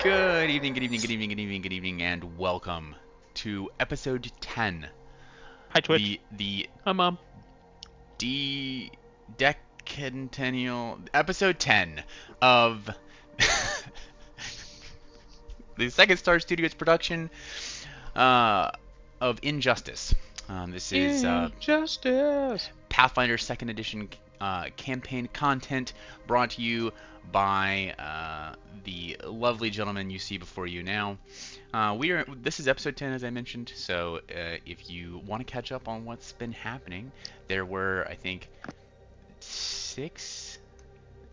Good evening, good evening, good evening, good evening, good evening, and welcome to episode 10. Hi, Twitch. The Hi, Mom. decennial episode 10 of the Second Star Studios production uh, of Injustice. This is Injustice. Pathfinder Second Edition campaign content brought to you by the lovely gentleman you see before you now. This is episode 10, as I mentioned. So if you want to catch up on what's been happening, there were, I think, 6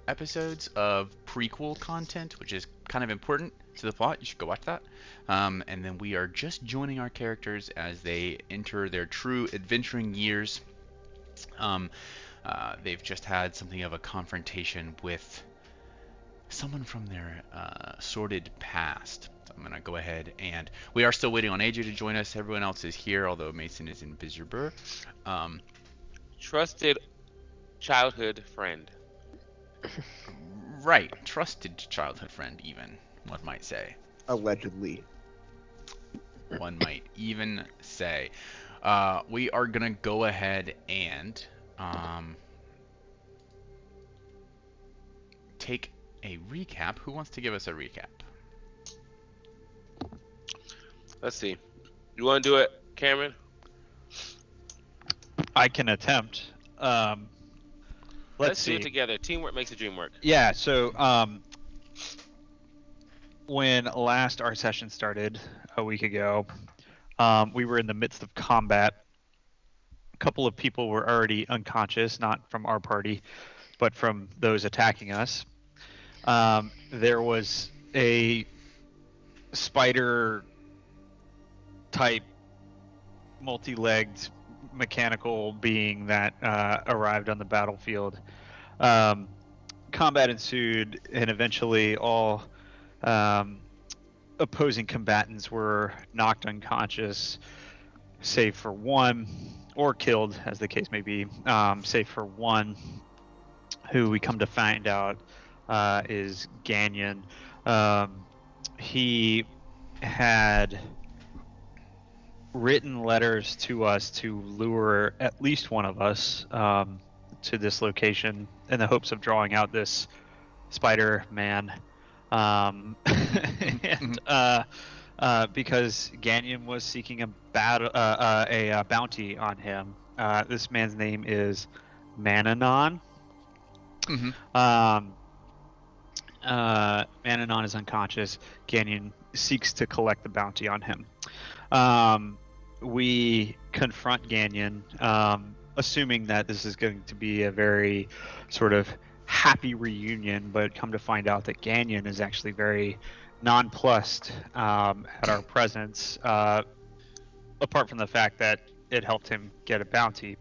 episodes of prequel content, which is kind of important to the plot. You should go watch that. And then we are just joining our characters as they enter their true adventuring years. They've just had something of a confrontation with someone from their sordid past. So I'm going to go ahead and we are still waiting on AJ to join us. Everyone else is here, although Mason is in Bizurber. Trusted childhood friend. Right. Trusted childhood friend, even, one might say. Allegedly. One might even say. We are going to go ahead and take a recap. Who wants to give us a recap? Let's see. You want to do it, Cameron? I can attempt. Let's do see. it together. Teamwork makes the dream work. Yeah. So, when last our session started a week ago, we were in the midst of combat. A couple of people were already unconscious, not from our party, but from those attacking us. There was a spider type multi-legged mechanical being that arrived on the battlefield. Combat ensued, and eventually all opposing combatants were knocked unconscious, save for one, or killed, as the case may be, save for one, who we come to find out is Ganyan. He had written letters to us to lure at least one of us to this location in the hopes of drawing out this Spider-Man. And because Ganyan was seeking a bounty on him. This man's name is Mananon. Mm-hmm. Mananon is unconscious. Ganyan seeks to collect the bounty on him. We confront Ganyan, assuming that this is going to be a very sort of happy reunion, but come to find out that Ganyan is actually very nonplussed at our presence, apart from the fact that it helped him get a bounty,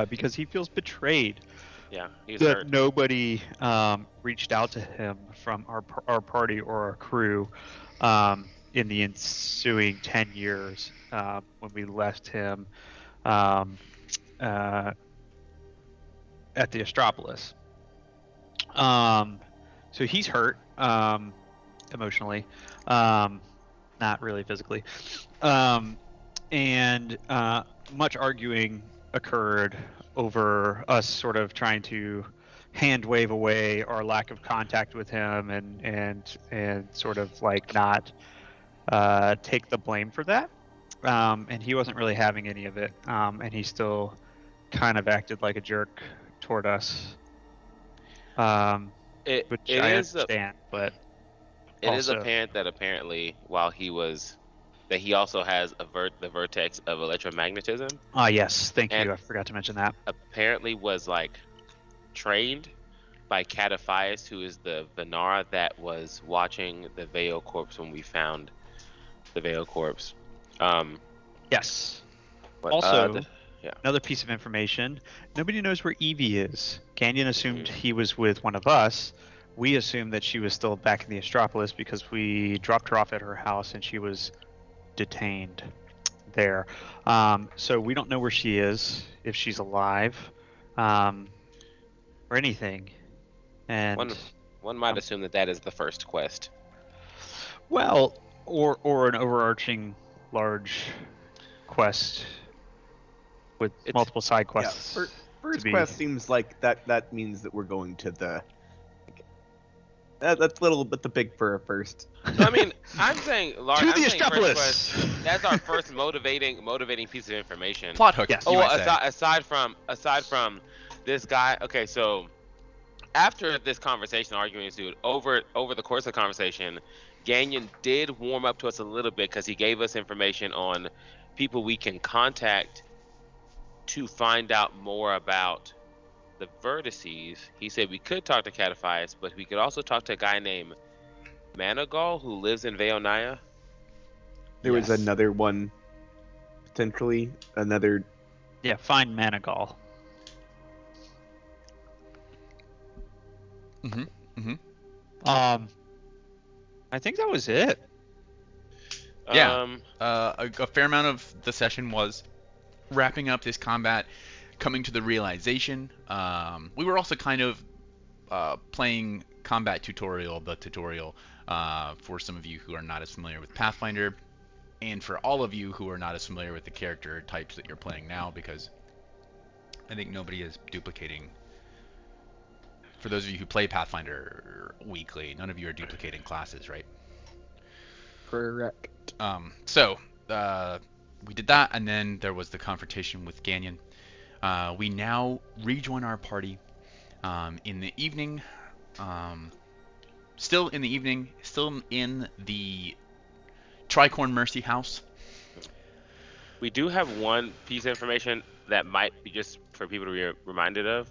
because he feels betrayed. Yeah, he's that hurt. Nobody reached out to him from our party or our crew in the ensuing 10 years when we left him at the Astropolis. So he's hurt emotionally, not really physically. And much arguing occurred over us sort of trying to hand wave away our lack of contact with him and sort of like not take the blame for that. And he wasn't really having any of it. And he still kind of acted like a jerk toward us. Which I understand, but it is also apparent that apparently while he was that he also has the vertex of electromagnetism. Yes, thank And you. I forgot to mention that. Apparently was like trained by Cataphias, who is the Venara that was watching the Veo corpse when we found the Veo corpse. Yes. But, Also, yeah. another piece of information: nobody knows where Evie is. Ganyan assumed he was with one of us. We assumed that she was still back in the Astropolis because we dropped her off at her house and she was detained there. So we don't know where she is, if she's alive, or anything. And One might assume that is the first quest. Well, or an overarching large quest with multiple side quests. Yeah, first be- quest seems like that means that we're going to the. That's a little bit the big for a first. So, I mean, I'm saying, To the first Astropolis! quest, that's our first motivating piece of information. Plot hook. Yes. you Oh, might say. aside from this guy. Okay, so after this conversation, arguing ensued over the course of the conversation, Gagnon did warm up to us a little bit because he gave us information on people we can contact to find out more about the vertices. He said we could talk to Cataphias, but we could also talk to a guy named Managal who lives in Veonaya. There was Yes. another one, potentially another. Yeah, find Managal. I think that was it. Yeah. Um, A fair amount of the session was wrapping up this combat, coming to the realization. We were also kind of playing combat tutorial, the tutorial, for some of you who are not as familiar with Pathfinder, and for all of you who are not as familiar with the character types that you're playing now, because I think nobody is duplicating. For those of you who play Pathfinder weekly, none of you are duplicating classes, right? Correct. So we did that, and then there was the confrontation with Gagnon. We now rejoin our party in the evening. Still in the evening, still in the Tricorn Mercy House. we do have one piece of information that might be just for people to be reminded of.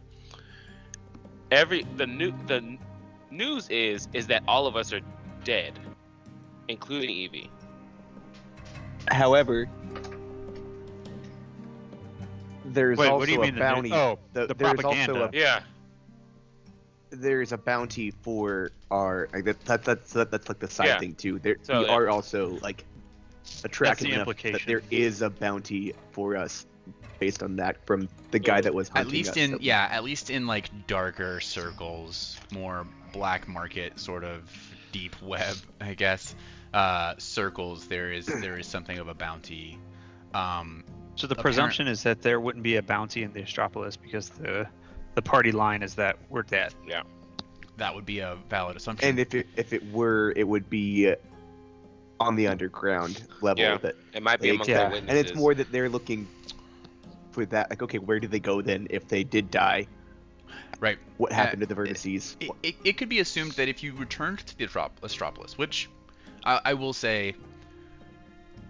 The news is that all of us are dead, including Evie. However, there's Wait, also what do you mean? a bounty. The there's propaganda. also Yeah. there's a bounty for our. Like, that's like the side Yeah. thing too. So, we yeah. are also like attracting the enough that implication. there is a bounty for us based on that from the guy that was hunting At least us. in at least in like darker circles, more black market sort of deep web, I guess. Circles, there is something of a bounty. So the presumption is that there wouldn't be a bounty in the Astropolis because the party line is that we're dead. That would be a valid assumption. And if it were, it would be on the underground level. Yeah. That It might be Like, among yeah. the and witnesses. it's more that they're looking for that. Like, okay, where do they go then if they did die? Right. What happened to the vertices? It could be assumed that if you returned to the Astropolis, which I will say,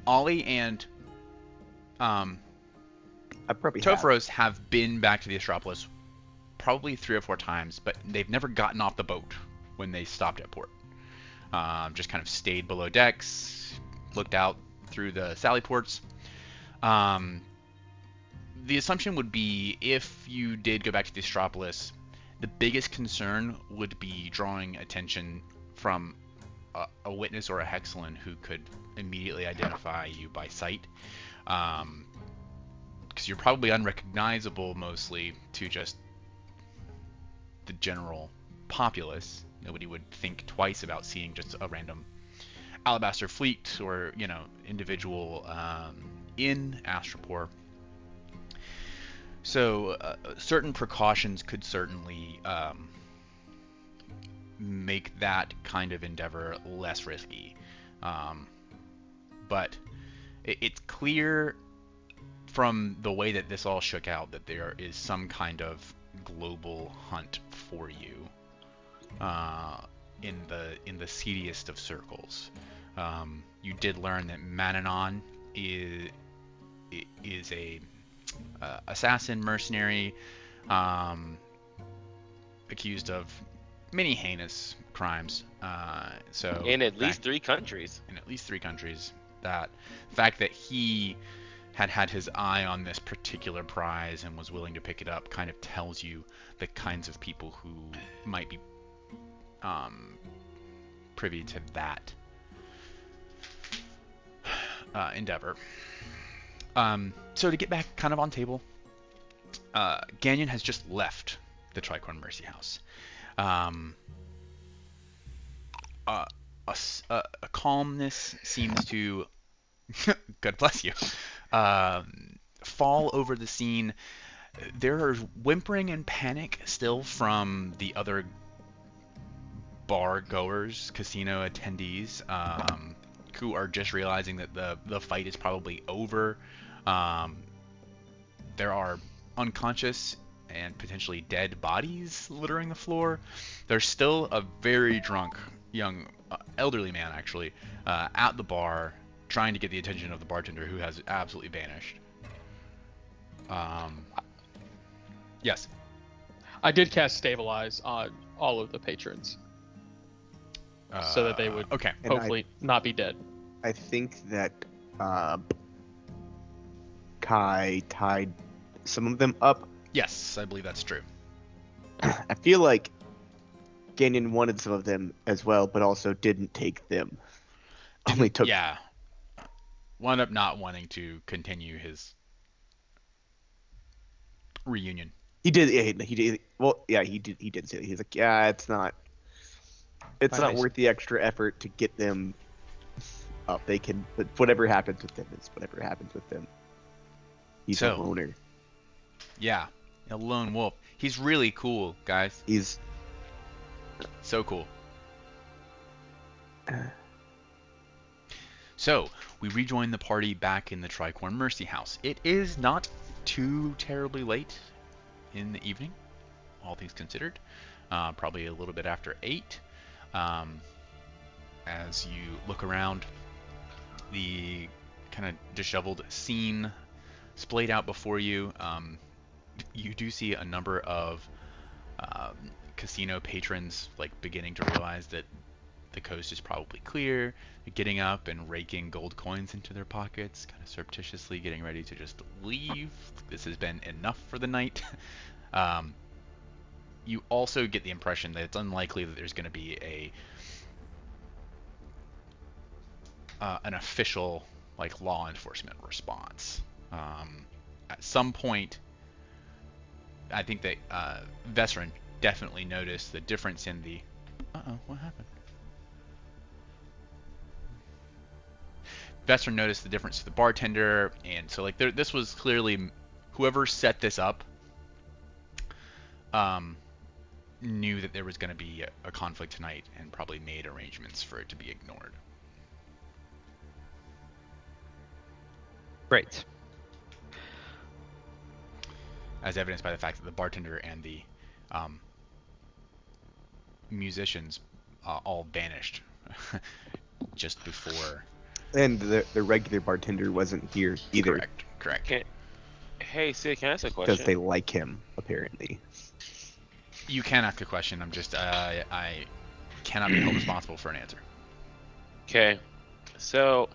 Ollie and I probably have. Topharos have been back to the Astropolis probably 3 or 4 times, but they've never gotten off the boat when they stopped at port. Just kind of stayed below decks, looked out through the sally ports. The assumption would be if you did go back to the Astropolis, the biggest concern would be drawing attention from a witness or a Hexalin who could immediately identify you by sight. Because you're probably unrecognizable mostly to just the general populace. Nobody would think twice about seeing just a random Alabaster fleet or, individual in Astropor. So certain precautions could certainly make that kind of endeavor less risky. But it's clear from the way that this all shook out that there is some kind of global hunt for you in the seediest of circles. You did learn that Mananon is a assassin mercenary accused of many heinous crimes. So in at least 3 countries. in at least 3 countries. That fact that he had his eye on this particular prize and was willing to pick it up kind of tells you the kinds of people who might be privy to that endeavor. So to get back kind of on table, Gagnon has just left the Tricorn Mercy House. a calmness seems to, God bless you, fall over the scene. There are whimpering and panic still from the other bar goers, casino attendees, who are just realizing that the fight is probably over. There are unconscious and potentially dead bodies littering the floor. There's still a very drunk young elderly man actually at the bar trying to get the attention of the bartender, who has absolutely vanished. Yes. I did cast Stabilize on all of the patrons so that they would okay. hopefully not be dead. I think that Kai tied some of them up. Yes, I believe that's true. I feel like Ganyan wanted some of them as well, but also didn't take them. Only took. Yeah. Wound up not wanting to continue his reunion. He did. Yeah, he did. Well, yeah, he did. He did say that. He's like, yeah, it's not Nice. worth the extra effort to get them up. They can, but whatever happens with them is whatever happens with them. He's a So- loner. Yeah, a lone wolf. He's really cool, guys. He's So cool. So, we rejoin the party back in the Tricorn Mercy House. It is not too terribly late in the evening, all things considered. Probably a little bit after 8. As you look around, the kind of disheveled scene splayed out before you, you do see a number of casino patrons like beginning to realize that the coast is probably clear, getting up and raking gold coins into their pockets, kind of surreptitiously getting ready to just leave. This has been enough for the night. You also get the impression that it's unlikely that there's going to be an official like law enforcement response. At some point, I think that Vesserin definitely noticed the difference in the. What happened? Vesserin noticed the difference to the bartender, and so like this was clearly whoever set this up. Knew that there was going to be a conflict tonight and probably made arrangements for it to be ignored. Great. As evidenced by the fact that the bartender and the musicians all vanished just before. and the regular bartender wasn't here either Correct. Hey, Sid, can I ask a because question? they like him apparently. You can ask a question. I'm just I cannot be held responsible for an answer. Okay, so,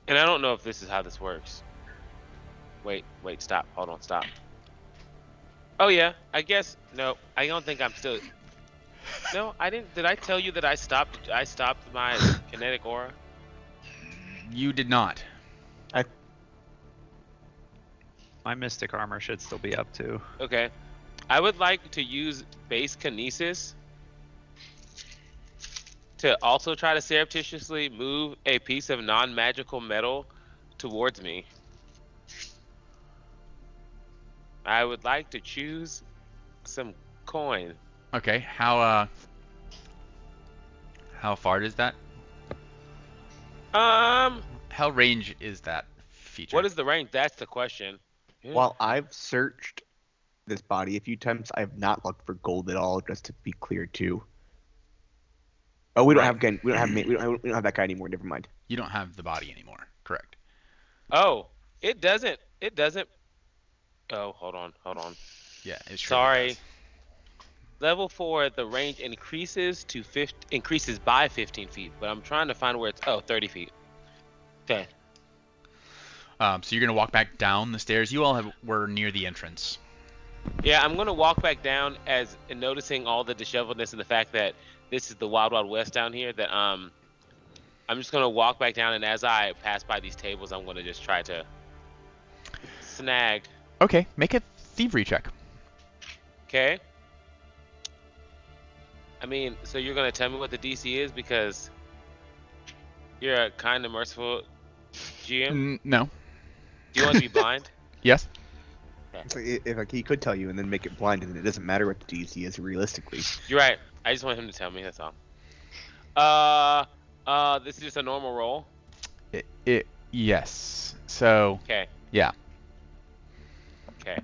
and I don't know if this is how this works. Wait, stop. Hold on, stop. Oh yeah, I guess no. I don't think I'm still. No, I didn't. Did I tell you that I stopped? I stopped my kinetic aura. You did not. My mystic armor should still be up too. Okay, I would like to use base kinesis to also try to surreptitiously move a piece of non-magical metal towards me. I would like to choose some coin. Okay. How far is that? How range is that feature? What is the range? That's the question. Yeah. While I've searched this body a few times, I have not looked for gold at all. Just to be clear, too. Oh, we don't have that guy anymore. Never mind. You don't have the body anymore. Correct. Oh, it doesn't. Oh, hold on. Yeah. It's Sorry. Level 4, the range increases by 15 feet, but I'm trying to find where it's. Oh, 30 feet. Okay. So you're gonna walk back down the stairs. You all were near the entrance. Yeah, I'm gonna walk back down and noticing all the disheveledness and the fact that this is the Wild Wild West down here. That I'm just gonna walk back down, and as I pass by these tables, I'm gonna just try to snag. Okay. Make a thievery check. Okay. I mean, so you're gonna tell me what the DC is because you're a kind and merciful GM. No. Do you want to be blind? Yes. So if like, he could tell you and then make it blind, and it doesn't matter what the DC is realistically. You're right. I just want him to tell me. That's all. This is just a normal roll. Yes. So. Okay. Yeah. Okay.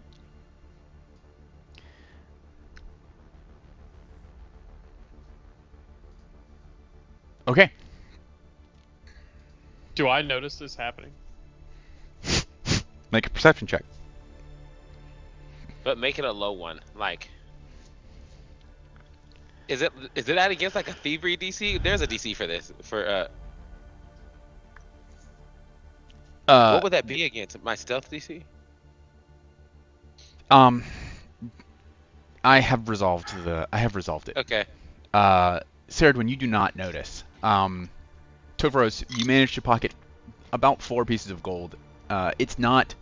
Okay. Do I notice this happening? Make a perception check. But make it a low one. Like, is it that against like a thievery DC? There's a DC for this. What would that be against? My stealth DC? I have resolved it. Okay. Saradwin, you do not notice. Tovaros, you managed to pocket about 4 pieces of gold. It's not.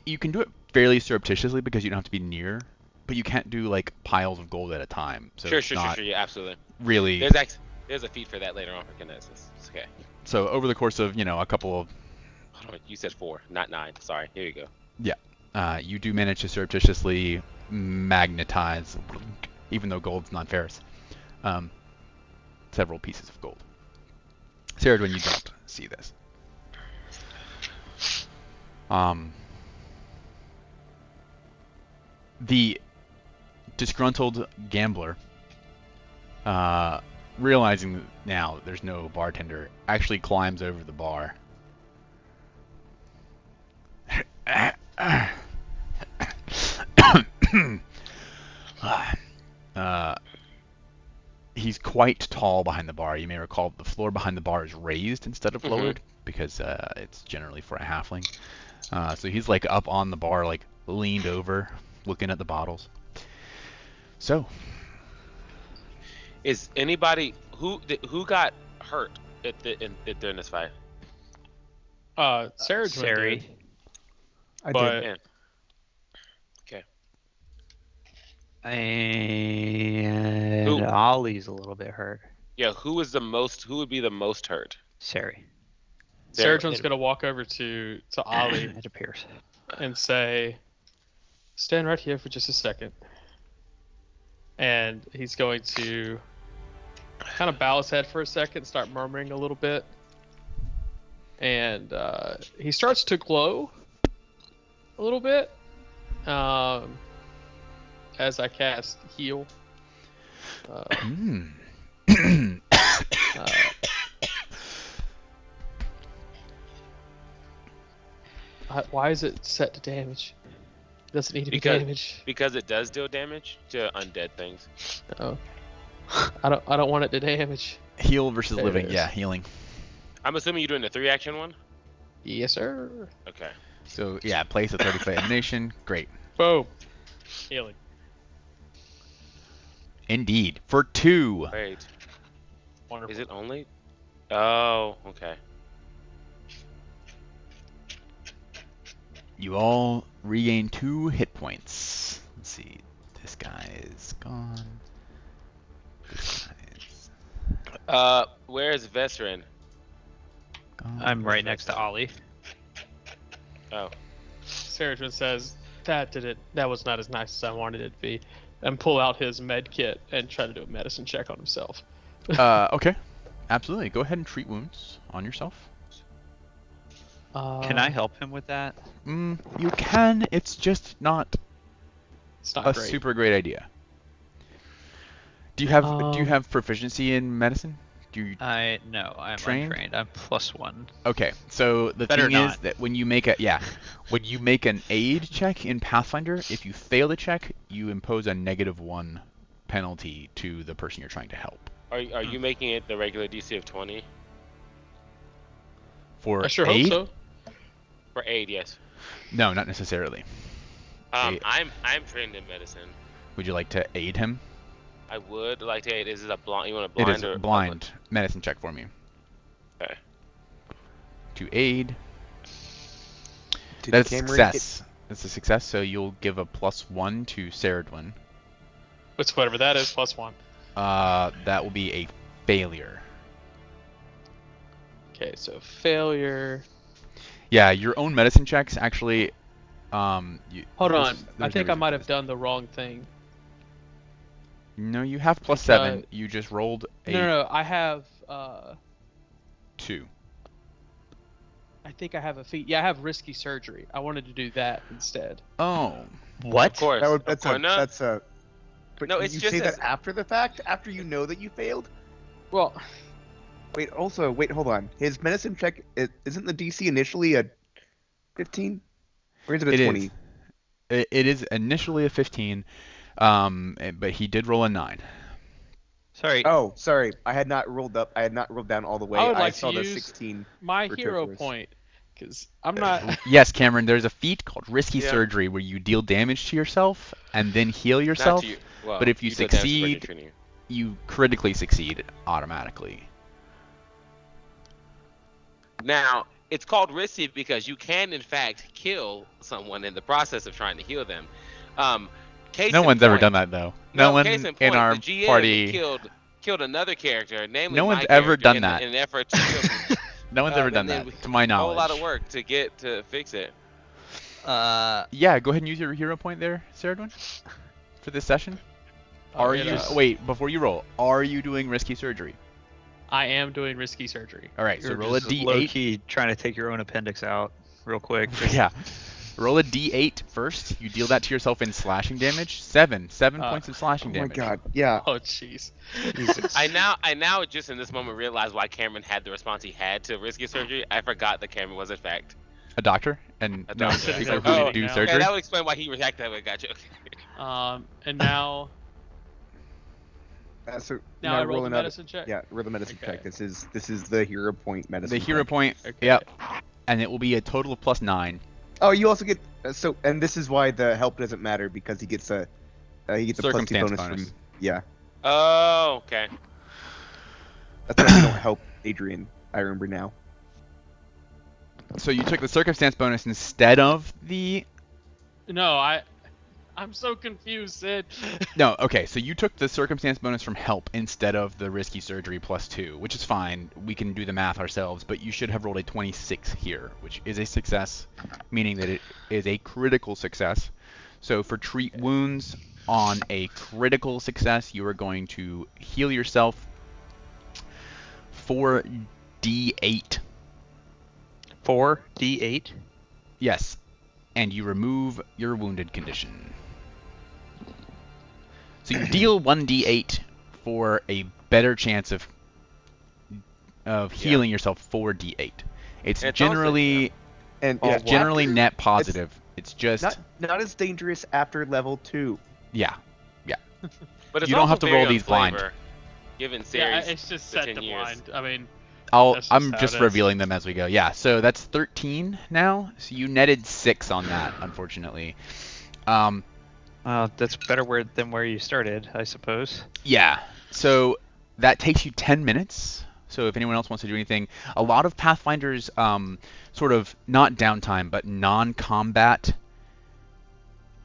You can do it fairly surreptitiously because you don't have to be near, but you can't do like piles of gold at a time. So Sure. Yeah, absolutely. Really. There's a feat for that later on for Kinesis. It's okay. So over the course of a couple of. Hold on, you said 4, not 9. Sorry. Here you go. Yeah. You do manage to surreptitiously magnetize, even though gold's non-ferrous, several pieces of gold. Saradwin, you don't see this. The disgruntled gambler, realizing now there's no bartender, actually climbs over the bar. He's quite tall behind the bar. You may recall the floor behind the bar is raised instead of lowered because it's generally for a halfling. So he's like up on the bar, like leaned over, looking at the bottles. So, is anybody who got hurt during this fight? Sarah Sari. did. I But- did. Yeah. Okay. And Who? Ollie's a little bit hurt. Yeah. Who would be the most hurt? Sari, Sarah's gonna walk over to Ollie it appears. and say, "Stand right here for just a second." And he's going to kind of bow his head for a second, start murmuring a little bit, and he starts to glow a little bit as I cast heal. Why is it set to damage? It doesn't need to be damage. Because it does deal damage to undead things. Oh. I don't want it to damage. Heal versus There it living. is. Yeah, healing. I'm assuming you're doing the 3-action one. Yes, sir. Okay. So yeah, place a 30-foot emanation. Great. Boom. Healing. Indeed. For 2. Wait. Wonderful. Is it only? Oh. Okay. You all regain 2 hit points. Let's see. This guy is gone. This guy is Where's Vesrin? gone. I'm right next to Ollie. Oh. Sarah says, that was not as nice as I wanted it to be. And pull out his med kit and try to do a medicine check on himself. Okay. Absolutely. Go ahead and treat wounds on yourself. Can I help him with that? You can. It's just not It's not a great. super great idea. Do you have proficiency in medicine? Do you? No, I'm Trained? untrained. I'm +1. Okay. So the Better thing is not. that when you make an aid check in Pathfinder, if you fail the check, you impose a -1 penalty to the person you're trying to help. Are you making it the regular DC of 20 For I sure aid? hope so. for aid? Yes. No, not necessarily. Aid. I'm trained in medicine. Would you like to aid him? I would like to aid. Is it a blind? You want a It blind is or a blind medicine check for me. Okay. To aid. Did That's a Cameron success. That's a success, so you'll give a +1 to Saradwin. It's whatever that is, +1. That will be a failure. Okay, so failure. Yeah, your own medicine checks actually. Hold on. I there's think no I might reason have for done the wrong thing. this. No, you have +7. You just rolled a No, I have. 2. I think I have a feat. Yeah, I have risky surgery. I wanted to do that instead. Oh. What? Of course. That's a. But No, did it's you just say as- that after the fact, after you know that you failed. Well, Wait, hold on. His medicine check isn't the DC initially a 15, or is it a It 20? is. It is initially a 15, but he did roll a 9. Sorry. Oh, sorry. I had not rolled down all the way. I would like saw to the use 16. my For hero Toferis. point, because I'm not. Yes, Cameron, there's a feat called Risky Yeah. Surgery where you deal damage to yourself and then heal Not yourself. to you. Well, but if you deal damage to succeed- Trini. You critically succeed automatically. Now, it's called risky because you can, in fact, kill someone in the process of trying to heal them. Case No in one's ever point- done that though. No one case in point, our the GM party. killed another character, namely No my one's ever character, done in, that. in an effort to kill me. No one's ever And done then that, we- to my A knowledge. whole lot of work to get to fix it. Yeah, go ahead and use your hero point there, Saradwin, for this session. Are you you? know, Wait, before you roll, are you doing Risky Surgery? I am doing risky surgery. All right, so You're roll a just D8. low-key trying to take your own appendix out real quick. Yeah. Roll a D8 first. You deal that to yourself in slashing damage. 7 points of slashing Oh my damage. god. Yeah. Oh jeez. Jesus. I now just in this moment realize why Cameron had the response he had to risky surgery. I forgot that Cameron was in fact. A doctor and A no doctor. people Oh, who do now- Yeah, surgery. that would explain why he reacted that way. Gotcha. Okay. And now So now I roll roll the another. medicine check. Yeah, roll the medicine Okay. check. This is the hero point medicine. The hero check. point. Okay. Yep. And it will be a total of +9. Oh, you also get and this is why the help doesn't matter because he gets a +2 Circumstance bonus bonus. from yeah. Oh, okay. That's why you don't help Adrian. I remember now. So you took the circumstance bonus instead of the. No, I'm so confused, Sid. No, okay. So you took the circumstance bonus from help instead of the risky surgery +2, which is fine. We can do the math ourselves, but you should have rolled a 26 here, which is a success, meaning that it is a critical success. So for treat wounds on a critical success, you are going to heal yourself 4d8. 4d8. Yes, and you remove your wounded condition. So you deal 1d8 for a better chance of healing yourself 4d8. It's It's generally And Oh, yeah, what? generally after- net positive. It's just not as dangerous after level 2. yeah. But it's You don't also have to very roll on these blind. flavor, Given Yeah, series. it's just for set 10 to years. blind. I mean, That's just I'm how just it is. revealing them as we go. Yeah, so that's 13 now. So you netted 6 on that, unfortunately. That's better than where you started, I suppose. Yeah. So that takes you 10 minutes. So if anyone else wants to do anything, a lot of Pathfinders, sort of not downtime, but non-combat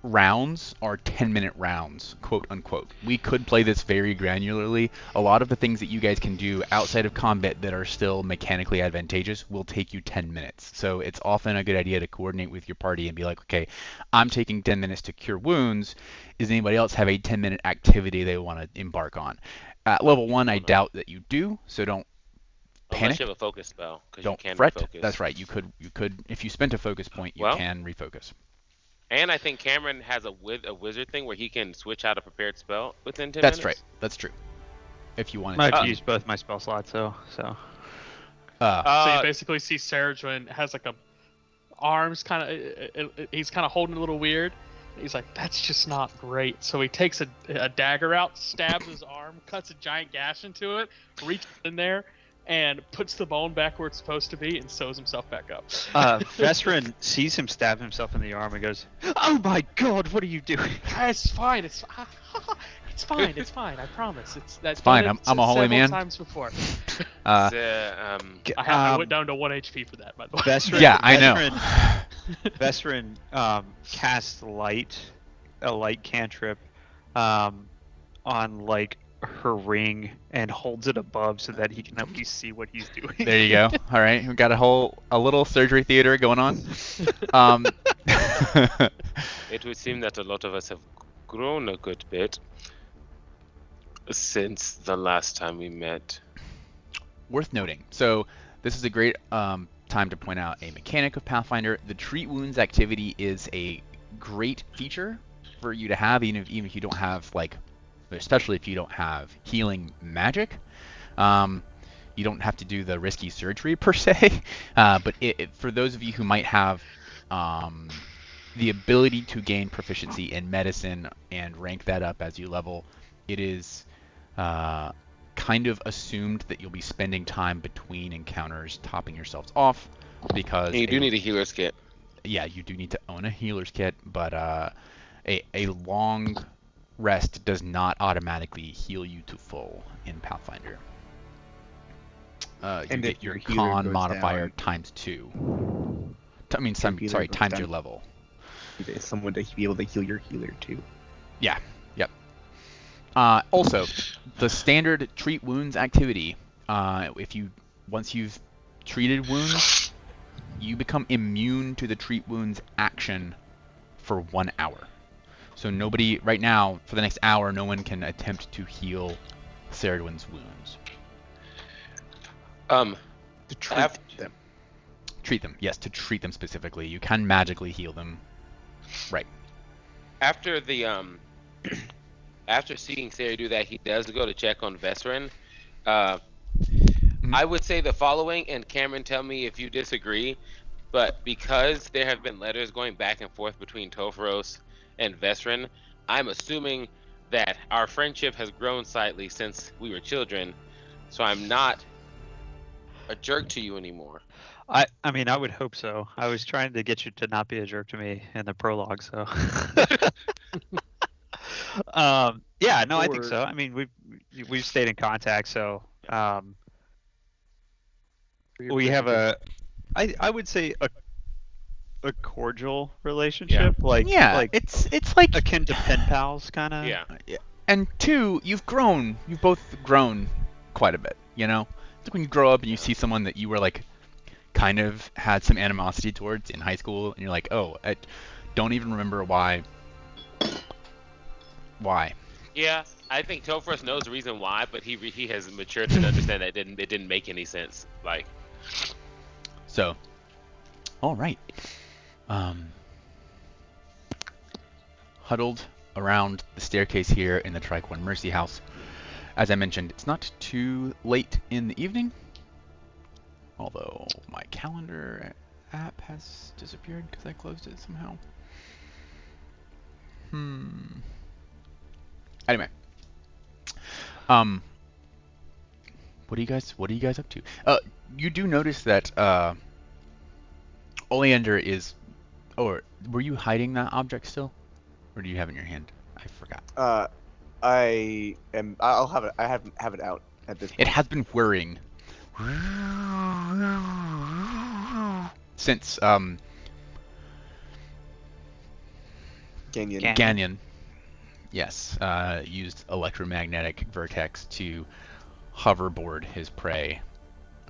rounds are 10-minute rounds, quote unquote. We could play this very granularly. A lot of the things that you guys can do outside of combat that are still mechanically advantageous will take you 10 minutes. So it's often a good idea to coordinate with your party and be like, okay, I'm taking 10 minutes to cure wounds. Does anybody else have a 10-minute activity they want to embark on? At level 1, I doubt that you do, so don't Unless panic. you have a focus spell, because you Don't can fret. refocus. That's right. You could if you spent a focus point, you Well, can refocus. And I think Cameron has a wizard thing where he can switch out a prepared spell within 10 That's minutes. right. That's true. If you wanted I've to. used both my spell slots, so. so Uh, you basically see Sarajwin has like a arms kind of. He's kind of holding it a little weird. He's like, that's just not great. So he takes a dagger out, stabs his arm, cuts a giant gash into it, reaches in there, and puts the bone back where it's supposed to be, and sews himself back up. Veteran sees him stab himself in the arm and goes, "Oh my God, what are you doing?" It's fine. It's fine. It's fine. I promise. That's fine, done it I'm a holy several man. times before. Uh, I went down to 1 HP for that, by the way. Veteran, yeah, I know. Veteran casts light, a light cantrip, on like her ring and holds it above so that he can at least see what he's doing. There you go. All right, we've got a little surgery theater going on. It would seem that a lot of us have grown a good bit since the last time we met. Worth noting. So this is a great time to point out a mechanic of Pathfinder. The treat wounds activity is a great feature for you to have, even if you don't have especially if you don't have healing magic. You don't have to do the risky surgery per se, but for those of you who might have the ability to gain proficiency in medicine and rank that up as you level, it is kind of assumed that you'll be spending time between encounters topping yourselves off, because And you do need a healer's kit. yeah, you do need to own a healer's kit, but a long rest does not automatically heal you to full in Pathfinder. You And get if your your healer con goes modifier down- ×2. healer Sorry, goes times down. your level. There's someone to be able to heal your healer too. Yeah, yep. Also, the standard treat wounds activity, once you've treated wounds, you become immune to the treat wounds action for 1 hour. So nobody, right now, for the next hour, no one can attempt to heal Ceridwen's wounds. To treat Af- them. Treat them, yes, to treat them specifically. You can magically heal them. Right. After the after seeing Sari do that, he does go to check on Vesrin. I would say the following, and Cameron, tell me if you disagree, but because there have been letters going back and forth between Topharos and Vesrin, I'm assuming that our friendship has grown slightly since we were children, so I'm not a jerk to you anymore. I mean, I would hope so. I was trying to get you to not be a jerk to me in the prologue, so. Yeah, no, I think Or- so. I mean, we've stayed in contact, so we have I would say a cordial relationship, like it's like akin to pen pals, kind of. Yeah. And two, you've both grown quite a bit, you know? It's like when you grow up and you see someone that you were like kind of had some animosity towards in high school, and you're like, oh, I don't even remember why. Yeah, I think Topharos knows the reason why, but he has matured to understand that it didn't make any sense. Like, So, all right. Huddled around the staircase here in the Tricorn Mercy House. As I mentioned, it's not too late in the evening, although my calendar app has disappeared because I closed it somehow. Anyway, what are you guys up to? You do notice that Oleander is, or were you hiding that object still, or do you have it in your hand? I forgot. I'll have it. I have it out at this point. It has been whirring since Ganyan. Ganyan, yes, used electromagnetic vertex to hoverboard his prey,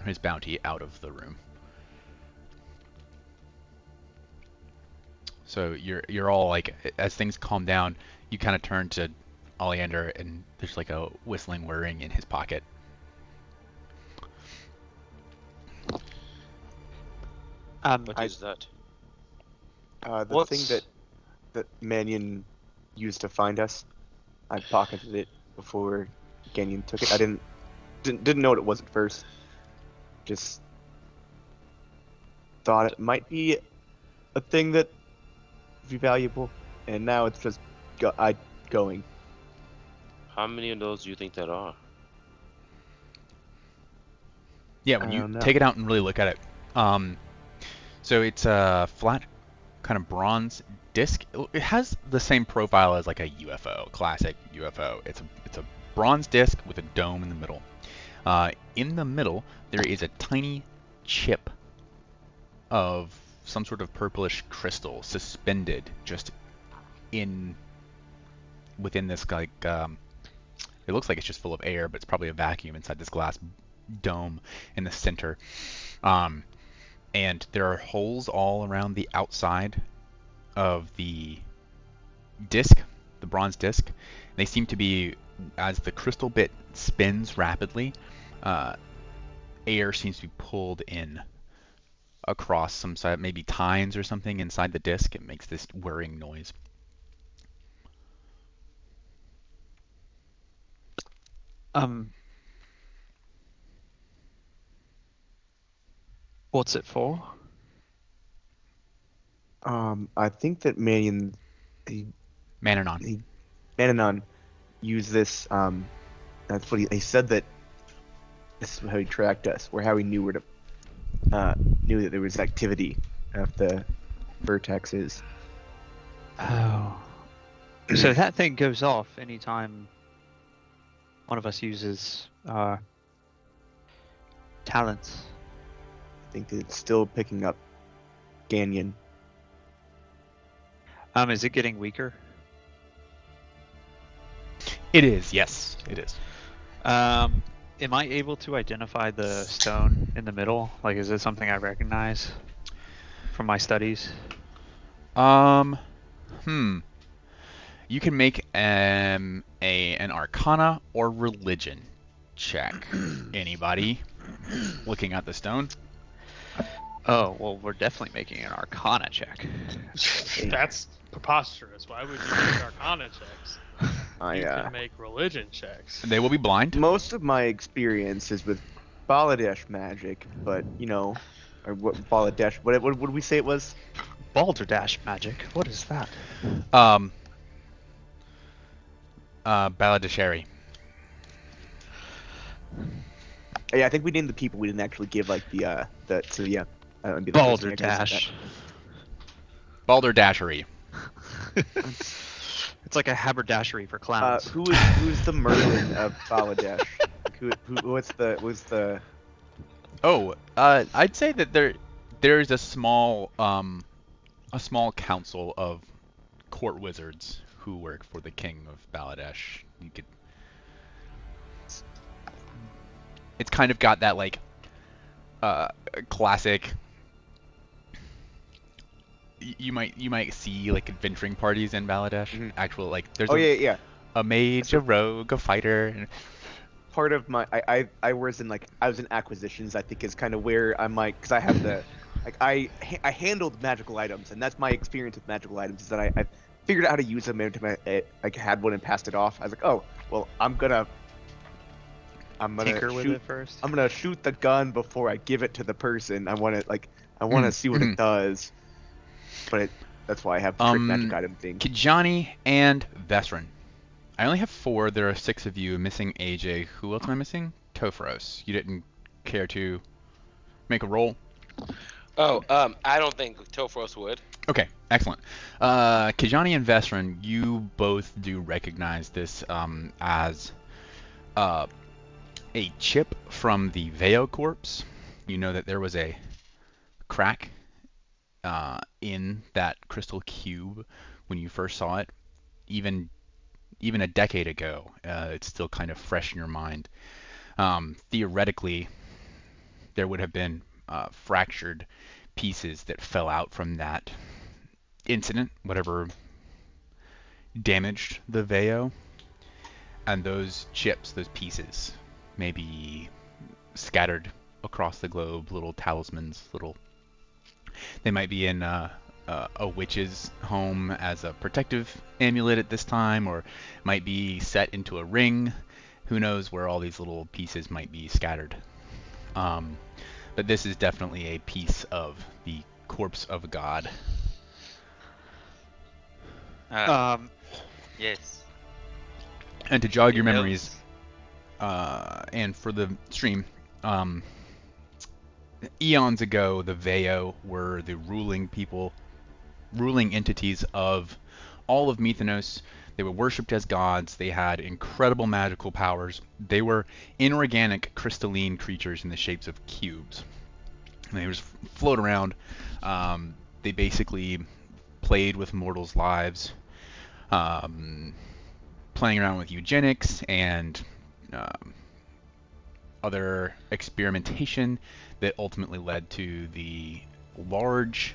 his bounty, out of the room. So you're all like, as things calm down, you kind of turn to Oleander, and there's like a whistling whirring in his pocket. what is that? The thing that Mannion used to find us, I pocketed it before Ganyan took it. I didn't know what it was at first. Just thought it might be a thing that would be valuable, and now it's just going. How many of those do you think there are? Yeah, when I you don't know. take it out and really look at it, so it's a flat, kind of bronze disc. It has the same profile as like a UFO, classic UFO. It's a bronze disc with a dome in the middle. In the middle, there is a tiny chip of some sort of purplish crystal suspended just within this like It looks like it's just full of air, but it's probably a vacuum inside this glass dome in the center. And there are holes all around the outside of the disc, the bronze disc. They seem to be, as the crystal bit spins rapidly, air seems to be pulled in across some side, maybe tines or something inside the disc. It makes this whirring noise. What's it for? I think that Mannion Mananon. used this. That's what he said, that this is how he tracked us, or how he knew where to knew that there was activity at the vertexes. Oh. So that thing goes off anytime one of us uses talents. I think that it's still picking up Ganyon. Is it getting weaker? It is, yes, it is. Am I able to identify the stone in the middle? Like, is it something I recognize from my studies? You can make an Arcana or Religion check. Anybody looking at the stone? Oh, well, we're definitely making an Arcana check. That's preposterous. Why would you make Arcana checks? You can make religion checks. They will be blind. Most of my experience is with Baladesh magic, but or what Baladesh? What did we say it was? Balderdash magic. What is that? Baladasheri. Yeah, I think we named the people. We didn't actually give like the so yeah. That'd be the first thing I guess. Balderdash. Balderdashery. It's like a haberdashery for clowns. Who's the Merlin of Baladesh? What's the? Oh, I'd say that there's a small council of court wizards who work for the king of Baladesh. It's kind of got that like classic. You might see like adventuring parties in Baladesh. Mm-hmm. Actual like there's a mage, a rogue, a fighter. And... Part of my I was in acquisitions. I think is kind of where I'm like, because I have the like I handled magical items, and that's my experience with magical items, is that I figured out how to use them every time I had one and passed it off. I was like, oh well, I'm gonna tinker with shoot it first. I'm gonna shoot the gun before I give it to the person. I want to see what it does. But that's why I have the trick magic item thing. Kijani and Vesrin. I only have 4. There are 6 of you. Missing AJ. Who else am I missing? Topharos. You didn't care to make a roll? Oh, I don't think Topharos would. Okay, excellent. Kijani and Vesrin, you both do recognize this as a chip from the Veo corpse. You know that there was a crack in that crystal cube when you first saw it, even a decade ago. It's still kind of fresh in your mind. Theoretically, there would have been fractured pieces that fell out from that incident, whatever damaged the Veo, and those chips, those pieces, may be scattered across the globe, little talismans, they might be in a witch's home as a protective amulet at this time, or might be set into a ring. Who knows where all these little pieces might be scattered. But this is definitely a piece of the corpse of a god. Yes. And to jog your memories, and for the stream, eons ago, the Veo were the ruling entities of all of Mythonos. They were worshipped as gods. They had incredible magical powers. They were inorganic, crystalline creatures in the shapes of cubes. And they just float around. They basically played with mortals' lives. playing around with eugenics and other experimentation that ultimately led to the large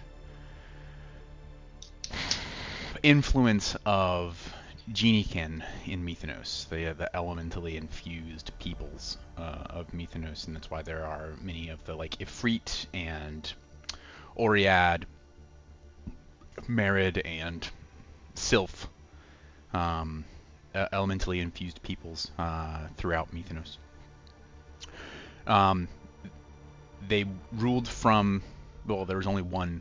influence of Geniekin in Mythonos, the elementally infused peoples of Mythonos, and that's why there are many of the like Ifrit and Oriad, Merid, and Sylph, elementally infused peoples throughout Mythonos. They ruled from, well, there was only one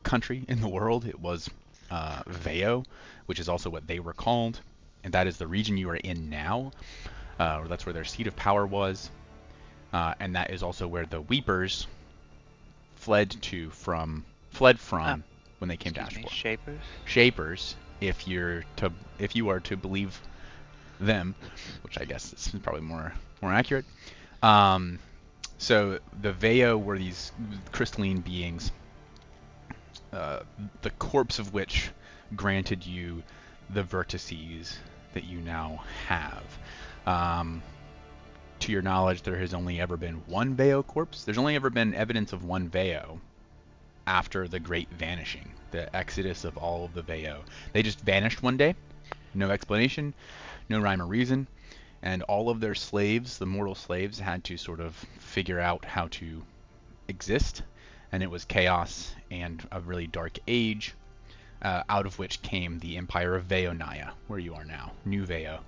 country in the world. It was Veo, which is also what they were called, and that is the region you are in now. That's where their seat of power was, and that is also where the Weepers fled from when they came to Ashport. Shapers. Shapers, if you are to believe them, which I guess is probably more accurate. So the Veo were these crystalline beings, the corpse of which granted you the vertices that you now have. To your knowledge, there has only ever been one Veo corpse. There's only ever been evidence of one Veo after the Great Vanishing, the exodus of all of the Veo. They just vanished one day, no explanation, no rhyme or reason, and all of their slaves, the mortal slaves, had to sort of figure out how to exist, and it was chaos and a really dark age, out of which came the Empire of Veonaya, where you are now, New Veo.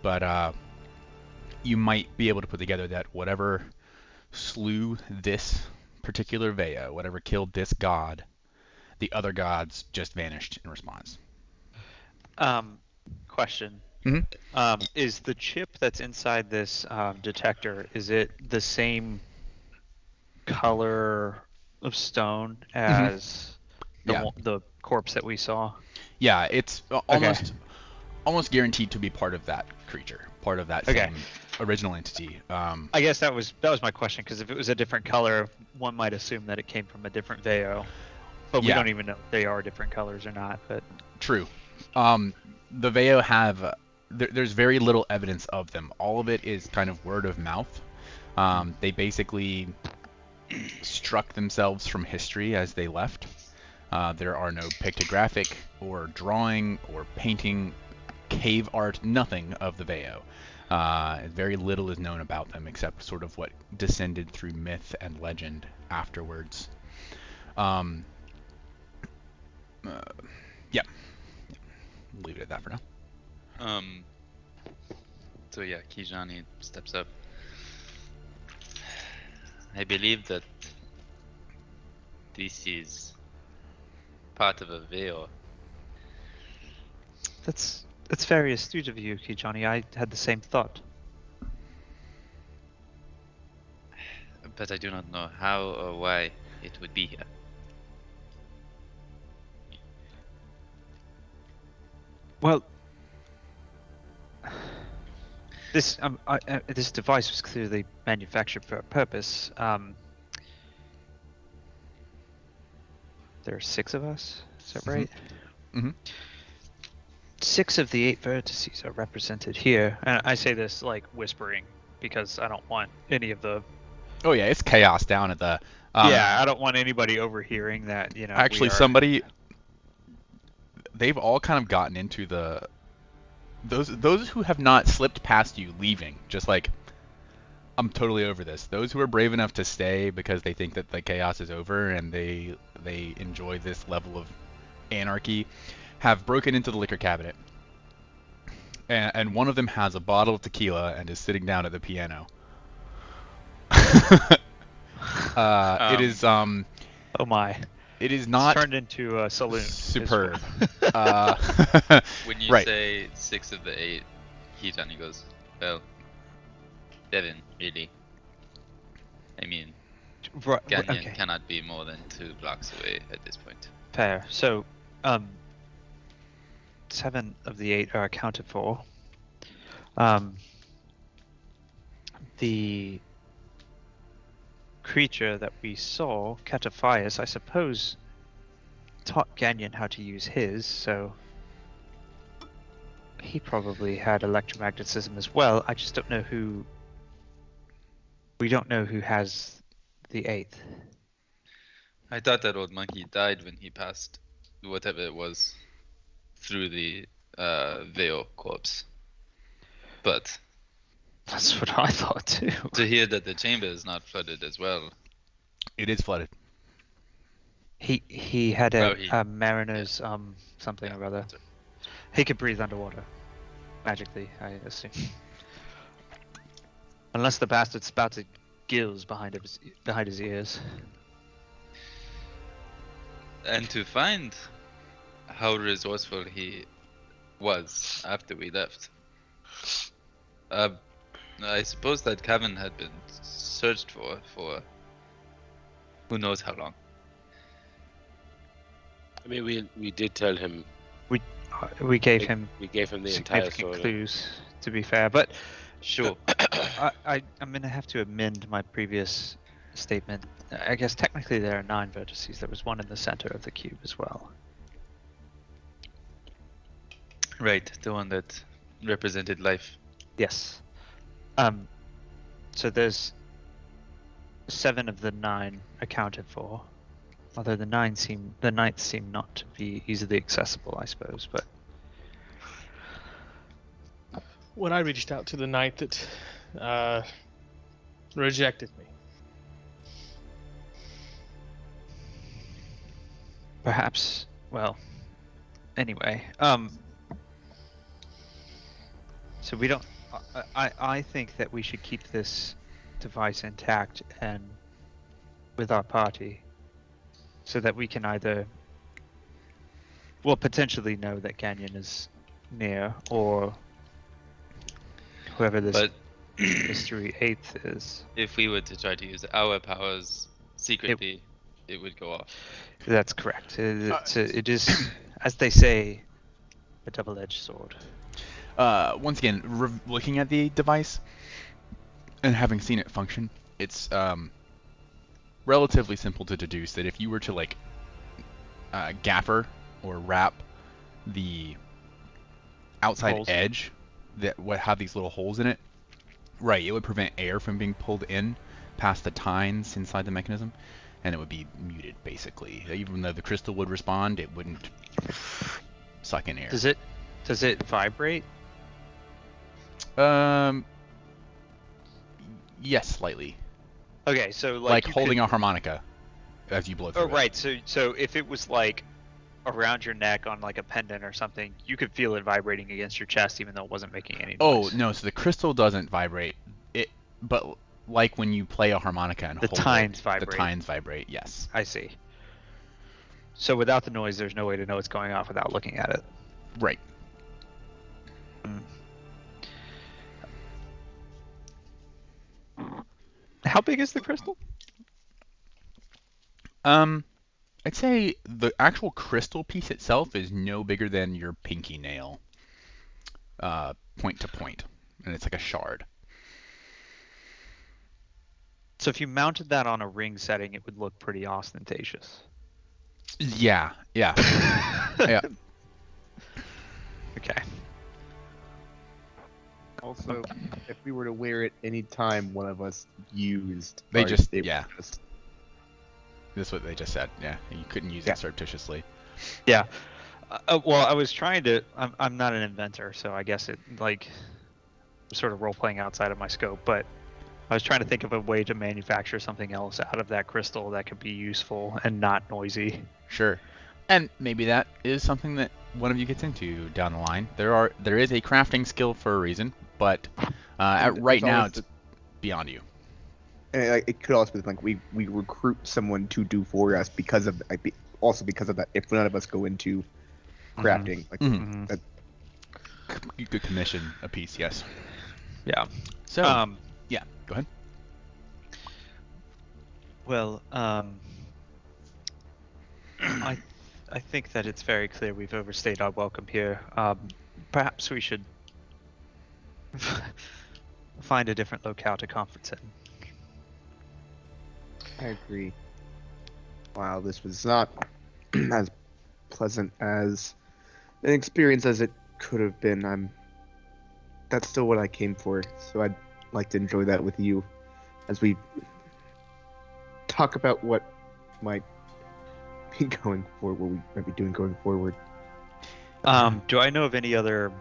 But you might be able to put together that whatever slew this particular Veo, whatever killed this god, the other gods just vanished in response. Question. Mm-hmm. Is the chip that's inside this detector, is it the same color of stone as the corpse that we saw? Yeah, it's almost guaranteed to be part of that creature, part of that same original entity. I guess that was my question, because if it was a different color, one might assume that it came from a different Veo, but we don't even know if they are different colors or not. But true. The Veo have there's very little evidence of them. All of it is kind of word of mouth. They basically struck themselves from history as they left. There are no pictographic or drawing or painting, cave art, nothing of the Veo. Very little is known about them except sort of what descended through myth and legend afterwards. Yeah. We'll leave it at that for now. So yeah, Kijani steps up. I believe that this is part of a veil. that's very astute of you, Kijani. I had the same thought. But I do not know how or why it would be here. Well, this this device was clearly manufactured for a purpose. There are 6 of us, is that right? Mm-hmm. 6 of the 8 vertices are represented here, and I say this like whispering because I don't want any of the. Oh yeah, it's chaos down at the. I don't want anybody overhearing that. Actually, they've all kind of gotten into those who have not slipped past you leaving, just like, I'm totally over this. Those who are brave enough to stay because they think that the chaos is over and they enjoy this level of anarchy, have broken into the liquor cabinet. And one of them has a bottle of tequila and is sitting down at the piano. It is oh my. It is not turned into a saloon. Superb. When you right. say 6 of the 8, Kijani goes, well, 7, really. I mean, Ganyan cannot be more than 2 blocks away at this point. Fair. So, 7 of the 8 are accounted for. The creature that we saw, Cataphias, I suppose, taught Ganyan how to use his, so he probably had electromagnetism as well. I just don't know who. We don't know who has the 8th. I thought that old monkey died when he passed whatever it was through the Veil corpse. But That's what I thought too. to hear that the chamber is not flooded as well. It is flooded. He had Oh, a mariner's something or other. that's right. He could breathe underwater magically, I assume. Unless the bastard spouted gills behind his ears. And to find how resourceful he was after we left, I suppose that cavern had been searched for who knows how long. I mean, we did tell him. We gave him We gave him the entire significant story. clues, to be fair, but Sure. I'm gonna have to amend my previous statement. I guess technically there are 9 vertices. There was one in the center of the cube as well. Right, the one that represented life. Yes. So there's 7 of the 9 accounted for. Although the 9th seem not to be easily accessible, I suppose, but When I reached out to the knight that rejected me. perhaps, well, anyway, so we don't, I think that we should keep this device intact and with our party so that we can either, well, potentially know that Canyon is near, or whoever this But mystery 8th is. if we were to try to use our powers secretly, it would go off. That's correct. It is, as they say, a double-edged sword. Once again, looking at the device and having seen it function, it's relatively simple to deduce that if you were to like gaffer or wrap the outside Holes. edge that would have these little holes in it, right, it would prevent air from being pulled in past the tines inside the mechanism, and it would be muted basically. Even though the crystal would respond, it wouldn't suck in air. Does it vibrate? Yes, slightly. Okay, so Like you holding could, a harmonica as you blow through Oh, it. right. So if it was like around your neck on like a pendant or something, you could feel it vibrating against your chest, even though it wasn't making any Oh, noise. no, so the crystal doesn't vibrate. But like when you play a harmonica and The hold tines it, vibrate. The tines vibrate, yes. I see. So without the noise, there's no way to know it's going off without looking at it. Right. How big is the crystal? I'd say the actual crystal piece itself is no bigger than your pinky nail, point to point, and it's like a shard. So if you mounted that on a ring setting, it would look pretty ostentatious. Yeah, yeah, yeah. Okay. Also, if we were to wear it any time one of us used, They ours, just- it would yeah. just- That's what they just said. Yeah, you couldn't use Yeah. it surreptitiously. Yeah. Well, I was trying to. I'm not an inventor, so I guess it like sort of role playing outside of my scope. But I was trying to think of a way to manufacture something else out of that crystal that could be useful and not noisy. Sure. And maybe that is something that one of you gets into down the line. There is a crafting skill for a reason, but right it's now always it's beyond you. And it could also be like we recruit someone to do for us because of also because of that. If none of us go into crafting, like Mhm. that, You could commission a piece, yes. Yeah. So, yeah, go ahead. Well, I think that it's very clear we've overstayed our welcome here. Perhaps we should find a different locale to conference in. I agree. Wow, this was not as pleasant as an experience as it could have been. That's still what I came for. So I'd like to enjoy that with you, as we talk about what might be going forward. What we might be doing going forward. Do I know of any other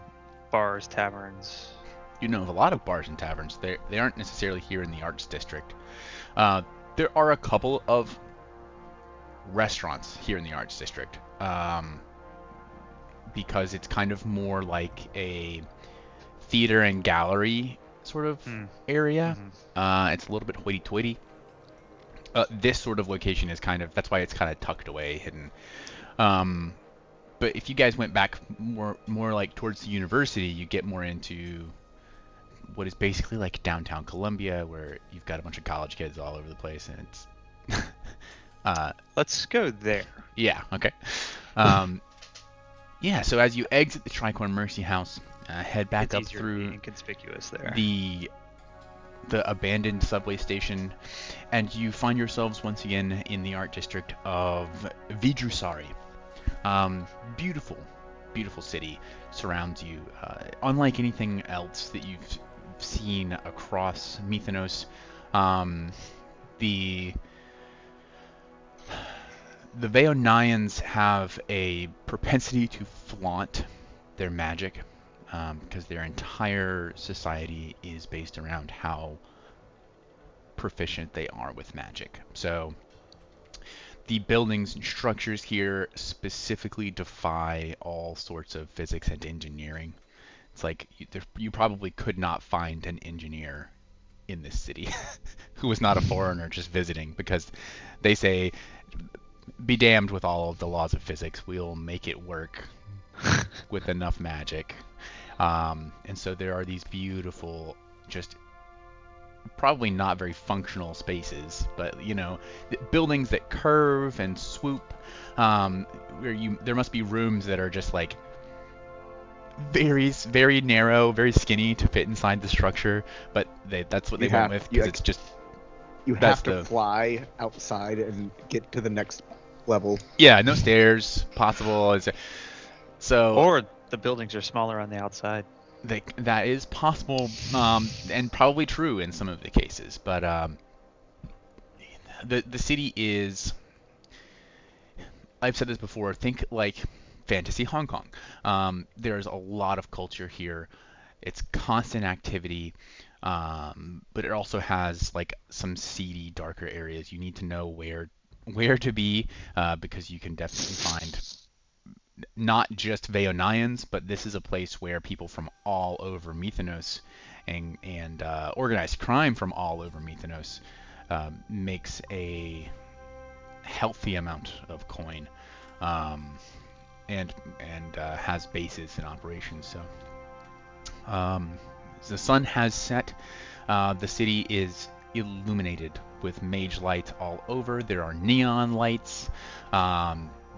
bars, taverns? You know of a lot of bars and taverns. They aren't necessarily here in the Arts District. There are a couple of restaurants here in the Arts District, because it's kind of more like a theater and gallery sort of area. It's a little bit hoity-toity. This sort of location is that's why it's kind of tucked away, hidden. But if you guys went back more like towards the university, you get more into what is basically like downtown Columbia, where you've got a bunch of college kids all over the place, and it's let's go there. Yeah, okay. Yeah, so as you exit the Tricorn Mercy House, head back up through inconspicuous there. the abandoned subway station, and you find yourselves once again in the art district of Vidrusari. Beautiful city surrounds you. Unlike anything else that you've seen across Mythonos, the Veonians have a propensity to flaunt their magic, because their entire society is based around how proficient they are with magic. So the buildings and structures here specifically defy all sorts of physics and engineering. It's like you probably could not find an engineer in this city who was not a foreigner just visiting, because they say, be damned with all of the laws of physics, we'll make it work with enough magic. And so there are these beautiful, just probably not very functional spaces, but buildings that curve and swoop, where there must be rooms that are just like very narrow, very skinny to fit inside the structure, but that's what they went with, because it's just you have to fly outside and get to the next level. Yeah, no stairs possible. Or the buildings are smaller on the outside. That is possible, and probably true in some of the cases, but the city is, I've said this before, think like fantasy Hong Kong. There's a lot of culture here. It's constant activity, but it also has like some seedy, darker areas. You need to know where to be, because you can definitely find not just Veonians, but this is a place where people from all over Mythonos and organized crime from all over Mythonos makes a healthy amount of coin, and has bases in operations. So the sun has set. The city is illuminated with mage light all over. There are neon lights.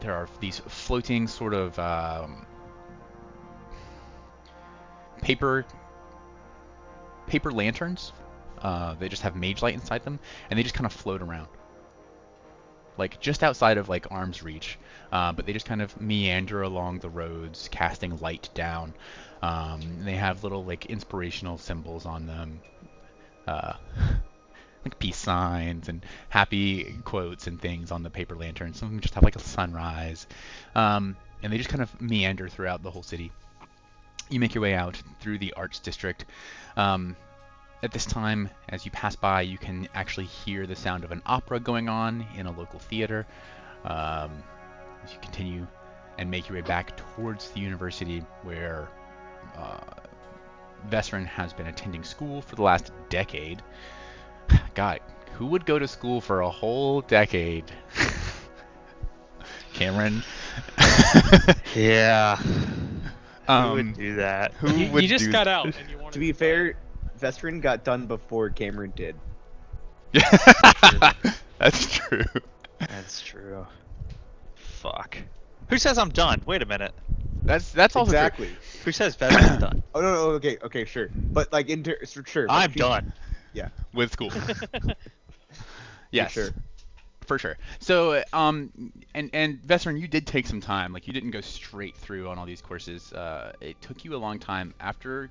There are these floating sort of paper lanterns. They just have mage light inside them, and they just kind of float around, like just outside of like arm's reach. But they just kind of meander along the roads, casting light down. They have little like inspirational symbols on them, like peace signs and happy quotes and things on the paper lanterns. Some of them just have like a sunrise, and they just kind of meander throughout the whole city. You make your way out through the Arts District. At this time, as you pass by, you can actually hear the sound of an opera going on in a local theater. As you continue and make your way back towards the university, where Vesserin has been attending school for the last decade. God, who would go to school for a whole decade? Cameron? Yeah. Who would do that? You just got out. And you wanted to be fair, Vesserin got done before Cameron did. That's true. That's true. Fuck. Who says I'm done? Wait a minute. That's also exactly true. Who says Vesserin's done? Oh no, okay, sure. But like sure. I'm done. Yeah. With school. Yes. Sure. For sure. So, and Veteran, you did take some time. Like, you didn't go straight through on all these courses. It took you a long time after,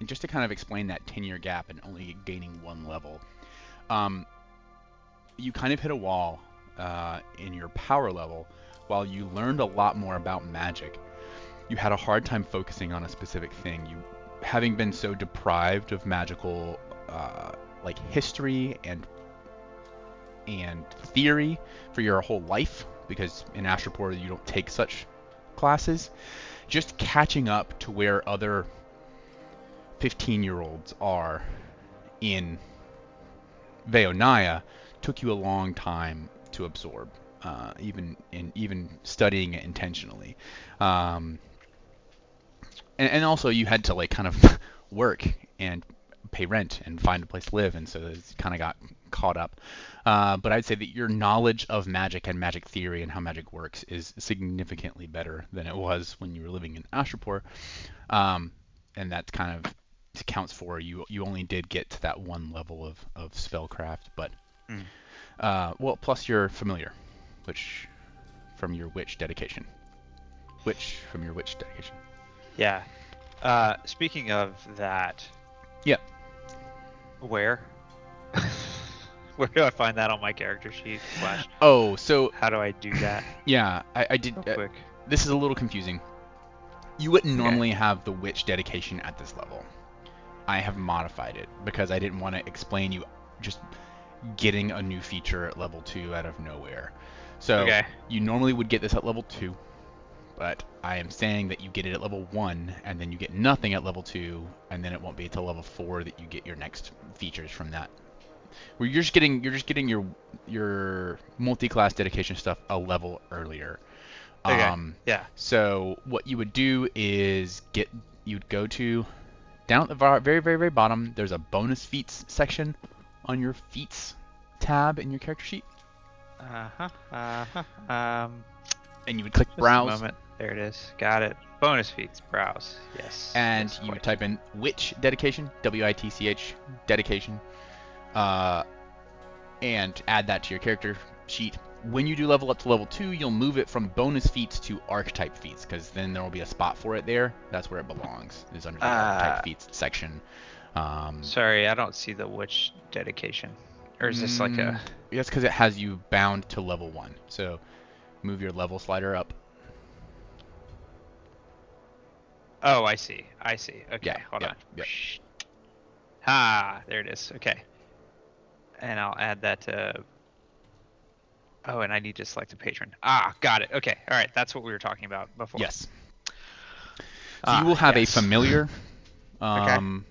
and just to kind of explain that 10-year gap and only gaining one level. You kind of hit a wall in your power level while you learned a lot more about magic. You had a hard time focusing on a specific thing. You, having been so deprived of magical, like history and theory for your whole life, because in Astroport you don't take such classes, just catching up to where other 15-year-olds are in Veonia took you a long time to absorb, even studying it intentionally. And also you had to like kind of work and pay rent and find a place to live, and so it's kind of got caught up. But I'd say that your knowledge of magic and magic theory and how magic works is significantly better than it was when you were living in Astroport. And that kind of accounts for you only did get to that one level of spellcraft, but well, plus you're familiar, which from your witch dedication. Yeah. Speaking of that. Yep. Where? Where do I find that on my character sheet? Oh, so how do I do that? Yeah, I did. Quick. This is a little confusing. You wouldn't normally have the witch dedication at this level. I have modified it because I didn't want to explain you just getting a new feature at level 2 out of nowhere. So you normally would get this at level 2, but I am saying that you get it at level 1 and then you get nothing at level 2, and then it won't be until level 4 that you get your next features from that. Where you're just getting your multi-class dedication stuff a level earlier. Yeah. So what you would do is you'd go to down at the very, very, very bottom. There's a bonus feats section on your feats tab in your character sheet. And you would click browse. Just a moment. There it is. Got it. Bonus feats. Browse. Yes. And you would type in witch dedication, WITCH dedication, and add that to your character sheet. When you do level up to level 2, you'll move it from bonus feats to archetype feats, because then there will be a spot for it there. That's where it belongs, is under the archetype feats section. Sorry, I don't see the witch dedication. Or is this like a... That's because it has you bound to level 1. So move your level slider up. Oh, I see. Okay, hold on. Yeah. There it is. Okay. And I'll add that to... Oh, and I need to select a patron. Got it. Okay. All right. That's what we were talking about before. Yes. So you will have a familiar. The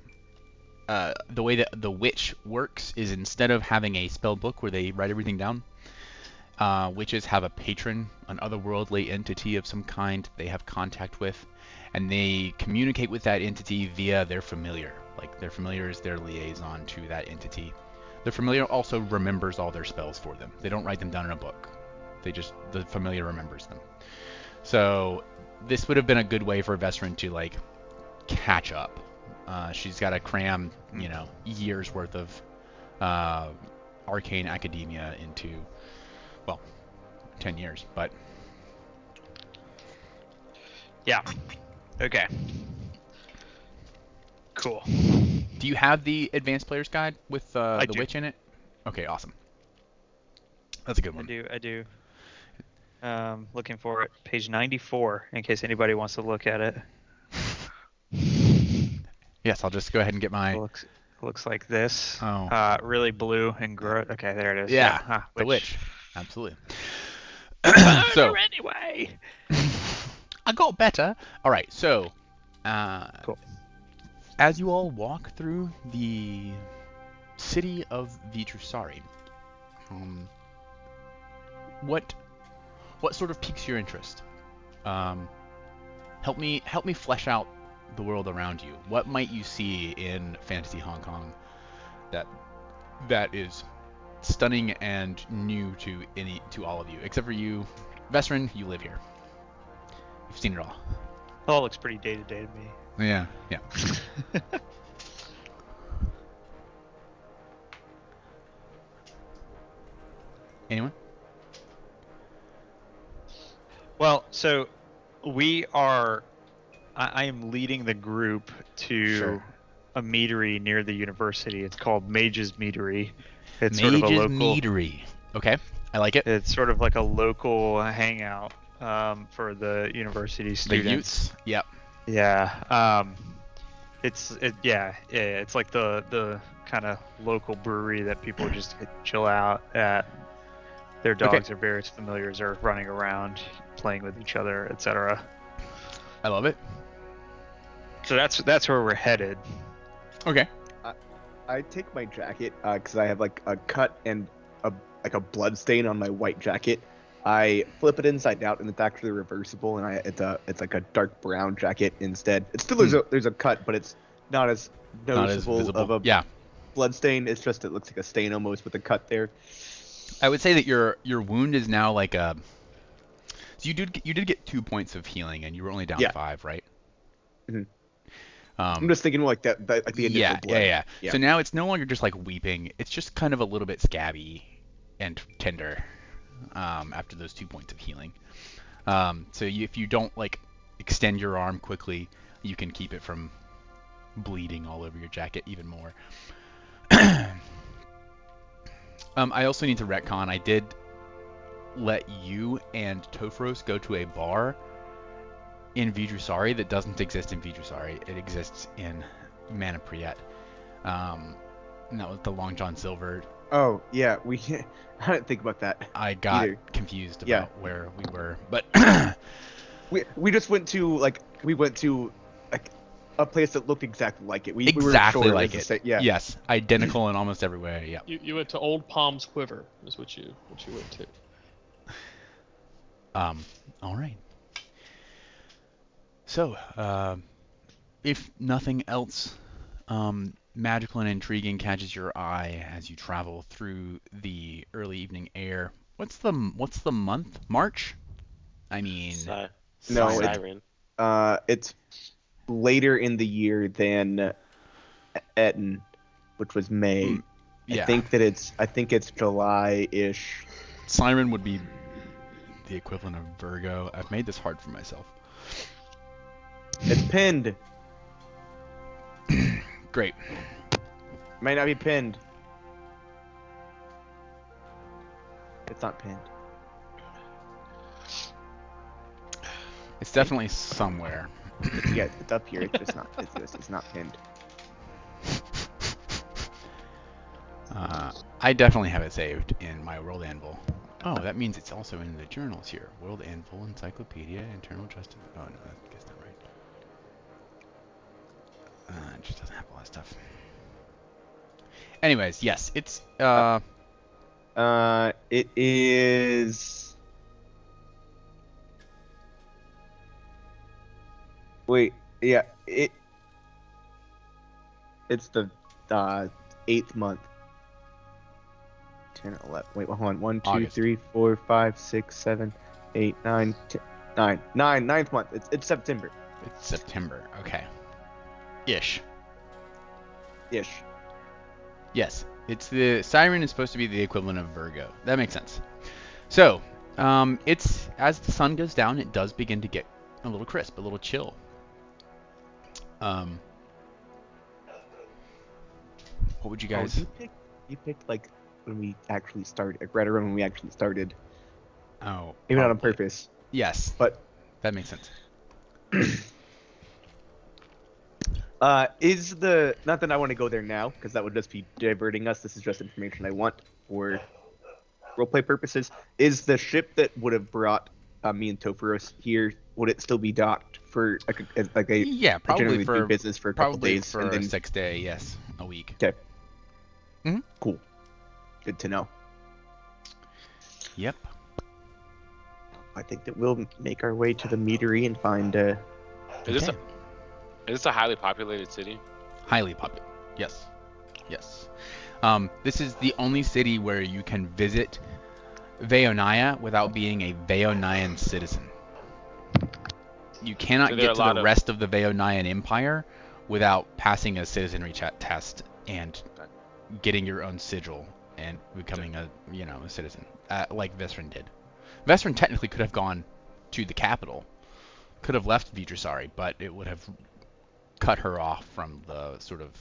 way that the witch works is instead of having a spell book where they write everything down, witches have a patron, an otherworldly entity of some kind they have contact with, and they communicate with that entity via their familiar. Like their familiar is their liaison to that entity. The familiar also remembers all their spells for them. They don't write them down in a book. The familiar remembers them. So this would have been a good way for a veteran to like catch up. She's got to cram, years worth of arcane academia into, 10 years, but. Yeah. Okay. Cool. Do you have the advanced player's guide with the do. witch in it? Okay, awesome. That's a good one. I do. Looking for it. Page 94, in case anybody wants to look at it. Yes, I'll just go ahead and get my... Looks like this. Oh. Really blue and gross. Okay, there it is. Yeah, the witch. Absolutely. So anyway, I got better. All right, so cool. As you all walk through the city of Vitrusari, what sort of piques your interest? Help me flesh out the world around you. What might you see in Fantasy Hong Kong that is stunning and new to all of you, except for you, Vesrin? You live here. You've seen it all. It all looks pretty day to day to me. Yeah. Anyone? So we are. I am leading the group to Sure. a meadery near the university. It's called Mage's Meadery. It's Mage's sort of a local. Meadery. Okay, I like it. It's sort of like a local hangout for the university The students. Utes. Yep. Yeah. It's like the kind of local brewery that people just chill out at. Their dogs or various familiars are running around, playing with each other, etc. I love it. So that's where we're headed. Okay. I take my jacket because I have like a cut and a blood stain on my white jacket. I flip it inside out and it's actually reversible, and it's like a dark brown jacket instead. It's still there's a cut, but it's not as noticeable visible. of a Yeah. blood stain. It's just it looks like a stain almost with a cut there. I would say that your wound is now like a. So you did get 2 points of healing, and you were only down 5, right? Mhm. I'm just thinking like that like the initial blood. Yeah. So now it's no longer just like weeping. It's just kind of a little bit scabby and tender after those 2 points of healing. If you don't like extend your arm quickly, you can keep it from bleeding all over your jacket even more. I also need to retcon. I did let you and Tofros go to a bar in Vidrusari that doesn't exist in Vidrusari. It exists in Manapriet. And that was the Long John Silver. Oh yeah, I didn't think about that. I got either. confused about where we were, but we just went to like a place that looked exactly like it. We were exactly sure like was it. the same. Yeah. Yes, identical in almost every way. Yeah. You went to Old Palm's Quiver, is what you went to. All right. So, if nothing else magical and intriguing catches your eye as you travel through the early evening air, what's the month? March? I mean, No, Siren. It's later in the year than Etten, which was May. yeah. I think it's July-ish. Siren would be the equivalent of Virgo. I've made this hard for myself. It's pinned. Great. Might not be pinned. It's not pinned. It's definitely somewhere. Yeah, it's up here. It's just not. It's not pinned. I definitely have it saved in my World Anvil. Oh, that means it's also in the journals here. World Anvil, Encyclopedia, Internal Justice. Oh no, I guess not right. It just doesn't have a lot of stuff. Anyways, yes, it's It is. Wait, yeah, it's the 8th month. 10, 11. Wait, hold on. 1, 2, August. 3, 4, 5, 6, 7, 8, 9, 10, 9. 9th month. It's September. It's September. Okay. Ish. Yes, it's the Siren is supposed to be the equivalent of Virgo. That makes sense. So, it's as the sun goes down, it does begin to get a little crisp, a little chill. What would you guys? You picked like when we actually started, right around when we actually started. Oh, Maybe not on probably. purpose, Yes, but that makes sense. is the not that I want to go there now because that would just be diverting us. This is just information I want for roleplay purposes. Is the ship that would have brought me and Topheros here, would it still be docked for like a Yeah, probably generally for do business for a couple probably days for and then a 6 day, yes, a week. Okay. Mhm. Cool. Good to know. Yep. I think that we'll make our way to the meadery and find. Is this Okay. is this a highly populated city? Highly popular. Yes. Yes. This is the only city where you can visit Veonia without being a Veonian citizen. You cannot So there are get a lot to the of- rest of the Veonian Empire without passing a citizenry test and getting your own sigil and becoming a citizen, like Vesrin did. Vesrin technically could have gone to the capital. Could have left Vidrusari, but it would have cut her off from the sort of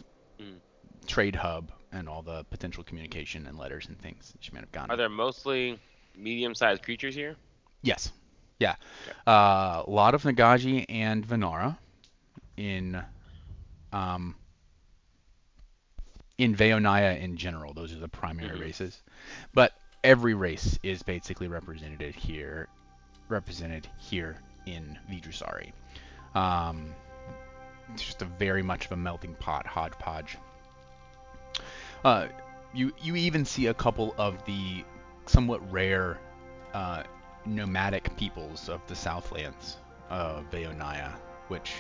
trade hub and all the potential communication and letters and things that she might have gotten. Are there mostly medium-sized creatures here? Yes. Yeah. Okay. A lot of Nagaji and Venara in Veonaya in general. Those are the primary races. But every race is basically represented here in Vidrusari. It's just a very much of a melting pot, hodgepodge. You even see a couple of the somewhat rare nomadic peoples of the Southlands of Veonaya, which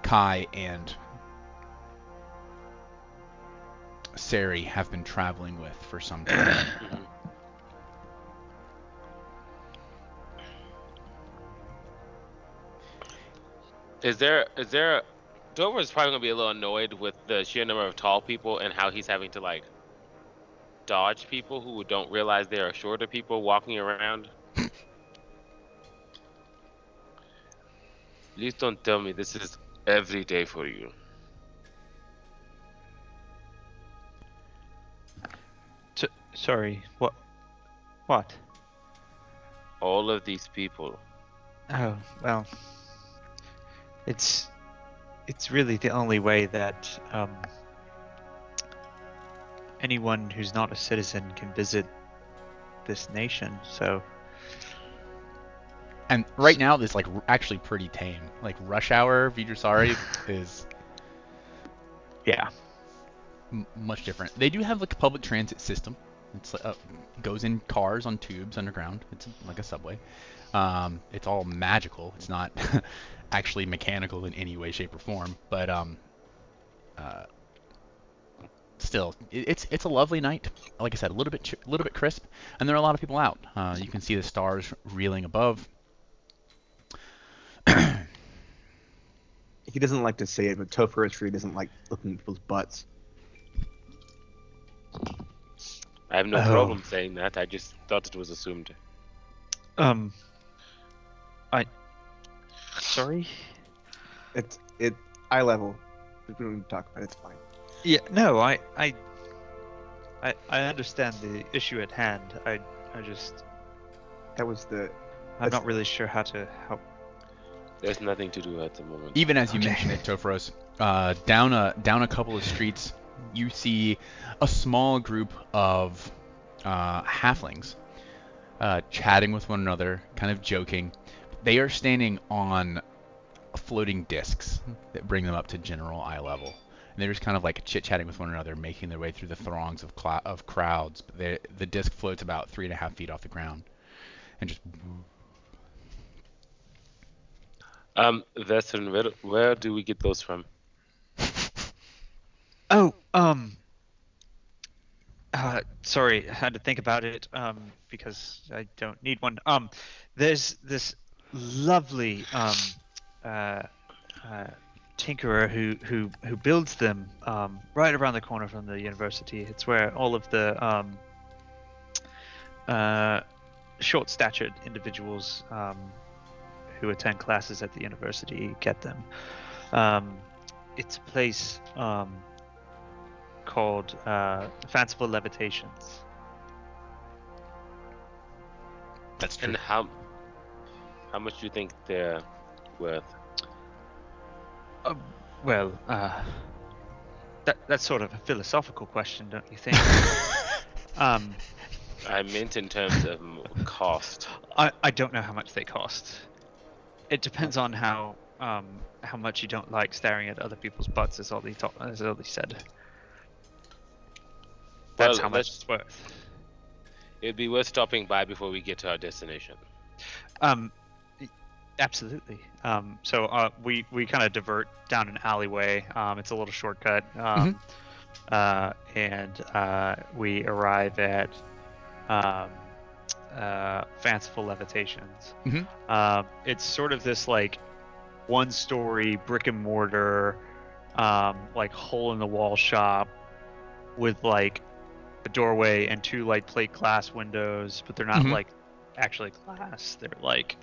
Kai and Sari have been traveling with for some time. Dover is probably gonna be a little annoyed with the sheer number of tall people and how he's having to like dodge people who don't realize there are shorter people walking around. Please don't tell me this is every day for you. Sorry, what? What? All of these people. Oh, well, it's really the only way that anyone who's not a citizen can visit this nation, so... And right now, this like actually pretty tame. Like rush hour, Vidrusari is much different. They do have like a public transit system. It's goes in cars on tubes underground. It's like a subway. It's all magical. It's not actually mechanical in any way, shape, or form. But still, it's a lovely night. Like I said, a little bit crisp, and there are a lot of people out. You can see the stars reeling above. He doesn't like to say it, but Topher doesn't like looking at people's butts. I have no problem saying that. I just thought it was assumed. Sorry? It's eye level. We don't need to talk about it. It's fine. Yeah, no, I understand the issue at hand. I just... I'm not really sure how to help. There's nothing to do at the moment. Even as you mentioned it, Topheros, down a couple of streets, you see a small group of halflings chatting with one another, kind of joking. They are standing on floating discs that bring them up to general eye level. And they're just kind of like chit-chatting with one another, making their way through the throngs of crowds. But the disc floats about 3.5 feet off the ground. And just... Vestern, where do we get those from? Sorry, I had to think about it, because I don't need one. There's this lovely, tinkerer who builds them, right around the corner from the university. It's where all of the, short-statured individuals, who attend classes at the university get them. It's a place called Fanciful Levitations. That's true. And how much do you think they're worth? Well, that's sort of a philosophical question, don't you think? I meant in terms of cost. I don't know how much they cost. It depends on how much you don't like staring at other people's butts, is all he said. That's how much it's worth. It'd be worth stopping by before we get to our destination. Absolutely. So we kind of divert down an alleyway. It's a little shortcut. And we arrive at Fanciful Levitations. It's sort of this like one-story brick and mortar, like hole in the wall shop with like a doorway and two like plate glass windows, but they're not like actually glass. They're like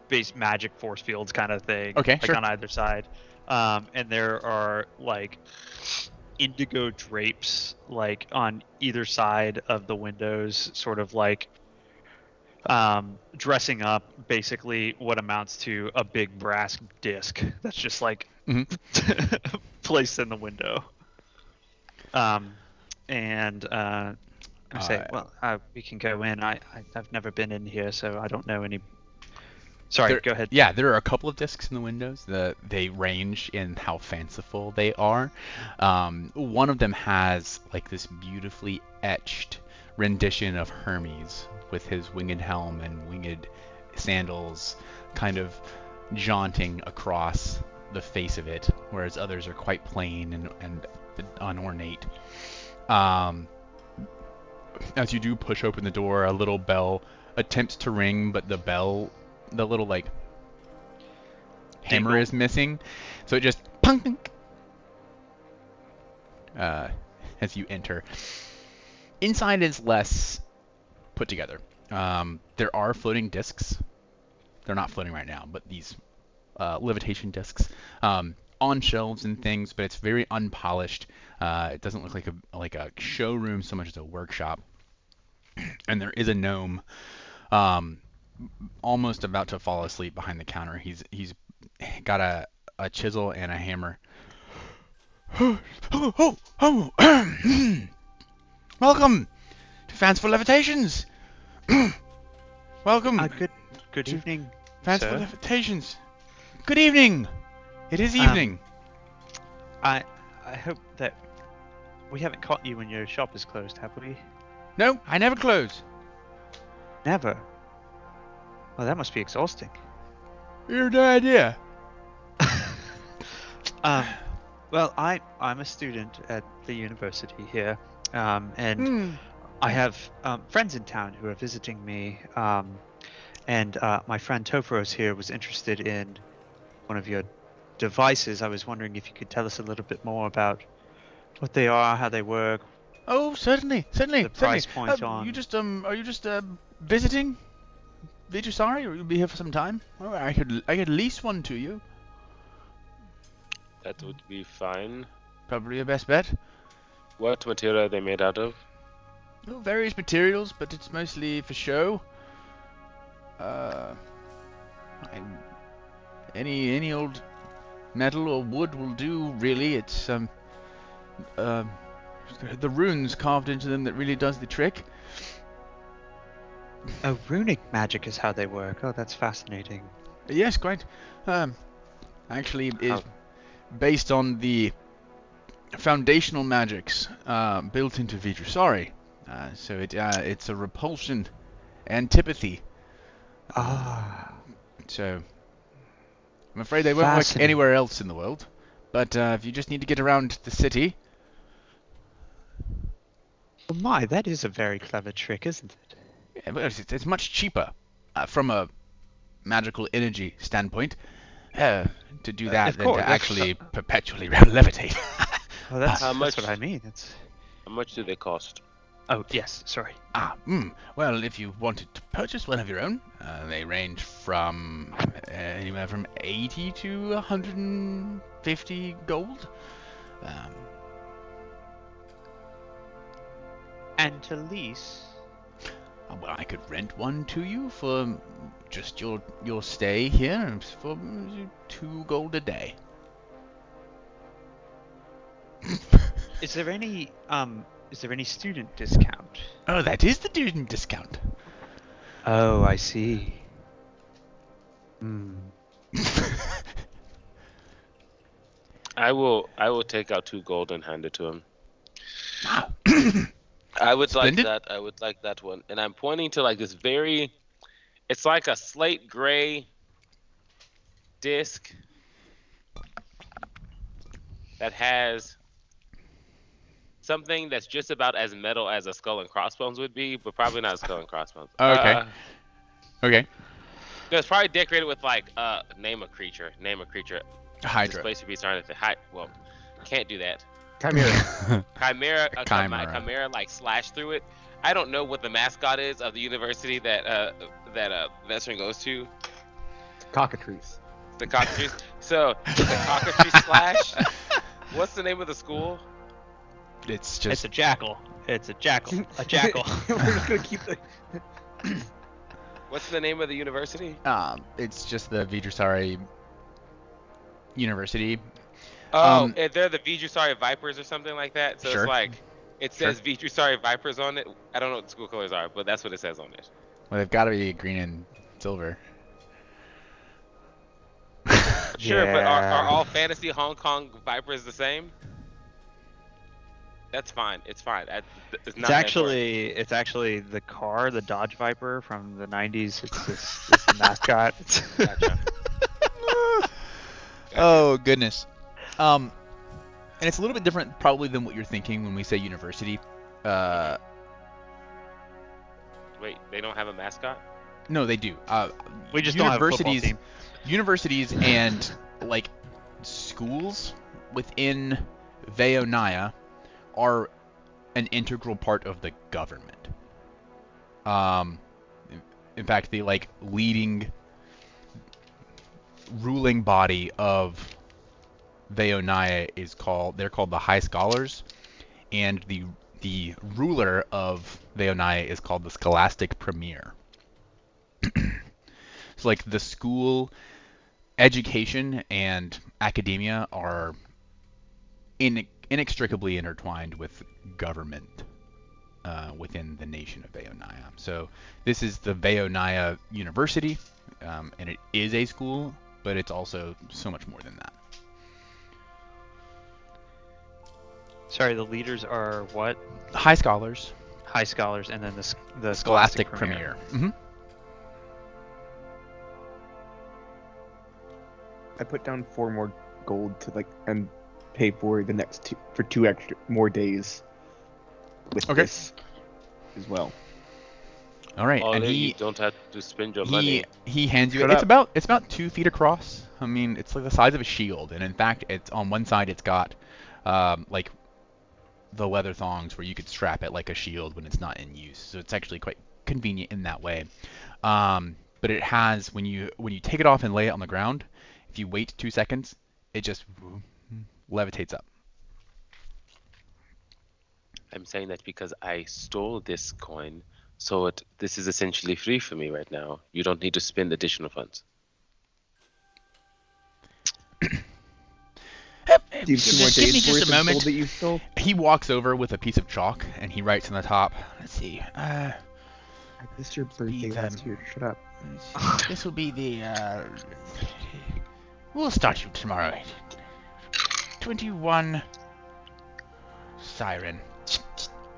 base magic force fields kind of thing. Okay, like sure. on either side. And there are like indigo drapes like on either side of the windows, sort of like dressing up basically what amounts to a big brass disc that's just like placed in the window. I say, we can go in. I've never been in here, so I don't know any. Sorry, go ahead. Yeah, there are a couple of discs in the windows. They range in how fanciful they are. One of them has like this beautifully etched rendition of Hermes with his winged helm and winged sandals kind of jaunting across the face of it, whereas others are quite plain and unornate. As you do push open the door, a little bell attempts to ring, but the little like hammer is missing, so it just punk as you enter. Inside is less put together. There are floating discs. They're not floating right now, but these levitation discs on shelves and things, but it's very unpolished. It doesn't look like a showroom so much as a workshop. And there is a gnome almost about to fall asleep behind the counter. He's got a chisel and a hammer. Welcome to Fanciful Levitations. Welcome. Good evening, Fanciful sir. Levitations. Good evening. It is evening. I hope that we haven't caught you when your shop is closed, have we? No, I never close. Never. Well, that must be exhausting. You have no idea. Well, I'm a student at the university here, and I have friends in town who are visiting me, and my friend Topros here was interested in one of your devices. I was wondering if you could tell us a little bit more about what they are, how they work. Oh, certainly. The price point on. Are you just visiting? Sorry, or you'll be here for some time? Oh, I could lease one to you. That would be fine. Probably your best bet. What material are they made out of? Oh, various materials, but it's mostly for show. Any old metal or wood will do, really. It's the runes carved into them that really does the trick. Oh, runic magic is how they work. Oh, that's fascinating. Yes, quite. Actually, is based on the foundational magics built into Vitrusari. So it's a repulsion, antipathy. So I'm afraid they won't work anywhere else in the world. But if you just need to get around the city. Well, my, that is a very clever trick, isn't it? Yeah, well, it's much cheaper from a magical energy standpoint to do that than to actually perpetually levitate. Well, that's what I mean. How much do they cost? Oh, yes, sorry. Well, if you wanted to purchase one of your own, they range from anywhere from 80 to 150 gold. And to lease? Well, I could rent one to you for just your stay here for 2 gold a day. Is there any student discount? Oh, that is the student discount. Oh, I see. I will take out 2 gold and hand it to him. Wow. I would Splendid. like that. I would like that one. And I'm pointing to like this it's like a slate gray disc that has something that's just about as metal as a skull and crossbones would be, but probably not a skull and crossbones. Okay. Okay. It's probably decorated with like name a creature. Hydra. This place would be starting to well, can't do that. Chimera. Chimera. Chimera. Like slash through it. I don't know what the mascot is of the university that Veteran goes to. Cockatrice. The cockatrice. So the cockatrice slash. What's the name of the school? It's It's just a jackal. It's a jackal. A jackal. We're just gonna keep the. What's the name of the university? it's just the Vijayasari University. Oh, Um, they're the Vijayasari Vipers or something like that. So Sure. it's like, it says Vijayasari Vipers on it. I don't know what the school colors are, but that's what it says on it. Well, they've got to be green and silver. Sure, but Yeah. are all fantasy Hong Kong Vipers the same? That's fine. It's fine. It's not It's actually the car, the Dodge Viper from the 90s. It's the mascot. Gotcha. Oh goodness. And it's a little bit different probably than what you're thinking when we say university. Wait, they don't have a mascot? No, they do. We just don't have a football team. Universities and like schools within Veonaya are an integral part of the government. In fact, the like leading ruling body of Veonaya they're called the High Scholars, and the ruler of Veonaya is called the Scholastic Premier. So like the school education and academia are inextricably intertwined with government within the nation of Veonaya. So this is the Veonaya University, and it is a school, but it's also so much more than that. Sorry, the leaders are what? High Scholars, High Scholars, and then the Scholastic Premier. I put down 4 more gold to and pay for the next two extra more days with Okay. this as well. All right, and you don't have to spend your he money. he hands you Shut it's up. about 2 feet across. I mean, it's like the size of a shield, and in fact, it's on one side it's got like the leather thongs where you could strap it like a shield when it's not in use. So it's actually quite convenient in that way. But it has when you take it off and lay it on the ground, if you wait 2 seconds, it just levitates up. I'm saying that because I stole this coin, so this is essentially free for me right now. You don't need to spend additional funds. Do you have 2 more Just give me days just worth a of moment. gold that you stole? He walks over with a piece of chalk and he writes on the top. Let's see. This is your birthday last year. Shut up. This will be the. We'll start you tomorrow. 21 Siren.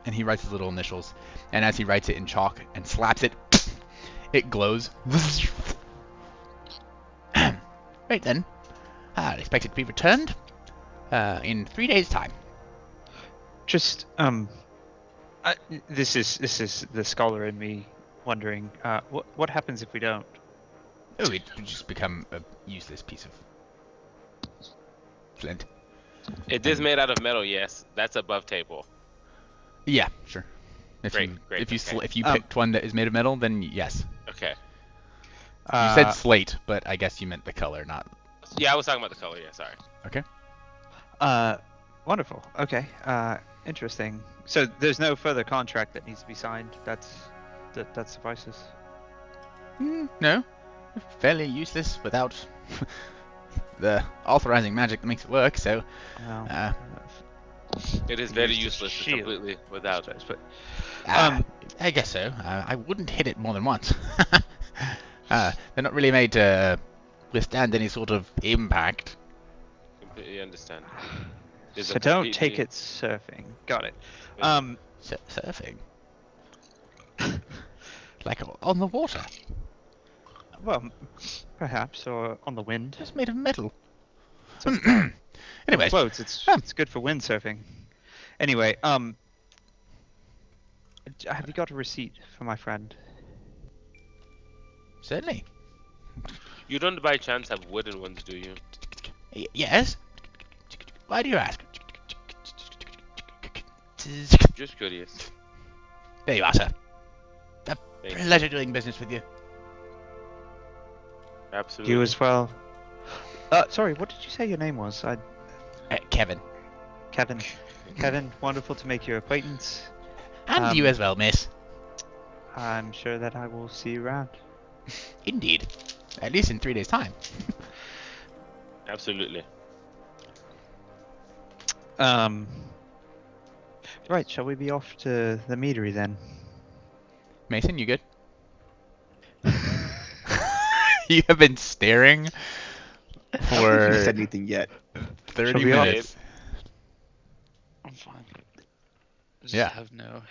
And he writes his little initials. And as he writes it in chalk and slaps it, it glows. Right then. I'll expect it to be returned in 3 days' time. Just this is the scholar in me wondering what happens if we don't? Oh, it would just become a useless piece of flint. It is made out of metal, yes. That's above table. Yeah, sure. If Great, you great, if you okay. picked one that is made of metal, then yes. Okay. You said slate, but I guess you meant the color, not. Yeah, I was talking about the color, yeah, sorry. Okay. Wonderful. Okay. Interesting. So there's no further contract that needs to be signed. That suffices. No. Fairly useless without the authorizing magic that makes it work. So. Well, It is Use very the useless shield. completely without it. but I guess so. I wouldn't hit it more than once. They're not really made to withstand any sort of impact. Completely understand. so don't take it surfing. Got it. Surfing. Like on the water. Well, perhaps, or on the wind. It's made of metal. So Anyways, floats. It's good for windsurfing. Anyway, have you got a receipt for my friend? certainly. You don't by chance have wooden ones, do you? Yes. Why do you ask? Just curious. There you are, sir. A Thank you. pleasure doing business with you. Absolutely. You as well. Sorry, what did you say your name was? Kevin. Kevin. Kevin, wonderful to make your acquaintance. And you as well, miss. I'm sure that I will see you around. Indeed. At least in 3 days' time. Absolutely. Right, shall we be off to the meadery then? Mason, you good? You have been staring I don't think you for said anything yet. 30 Shall we all- minutes. I'm fine. Just Yeah. have no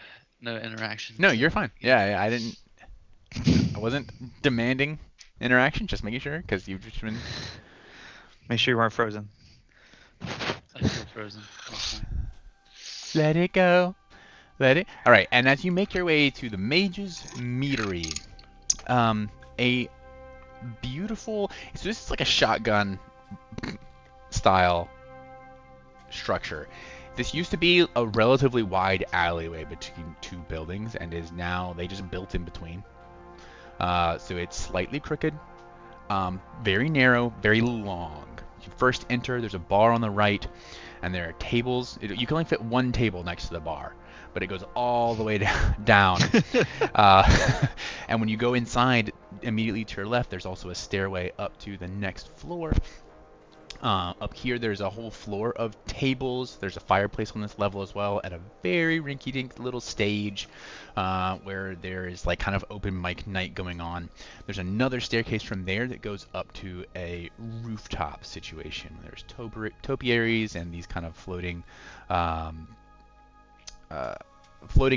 interaction. No, you're fine. Yeah, I wasn't demanding interaction, just making sure, because you've just been... Make sure you weren't frozen. I feel frozen. I'm fine. Let it go. Let it... Alright, and as you make your way to the Mage's Meadery, a beautiful... So this is like a shotgun style structure. This used to be a relatively wide alleyway between two buildings, and is now, they just built in between. So it's slightly crooked, very narrow, very long. You first enter, there's a bar on the right, and there are tables. You can only fit one table next to the bar, but it goes all the way down. And when you go inside, immediately to your left, there's also a stairway up to the next floor. Up here, there's a whole floor of tables. There's a fireplace on this level as well, and a very rinky-dink little stage where there is like kind of open mic night going on. There's another staircase from there that goes up to a rooftop situation. There's topiaries and these kind of floating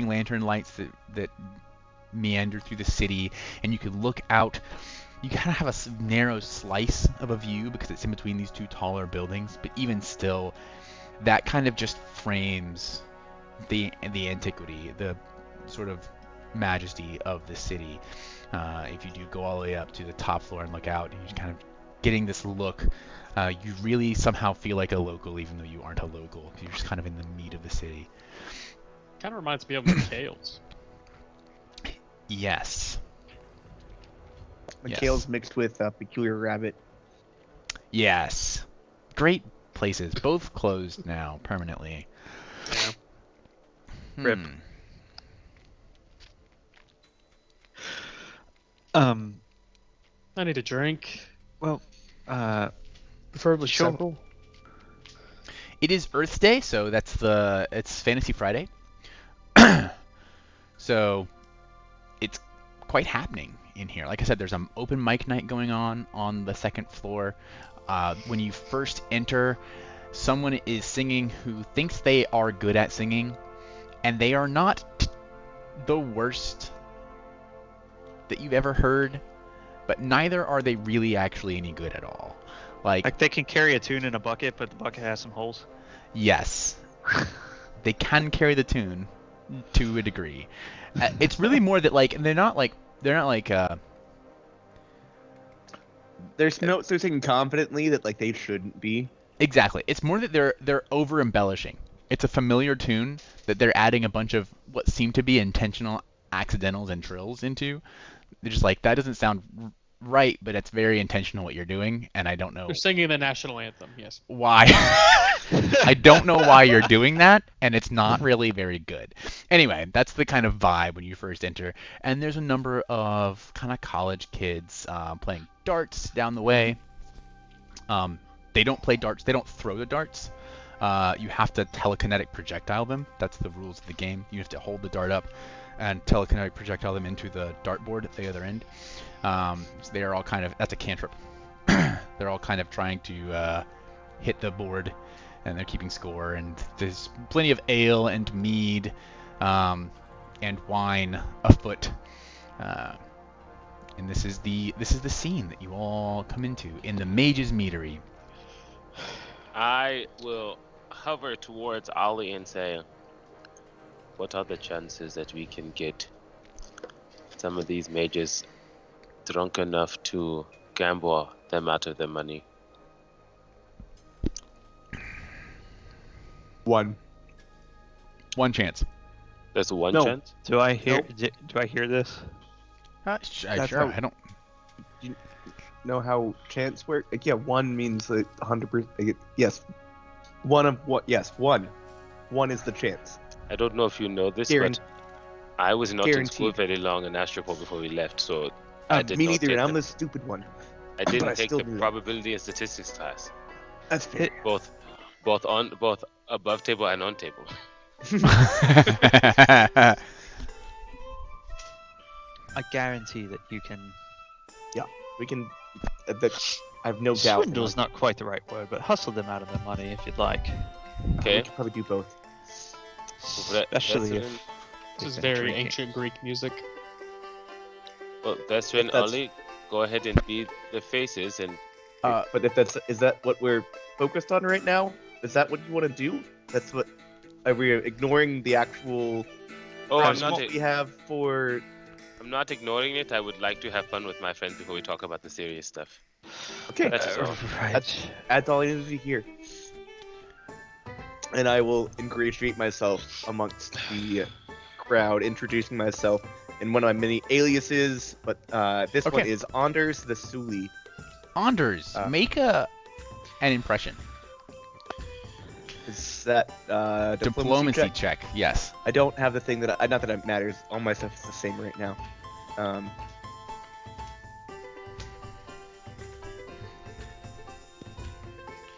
lantern lights that meander through the city, and you can look out. You kind of have a narrow slice of a view because it's in between these two taller buildings, but even still, that kind of just frames the antiquity, the sort of majesty of the city. If you do go all the way up to the top floor and look out, and you're kind of getting this look, you really somehow feel like a local, even though you aren't a local. You're just kind of in the meat of the city. Kind of reminds me of McHale's. Yes. McHale's Yes. mixed with Peculiar Rabbit. Yes. Great places. Both closed now permanently. Yeah. Rip. I need a drink, Well, preferably Sure. several. It is Earth Day, so it's Fantasy Friday. So it's quite happening in here. Like I said, there's an open mic night going on the second floor. When you first enter, someone is singing who thinks they are good at singing, and they are not the worst that you've ever heard, but neither are they really actually any good at all. like they can carry a tune in a bucket, but the bucket has some holes. Yes, they can carry the tune to a degree. It's really more that they're not like They're singing confidently that they shouldn't be. exactly. It's more that they're over embellishing. It's a familiar tune that they're adding a bunch of what seem to be intentional accidentals and trills into. They're just like, that doesn't sound right, but it's very intentional what you're doing, and I don't know They're singing the national anthem. Yes. why. I don't know why you're doing that, and it's not really very good. Anyway, that's the kind of vibe when you first enter. And there's a number of kind of college kids playing darts down the way. They don't play darts. They don't throw the darts. You have to telekinetic projectile them. That's the rules of the game. You have to hold the dart up and telekinetic projectile them into the dartboard at the other end. So they are all kind of, that's a cantrip. They're all kind of trying to hit the board, and they're keeping score, and there's plenty of ale and mead and wine afoot. And this is the scene that you all come into in the Mage's Meadery. I will hover towards Ollie and say, what are the chances that we can get some of these mages drunk enough to gamble them out of their money? One. One chance. There's one No. chance? Do I hear? Nope. Do I hear this? That's Sure. how- I don't. know how chance work? Like, yeah, 1 means like 100%. Yes, one of what? Yes, 1. 1 is the chance. I don't know if you know this, Guaran- but I was not in school guaranteed. very long in Astropole before we left, so I did Me not neither. take And I'm the- the stupid one. I but I didn't take still the knew that. probability and statistics class. That's fair. Both above table and on table. I guarantee that you can. We can. That I have no doubt. Swindle's not quite the right word, but hustle them out of their money if you'd like. We Okay. could probably do both. Especially if This they've is been very drinking. ancient Greek music. Well, that's when That's- Ali, go ahead and be the faces and But if is that what we're focused on right now? Is that what you want to do? That's what. Are we ignoring the actual oh, I'm what we have for? I'm not ignoring it. I would like to have fun with my friends before we talk about the serious stuff. Okay, That's all. Right. that's all I need to hear. And I will ingratiate myself amongst the crowd, introducing myself in one of my many aliases. But this one Okay. is Anders the Suli. Anders, make an impression. Is that Diplomacy check? check. Yes. I don't have the thing that not that it matters. All my stuff is the same right now.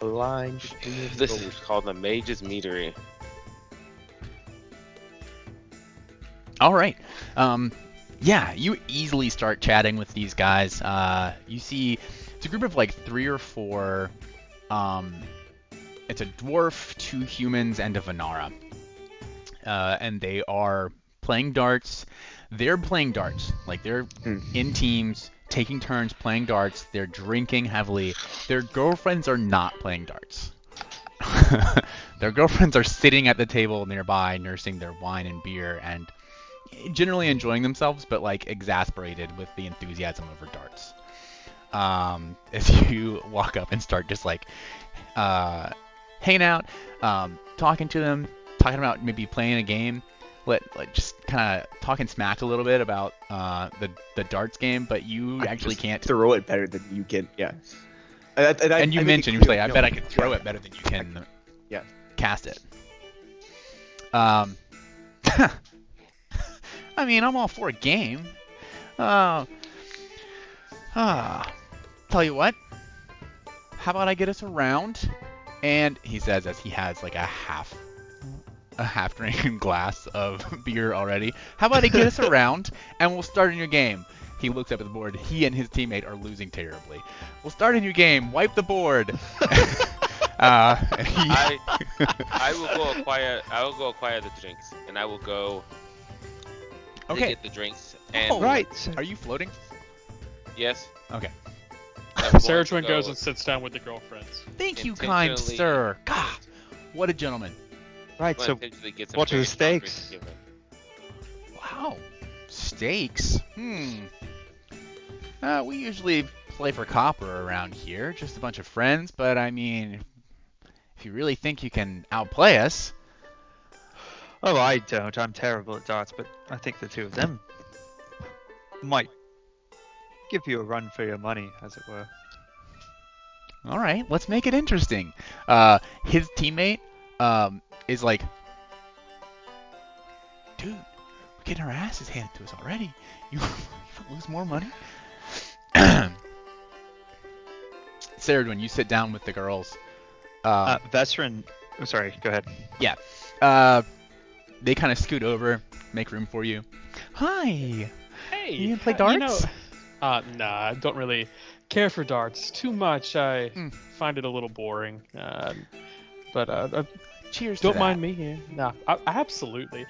A line between This goals. is called the Mage's Meadery. All right. Yeah, you easily start chatting with these guys. You see, it's a group of like 3 or 4. It's a dwarf, 2 humans, and a Vanara. And they are playing darts. They're playing darts. Like they're in teams, taking turns playing darts. They're drinking heavily. Their girlfriends are not playing darts. Their girlfriends are sitting at the table nearby, nursing their wine and beer, and generally enjoying themselves, but like exasperated with the enthusiasm over darts. As you walk up and start just like hanging out, talking to them, talking about maybe playing a game, like just kind of talking smack a little bit about the darts game, but you actually Just can't. throw it better than you can. Yeah. And you mentioned, you say, I bet I could throw it better than you can Yeah. cast it. I mean, I'm all for a game. Tell you what. How about I get us around? And he says, as he has like a half drinking glass of beer already. How about I get us around and we'll start a new game? He looks up at the board. He and his teammate are losing terribly. We'll start a new game. Wipe the board. And he... I will go acquire the drinks, and I will go to Okay. get the drinks. And Oh, Right. Are you floating? yes. Okay. I'm going Sarah to goes go- and sits down with the girlfriends. Thank you, kind Intentionally- sir. God, what a gentleman. Right. I'm So going to intentionally get some what are the very strong drinks stakes? to give him. Wow. Stakes? We usually play for copper around here. Just a bunch of friends, but I mean, if you really think you can outplay us... Oh, I don't. I'm terrible at darts, but I think the two of them might give you a run for your money, as it were. All right, let's make it interesting. His teammate is like, dude, we're getting our asses handed to us already. You lose more money? Sarah, when you sit down with the girls, Veteran. I'm sorry. Go ahead. they kind of scoot over, make room for you. Hi. Hey, You gonna play darts? Nah, I don't really care for darts too much. I Mm. find it a little boring. But Cheers. don't to mind that. me. Yeah. Nah, absolutely.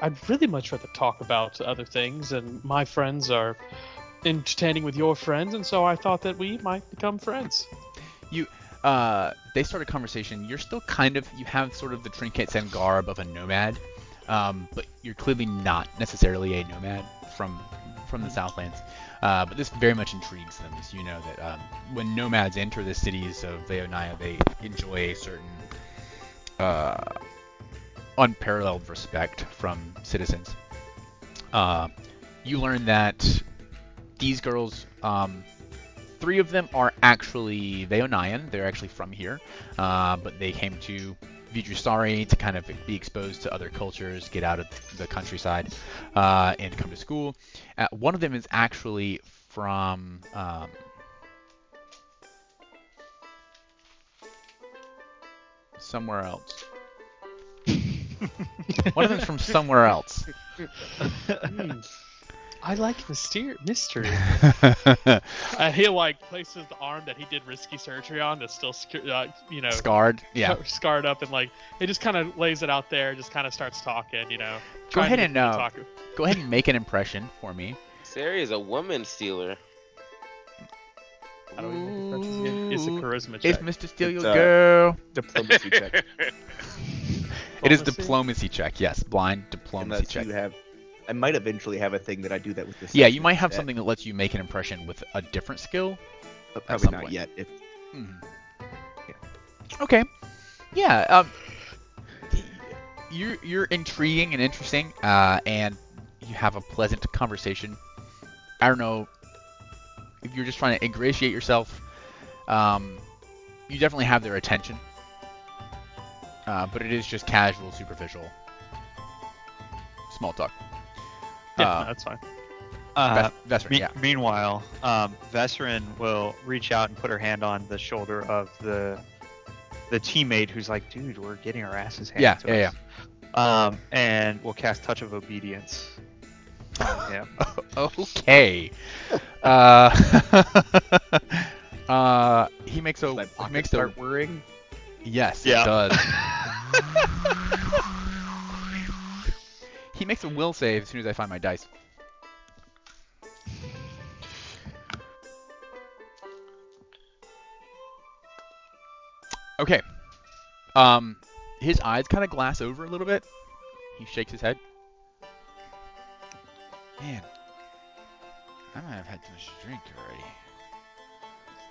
I'd really much rather talk about other things, and my friends are entertaining with your friends, and so I thought that we might become friends. They start a conversation. You're still you have sort of the trinkets and garb of a nomad, but you're clearly not necessarily a nomad from the Southlands. But this very much intrigues them, as you know that when nomads enter the cities of Leonia, they enjoy a certain unparalleled respect from citizens. You learn that these girls 3 of them are actually Veonayan. They're actually from here, but they came to Vijusari to kind of be exposed to other cultures, get out of the countryside, and come to school. One of them is actually from somewhere else. One of them's from somewhere else. I like mystery. He like places the arm that he did risky surgery on that's still Scarred. Yeah. Scarred up, and like he just kind of lays it out there, just kind of starts talking. Go ahead and make an impression for me. Sari is a woman stealer. How do we make impressions again? It's a charisma check. It's Mr. Steal Your It's, Girl. Diplomacy check. It is diplomacy check. Yes, blind diplomacy Unless check. you have, I might eventually have a thing that I do that with this. Yeah, you might have something that lets you make an impression with a different skill. but at probably some not point. yet. If Okay. Yeah. You're intriguing and interesting, and you have a pleasant conversation. I don't know if you're just trying to ingratiate yourself. You definitely have their attention, but it is just casual, superficial, small talk. Yeah, that's fine. Vesrin, yeah. Meanwhile, Vesrin will reach out and put her hand on the shoulder of the teammate who's like, dude, we're getting our asses handed to us. And we'll cast Touch of Obedience on him. Okay. He makes a. He makes start whirring. Yes, Yeah. it does. He makes a will save as soon as I find my dice. Okay. His eyes kind of glass over a little bit. He shakes his head. Man, I might have had too much to drink already.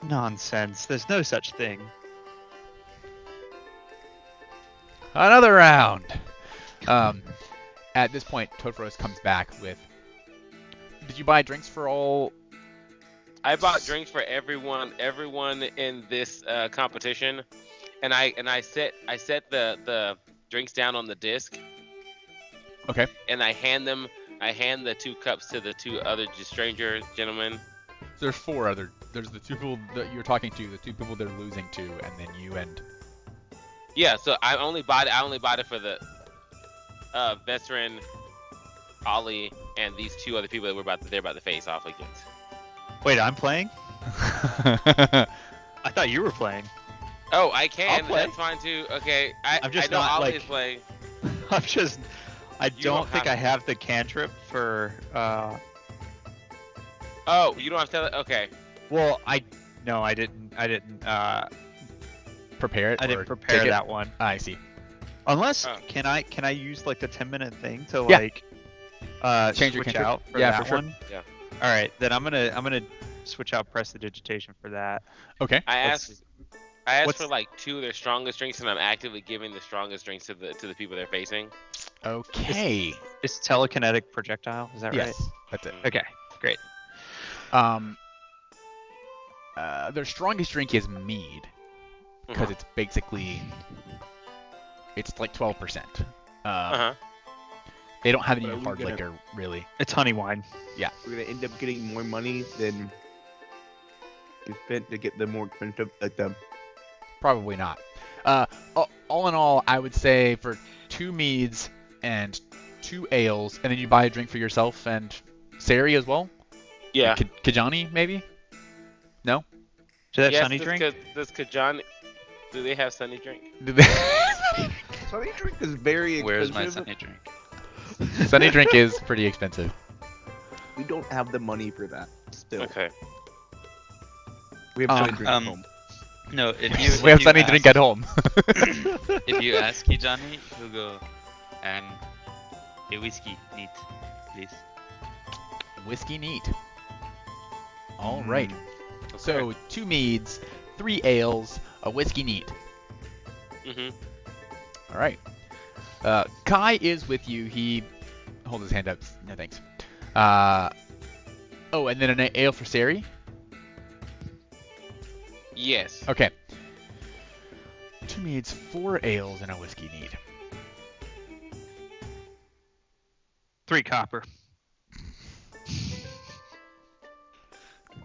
Nonsense. There's no such thing. Another round. At this point, Tofros comes back with. Did you buy drinks for all? I bought drinks for everyone in this competition, and I set the drinks down on the disc. Okay. And I hand the 2 cups to the 2 other stranger gentlemen. There's 4 other. There's the 2 people that you're talking to, the 2 people they're losing to, and then you and. Yeah, so I only bought it for the Vesrin, Ollie, and these 2 other people that they're about to face off against. Wait, I'm playing? I thought you were playing. Oh, I can. I'll play. That's fine too. Okay, I'm just I know not, Ollie like- is playing. I don't don't think have- I have the cantrip for, Oh, you don't have to tell it. Okay. well, I didn't, Prepare it. I or didn't prepare take it? that one. I see. Unless, Oh. can I use like the 10-minute thing to Yeah. like, Change your switch cantrip? out for Yeah, that for sure. one? Yeah. All right, then I'm gonna switch out prestidigitation for that. Okay. I Let's asked what's- for like 2 of their strongest drinks, and I'm actively giving the strongest drinks to the people they're facing. Okay. It's telekinetic projectile, is that Yes. right? That's it. Okay, great. Their strongest drink is mead because Mhm. it's basically it's like 12%. Uh-huh. They don't have any But are we hard gonna- liquor really. It's honey wine. We're gonna end up getting more money than you spent to get the more expensive, like the. Probably not. All in all, I would say for 2 meads and 2 ales, and then you buy a drink for yourself and Sari as well. Yeah. Kajani maybe. No. Do they have Yes, sunny drink? Does Kajan? Do they have Sunny drink? Do they- Sunny drink is very Where's my expensive. sunny drink? Sunny drink is pretty expensive. We don't have the money for that. Still, Okay. we have Sunny drink at home. No, if you We have if you Sunny drink at home. If you ask Kijani, he'll go and a whiskey neat, please. Whiskey neat. All right. Okay. So 2 meads, 3 ales, a whiskey neat. Mhm. All right. Kai is with you. He holds his hand up. No thanks. Oh, and then an ale for Sari. Yes. Okay. 2 meads, 4 ales, and a whiskey need. 3 copper.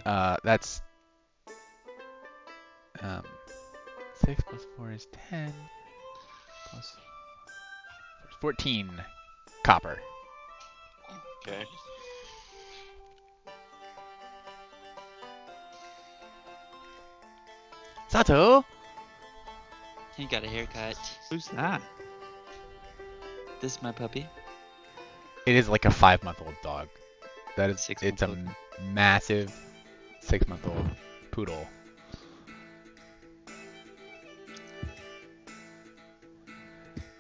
That's 6 plus 4 is 10 plus 14 copper. Okay. Sato. He got a haircut. Who's that? This is my puppy. It is like a 5-month-old dog. That is, it's a 6-month-old. massive 6-month-old poodle.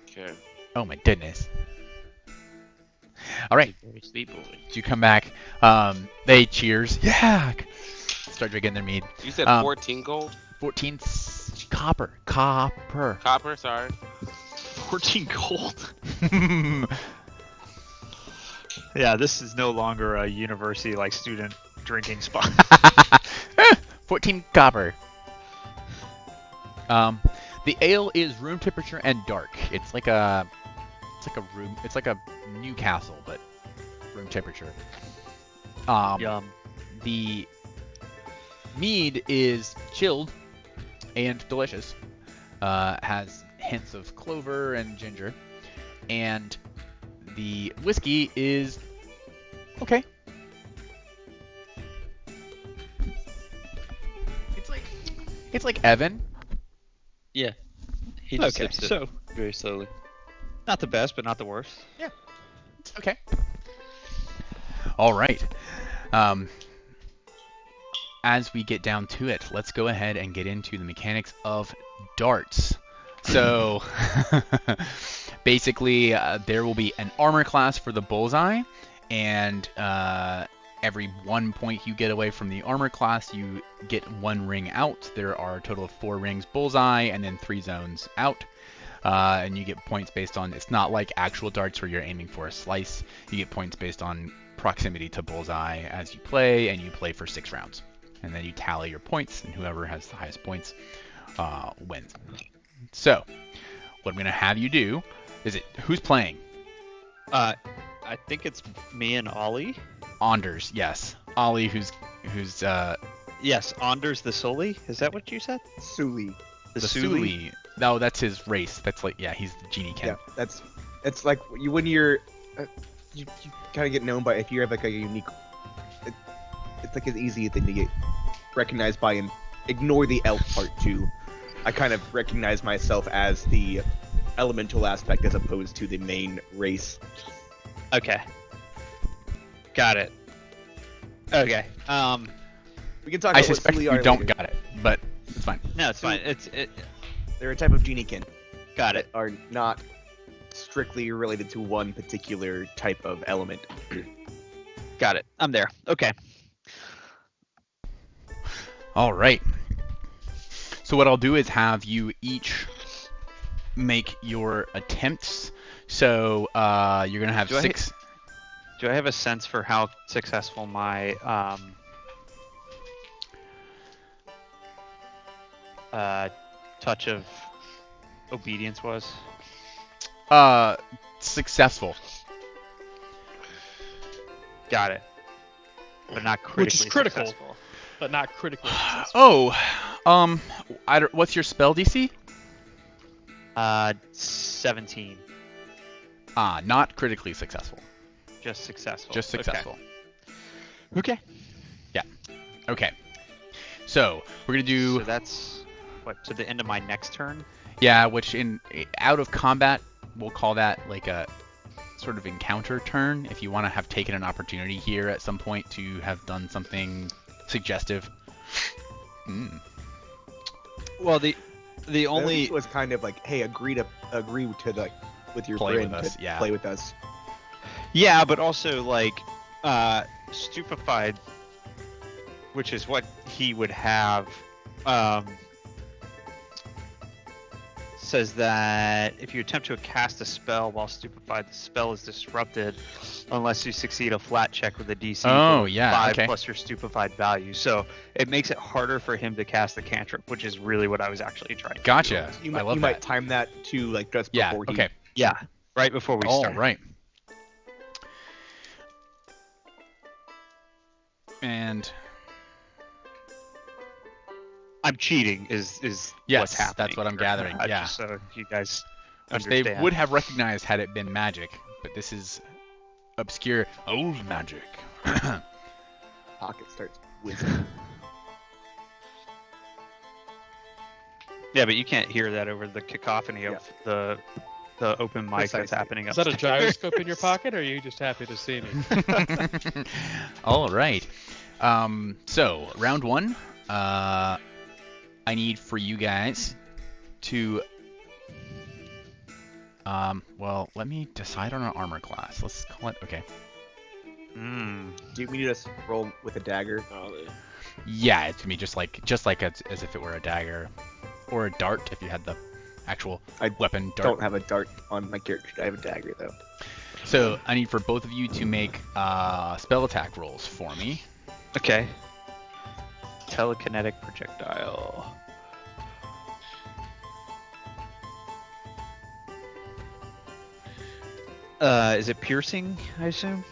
Okay. Oh my goodness. All right, Very sweet boy. you come back. They cheers. Yeah. Start drinking their mead. You said 14 gold? 14 copper. Copper. Copper, sorry. 14 gold. Yeah, this is no longer a university like student drinking spot. 14 copper. The ale is room temperature and dark. It's like a Newcastle, but room temperature. Yum. The mead is chilled and delicious. Has hints of clover and ginger, and the whiskey is okay. It's like Evan. Yeah. He just Okay, sips it so very slowly. not the best, but not the worst. It's okay. All right. As we get down to it, let's go ahead and get into the mechanics of darts. So, basically, there will be an armor class for the bullseye, and every 1 point you get away from the armor class, you get 1 ring out. There are a total of 4 rings bullseye, and then 3 zones out. And you get points based on, it's not like actual darts where you're aiming for a slice. You get points based on proximity to bullseye as you play, and you play for 6 rounds. And then you tally your points, and whoever has the highest points wins. So, what I'm going to have you do is who's playing? I think it's me and Ollie. Anders, yes. Ollie, who's Yes, Anders the Sully. Is that what you said? Suli. The Suli. No, that's his race. That's like, yeah, he's the genie king. Yeah, it's like when you're you kind of get known by if you have like a unique. It's like an easy thing to get recognized by, and ignore the elf part too. I kind of recognize myself as the elemental aspect as opposed to the main race. Okay. Got it. Okay. We can talk I about what suspect Suli you are don't later. got it, but it's fine. No, it's fine. They're a type of geniekin. Got it. Are not strictly related to one particular type of element. Got it. I'm there. Okay. All right. So what I'll do is have you each make your attempts. So you're gonna have Do I 6. Do I have a sense for how successful my touch of obedience was? Successful. Got it. But not critically Which is critical. successful. But not critically successful. Oh, what's your spell DC? 17. Not critically successful. Just successful. Just successful. Okay. Okay. So we're gonna do So that's what to the end of my next turn. yeah, which in out of combat we'll call that like a sort of encounter turn. If you want to have taken an opportunity here at some point to have done something suggestive. Well, the I only think it was kind of like, hey, agree to like with your Play friend with us, to yeah. play with us. yeah, but also like stupefied, which is says that if you attempt to cast a spell while stupefied, the spell is disrupted unless you succeed a flat check with a DC Oh, yeah, 5 okay. plus your stupefied value. So it makes it harder for him to cast the cantrip, which is really what I was actually trying to do. Gotcha. You I might, love you that. might time that to like just Yeah. before he. Okay. Yeah, right before we All start. right. And I'm cheating is Yes, what's happening. that's what I'm here. gathering, yeah. Just so you guys which understand. they would have recognized had it been magic, but this is obscure old magic. Pocket starts whizzing. Yeah, but you can't hear that over the cacophony of the open mic that's Precisely. happening Is that a upstairs. gyroscope in your pocket, or are you just happy to see me? All right. So round one. I need for you guys to. Well, let me decide on an armor class. Let's call it. Okay. Do we need us roll with a dagger? Yeah, it's gonna be just like as if it were a dagger, or a dart if you had the actual I weapon dart. Don't have a dart on my character. I have a dagger though. So I need for both of you to make spell attack rolls for me. Okay. Telekinetic projectile. Is it piercing, I assume?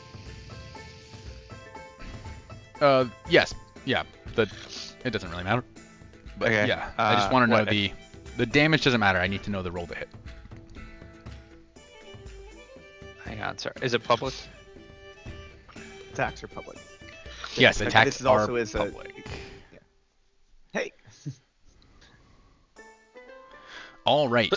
Yes, yeah. It doesn't really matter. But Okay, yeah, I just want to know what- the damage doesn't matter. I need to know the roll to hit. Hang on, sorry. Is it public? Attacks are public. Yes, Like, attacks this is also are is a- public. Hey. All right.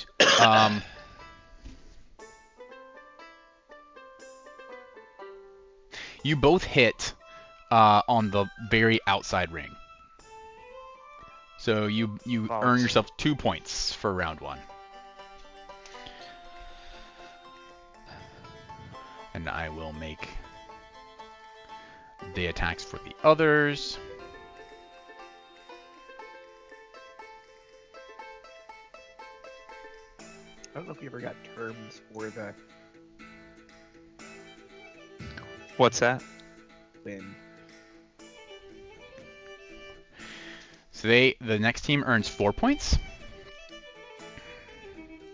You both hit on the very outside ring. So you earn yourself 2 points for round one. And I will make the attacks for the others. I don't know if you ever got terms for the What's that? win. So the next team earns 4 points.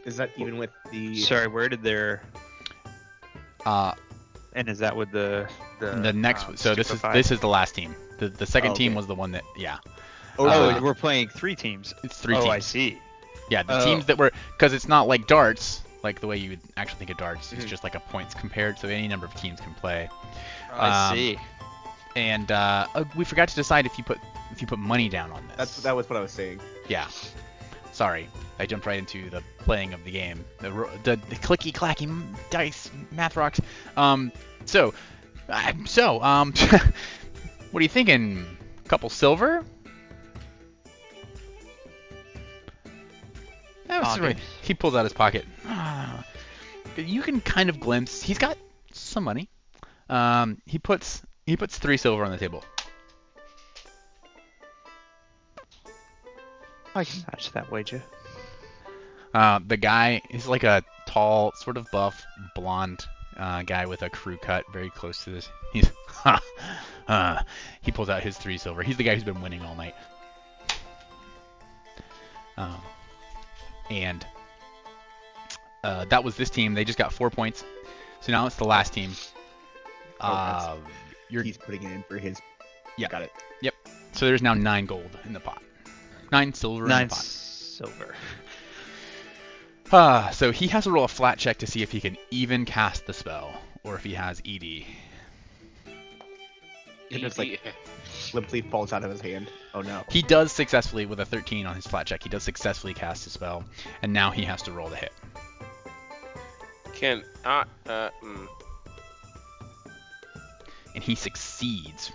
Is that even with the? Sorry, where did their... Uh, And is that with the next so stupefied? this is the last team. The second Oh, team okay. was the one that Oh, uh, we're playing 3 teams. it's 3 Oh, teams. I see. Yeah, the Oh. teams that were because it's not like darts, like the way you would actually think of darts. It's Mhm. just like a points compared, so any number of teams can play. I Um, see. And we forgot to decide if you put money down on this. That was what I was saying. Yeah. Sorry, I jumped right into the playing of the game. The clicky clacky dice math rocks. So, what are you thinking? Couple silver? That was Pocket. right. He pulls out his pocket. You can kind of glimpse. He's got some money. He puts 3 silver on the table. I can match that wager. The guy is like a tall, sort of buff, blonde guy with a crew cut, very close to this. He pulls out his 3 silver. He's the guy who's been winning all night. And that was this team. They just got 4 points. So now it's the last team. He's putting it in for his. Yeah. Got it. So there's now 9 gold in the pot. 9 silver in 9 the pot. silver. So he has to roll a flat check to see if he can even cast the spell, or if he has ED. It just like limply falls out of his hand. Oh no. He does successfully, with a 13 on his flat check, he does successfully cast his spell, and now he has to roll the hit. Can And he succeeds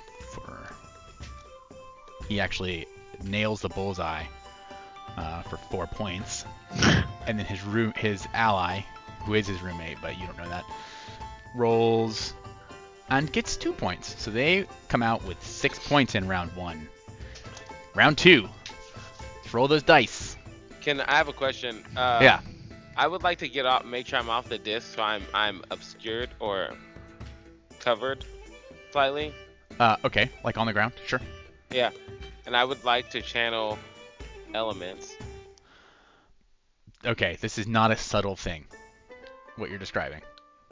he actually nails the bullseye for 4 points. And then his ally, who is his roommate, but you don't know that, rolls and gets 2 points. So they come out with 6 points in round 1. Round 2. Let's roll those dice. I have a question? Yeah. I would like to get off, make sure I'm off the disc, so I'm obscured or covered slightly. Okay, like on the ground, sure. Yeah, and I would like to channel elements. Okay, this is not a subtle thing, what you're describing.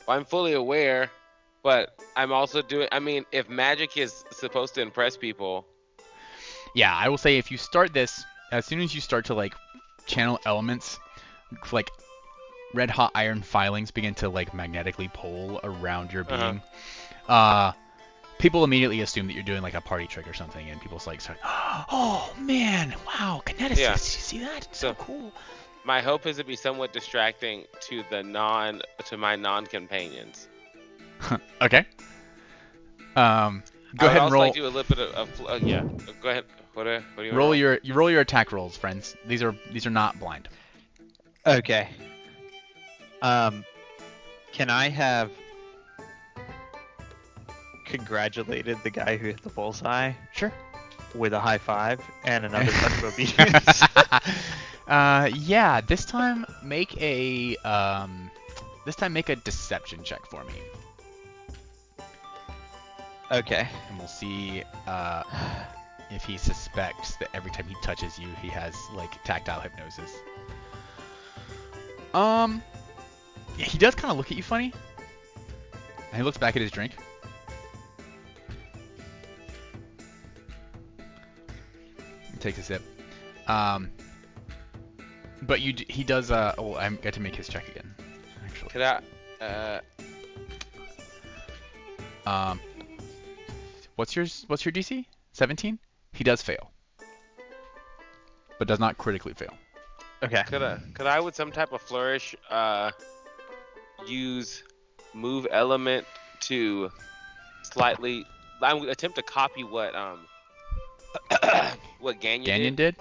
Well, I'm fully aware, but I'm also doing. I mean, if magic is supposed to impress people, Yeah, I will say if you start this, as soon as you start to like channel elements, like red hot iron filings begin to like magnetically pull around your being. People immediately assume that you're doing like a party trick or something, and people's like start, oh man, wow, kineticus, Yeah. you see that? It's so cool. my hope is to be somewhat distracting to my non-companions. Okay. Go I ahead would and also roll. like to do a little bit of yeah. Go ahead. What do you Roll want? your roll your attack rolls, friends. These are not blind. Okay. Can I have congratulated the guy who hit the bullseye Sure. with a high five and another touch of obedience? Yeah. This time make a deception check for me, Okay. and we'll see if he suspects that every time he touches you, he has like tactile hypnosis. Yeah, he does kind of look at you funny, and he looks back at his drink. He takes a sip. But he does. Oh, I got to make his check again. Actually. Could I? What's your DC? 17. He does fail, but does not critically fail. Okay. Could I with some type of flourish use move element to slightly? I would attempt to copy what what Ganyan did.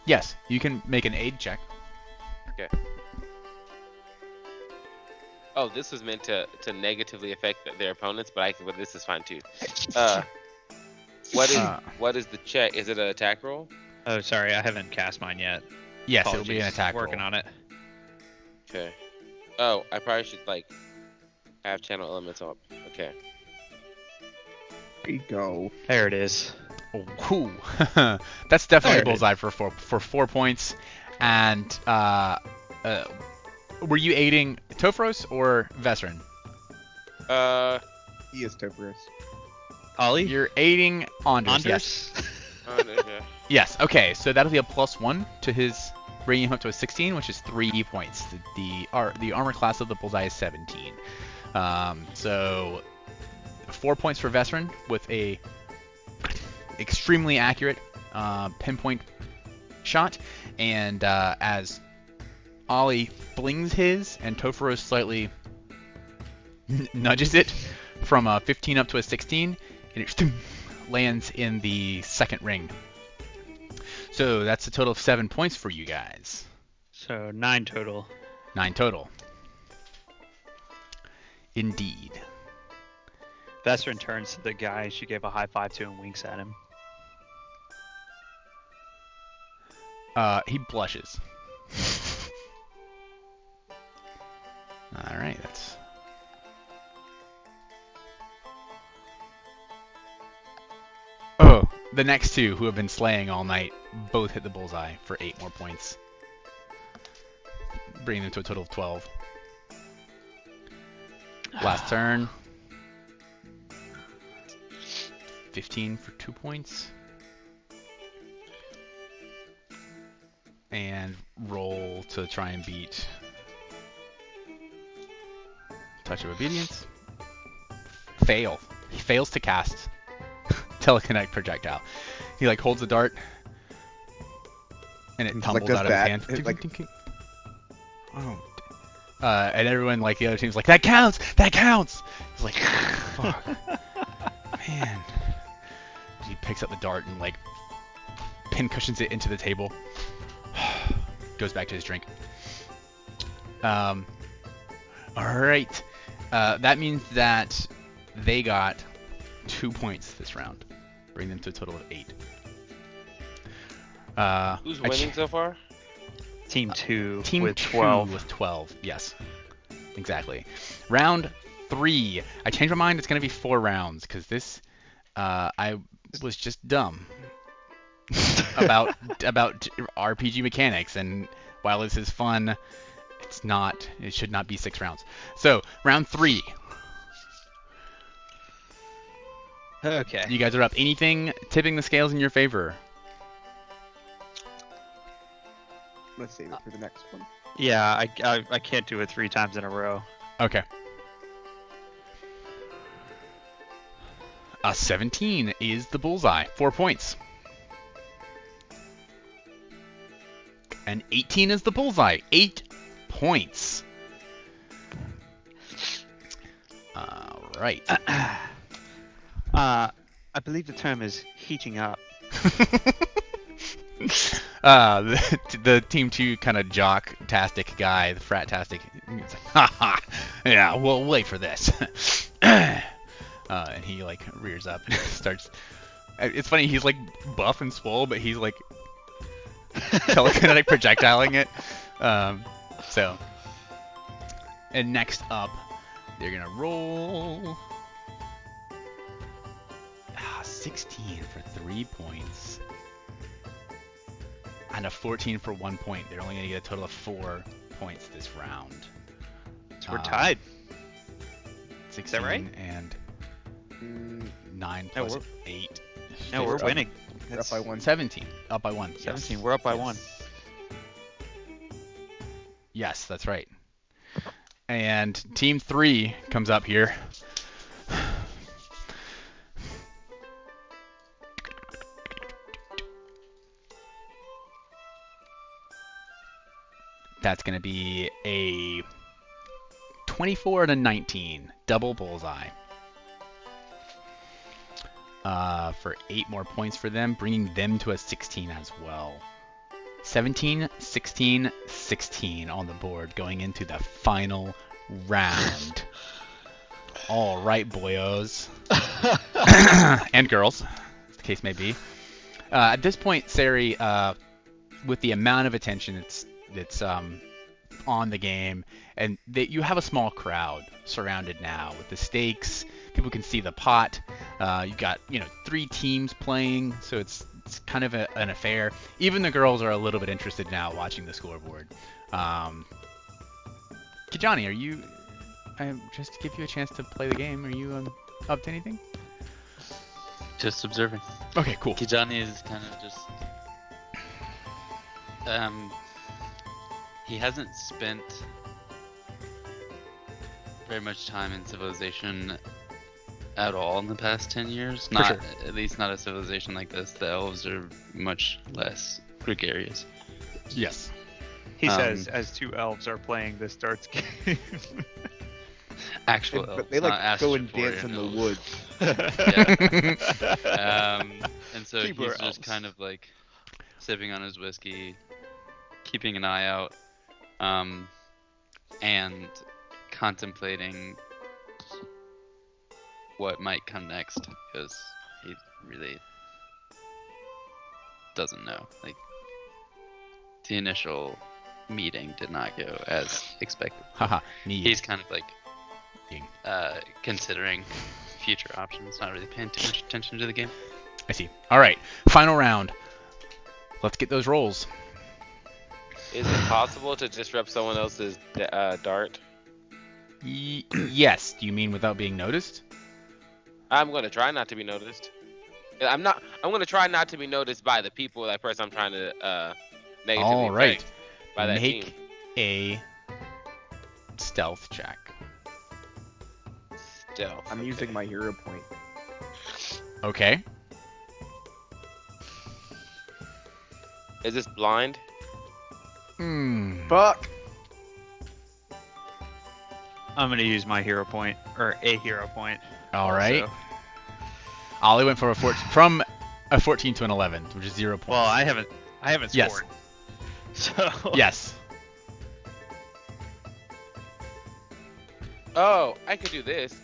Yes, you can make an aid check. Okay. Oh, this was meant to negatively affect their opponents, but this is fine too. What is the check? Is it an attack roll? Oh, sorry, I haven't cast mine yet. Yes, it'll be an Apologies. attack Working roll. on it. Okay. Oh, I probably should have channel elements up. Okay. There you go. There it is. Ooh. That's definitely There it bullseye for 4 points. And were you aiding Tofros or Vesrin? He is Toporus. Ollie? You're aiding Anders. Anders? Yes. Okay. Yes. Okay. So that'll be a +1 to his, bringing him up to a 16, which is 3 points. The armor class of the bullseye is 17. So 4 points for Vesrin with a extremely accurate pinpoint shot, and as Ollie flings his and Tofuro slightly nudges it from a 15 up to a 16, and it lands in the second ring. So that's a total of 7 points for you guys. So 9 total. 9 total. Indeed. Vesrin turns to the guy she gave a high five to and winks at him. He blushes. All right, that's. Oh, the next two who have been slaying all night both hit the bullseye for 8 more points, bringing them to a total of 12. Last turn. 15 for 2 points. And roll to try and beat Touch of Obedience. Fail. He fails to cast Telekinetic Projectile. He like holds the dart and it It's tumbles like this out of his bad. hand. It's like- Oh. And everyone, like the other team's like, that counts! That counts! He's like, fuck. Man. He picks up the dart and like pin cushions it into the table. Goes back to his drink. All right. That means that they got 2 points this round. bring them to a total of 8. Who's winning so far? Team 2 Team with 2 12. with 12. Yes, exactly. Round 3. I changed my mind. It's going to be 4 rounds because this, I was just dumb about RPG mechanics, and while this is fun, it's not. It should not be 6 rounds. So round 3. Okay. You guys are up. Anything tipping the scales in your favor? Let's save it for the next one. Yeah, I can't do it 3 times in a row. Okay. 17 is the bullseye. 4 points. And 18 is the bullseye. 8 points. All right. I believe the term is heating up. The Team 2 kind of jock-tastic guy, the frat-tastic, he's like, ha, yeah, we'll wait for this. And he, like, rears up and starts... It's funny, he's, like, buff and swole, but he's, like, telekinetic projectiling it. So... And next up, they're gonna roll... 16 for 3 points. And a 14 for 1 point. They're only going to get a total of 4 points this round. So we're tied. 16 Is that right? And 9 No, plus 8. No, we're winning. We're up by 1. 17. Up by 1. 17. We're up by 1. Yes, that's right. And Team 3 comes up here. That's going to be a 24 to 19, double bullseye. For 8 more points for them, bringing them to a 16 as well. 17, 16, 16 on the board going into the final round. All right, boyos. And girls, as the case may be. At this point, Sari, with the amount of attention that's on the game, and that you have a small crowd surrounded now with the stakes. People can see the pot. You've got 3 teams playing, so it's kind of an affair. Even the girls are a little bit interested now watching the scoreboard. Kijani, are you? Just to give you a chance to play the game, are you up to anything? Just observing. Okay, cool. Kijani is kind of just he hasn't spent very much time in Civilization at all in the past 10 years. Not sure. At least not a civilization like this. The elves are much less gregarious. Yes. He says as 2 elves are playing this darts game. Actual elves, But they like not go and Astrophorian dance in the elves. woods. Yeah. And so Keeper he's elves. just kind of like sipping on his whiskey, keeping an eye out, and contemplating what might come next, because he really doesn't know. Like, the initial meeting did not go as expected. Haha. Neat. He's kind of like considering future options, not really paying too much attention to the game. I see. All right. Final round. Let's get those rolls. Is it possible to disrupt someone else's dart? Yes. Do you mean without being noticed? I'm gonna try not to be noticed. I'm gonna try not to be noticed by the people, that person I'm trying to negatively All right. affect by that Make team. a stealth check. Stealth. I'm using my hero point. Okay. Is this blind? Fuck! I'm gonna use my hero point, or a hero point. All right. also. Ollie went from from a 14 to an 11, which is 0 points. Well, I haven't Yes. scored. So Yes. Oh, I could do this.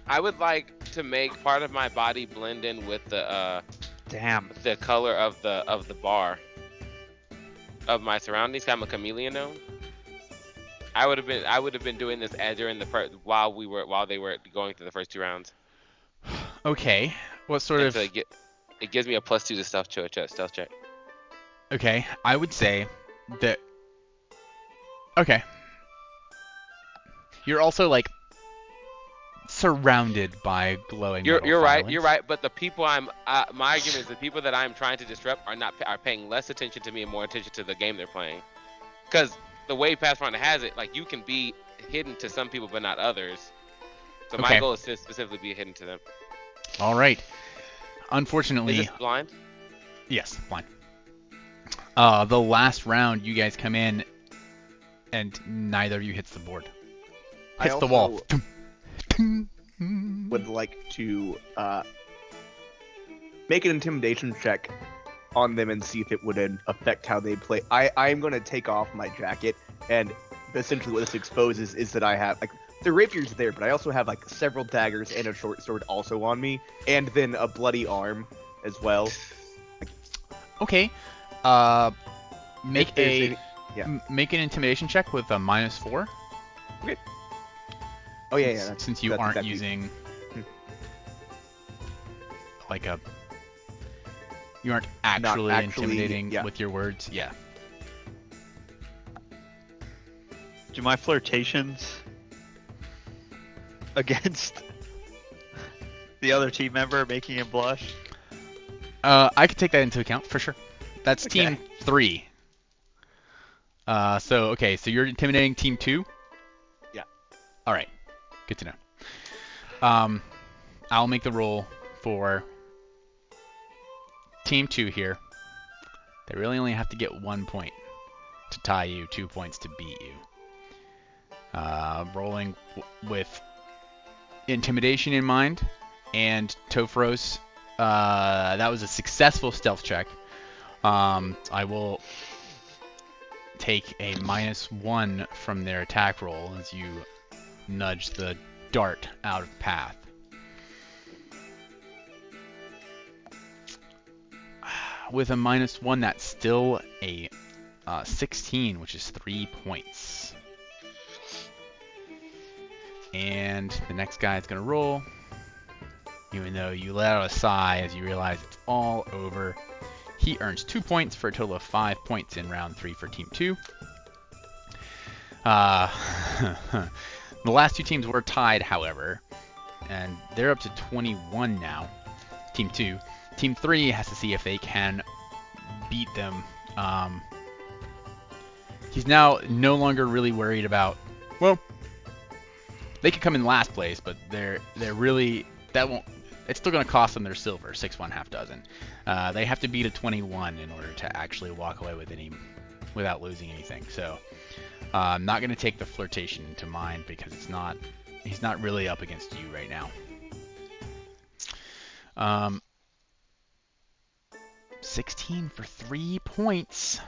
I would like to make part of my body blend in with the the color of the bar of my surroundings. I'm a chameleon now. I would have been doing this during the while they were going through the first 2 rounds. Okay. What sort of? So it gives me a +2 to stealth check. Okay, I would say that. Okay. You're also like surrounded by glowing. You're right. filings. You're right. But the people my argument is the people that I'm trying to disrupt are paying less attention to me and more attention to the game they're playing. Because the way Pathfinder has it, like, you can be hidden to some people but not others. So my goal is to specifically be hidden to them. All right. Unfortunately. Is this blind? Yes, blind. The last round, you guys come in, and neither of you hits the board. Hits the wall. Would like to make an intimidation check on them and see if it would affect how they play. I'm going to take off my jacket, and essentially what this exposes is that I have, like, the rapier's there, but I also have, like, several daggers and a short sword also on me, and then a bloody arm as well. Okay. Make an intimidation check with a -4. Okay. Oh yeah. Since you aren't using like you aren't actually intimidating with your words. Yeah. Do my flirtations against the other team member making him blush? I could take that into account for sure. That's team 3. So you're intimidating team 2? Yeah. All right. Good to know. I'll make the roll for team 2 here. They really only have to get 1 point to tie you, 2 points to beat you. Rolling with intimidation in mind, and Topros, that was a successful stealth check. I will take a -1 from their attack roll as you nudge the dart out of path. With a -1, that's still a 16, which is 3 points. And the next guy is going to roll, even though you let out a sigh as you realize it's all over. He earns 2 points for a total of 5 points in round 3 for team 2. The last 2 teams were tied, however, and they're up to 21 now. Team 2. Team 3 has to see if they can beat them. He's now no longer really worried about, well, they could come in last place, but they're really, that won't, it's still going to cost them their silver, 6 1/2 dozen. They have to beat a 21 in order to actually walk away with without losing anything. So I'm not going to take the flirtation into mind because he's not really up against you right now. 16 for 3 points.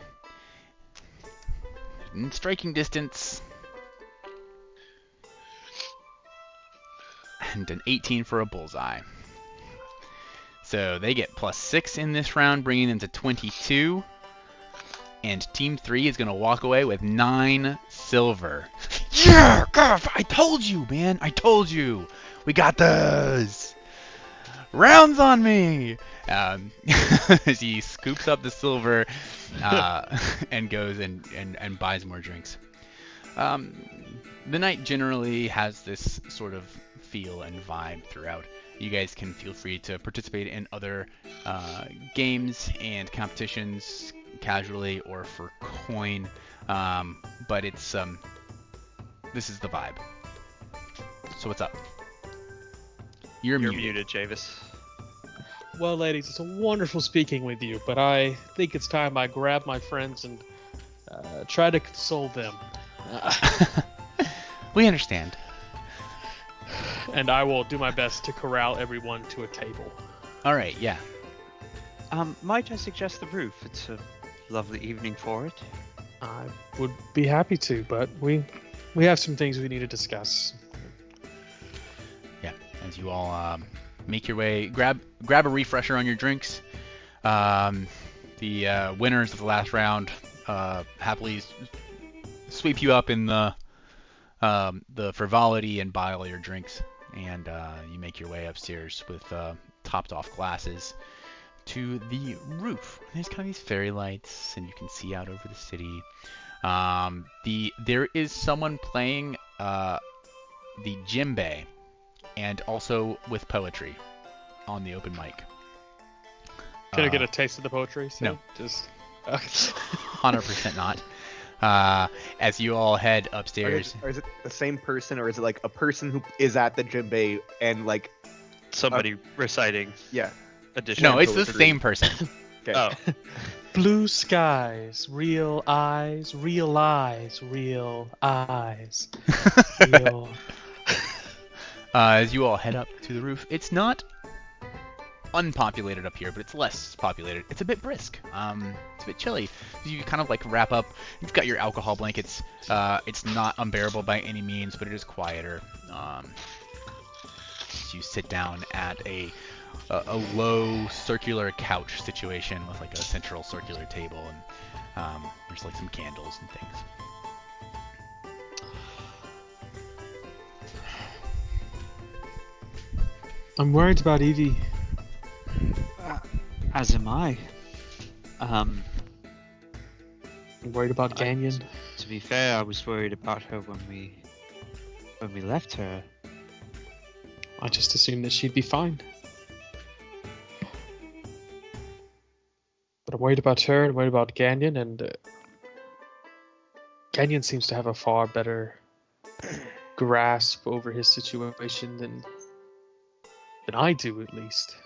In striking distance. And an 18 for a bullseye. So they get +6 in this round, bringing them to 22. And Team 3 is going to walk away with 9 silver. Yeah! God, I told you, man! I told you! We got this! Rounds on me! As he scoops up the silver and goes and buys more drinks. The night generally has this sort of feel and vibe throughout. You guys can feel free to participate in other games and competitions casually or for coin, but it's this is the vibe. So what's up? You're muted, Javis. Well, ladies, it's wonderful speaking with you, but I think it's time I grab my friends and try to console them. We understand. And I will do my best to corral everyone to a table. All right, yeah. Might I suggest the roof? It's a lovely evening for it. I would be happy to, but we have some things we need to discuss. Yeah, as you all make your way, grab a refresher on your drinks. The winners of the last round happily sweep you up in the frivolity and buy all your drinks, and you make your way upstairs with topped off glasses to the roof. There's kind of these fairy lights, and you can see out over the city. There is someone playing the djembe, and also with poetry on the open mic. Can I get a taste of the poetry? So No. Just 100% not. As you all head upstairs. Or is it the same person, or is it like a person who is at the djembe and like Somebody reciting yeah? additional. No, it's the poetry. same person. Okay. Oh, blue skies, real eyes, real eyes, real eyes, real. As you all head up to the roof, it's not unpopulated up here, but it's less populated. It's a bit brisk. It's a bit chilly. You kind of like wrap up. You've got your alcohol blankets. It's not unbearable by any means, but it is quieter. You sit down at a low circular couch situation with like a central circular table, and there's like some candles and things. I'm worried about Evie. As am I. I'm worried about Ganyan. To be fair, I was worried about her when we left her. I just assumed that she'd be fine. But I'm worried about her and worried about Ganyan, and Ganyan seems to have a far better grasp over his situation than I do, at least.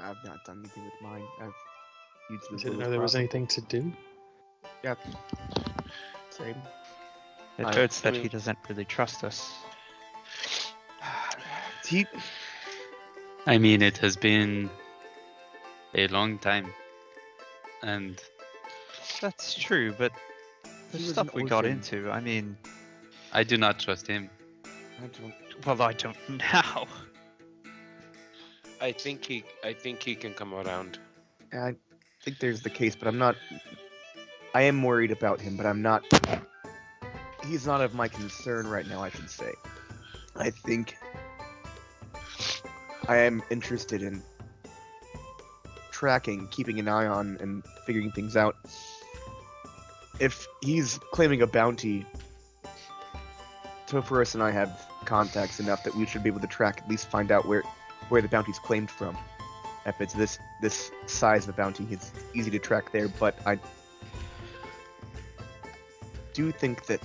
I've not done anything with mine. I've used I the didn't know village there was property. anything to do. Yeah. Same. it I hurts that mean- he doesn't really trust us. He I mean, it has been a long time, and That's true, but the He was stuff an we got orphan. into, I mean, I do not trust him. I don't. well, I don't now. I think he can come around. I think there's the case, but I'm not. I am worried about him, but I'm not. He's not of my concern right now, I should say. I think I am interested in tracking, keeping an eye on, and figuring things out. If he's claiming a bounty, Topherus and I have contacts enough that we should be able to track, at least find out where the bounty's claimed from. If it's this size of a bounty, it's easy to track there, but I do think that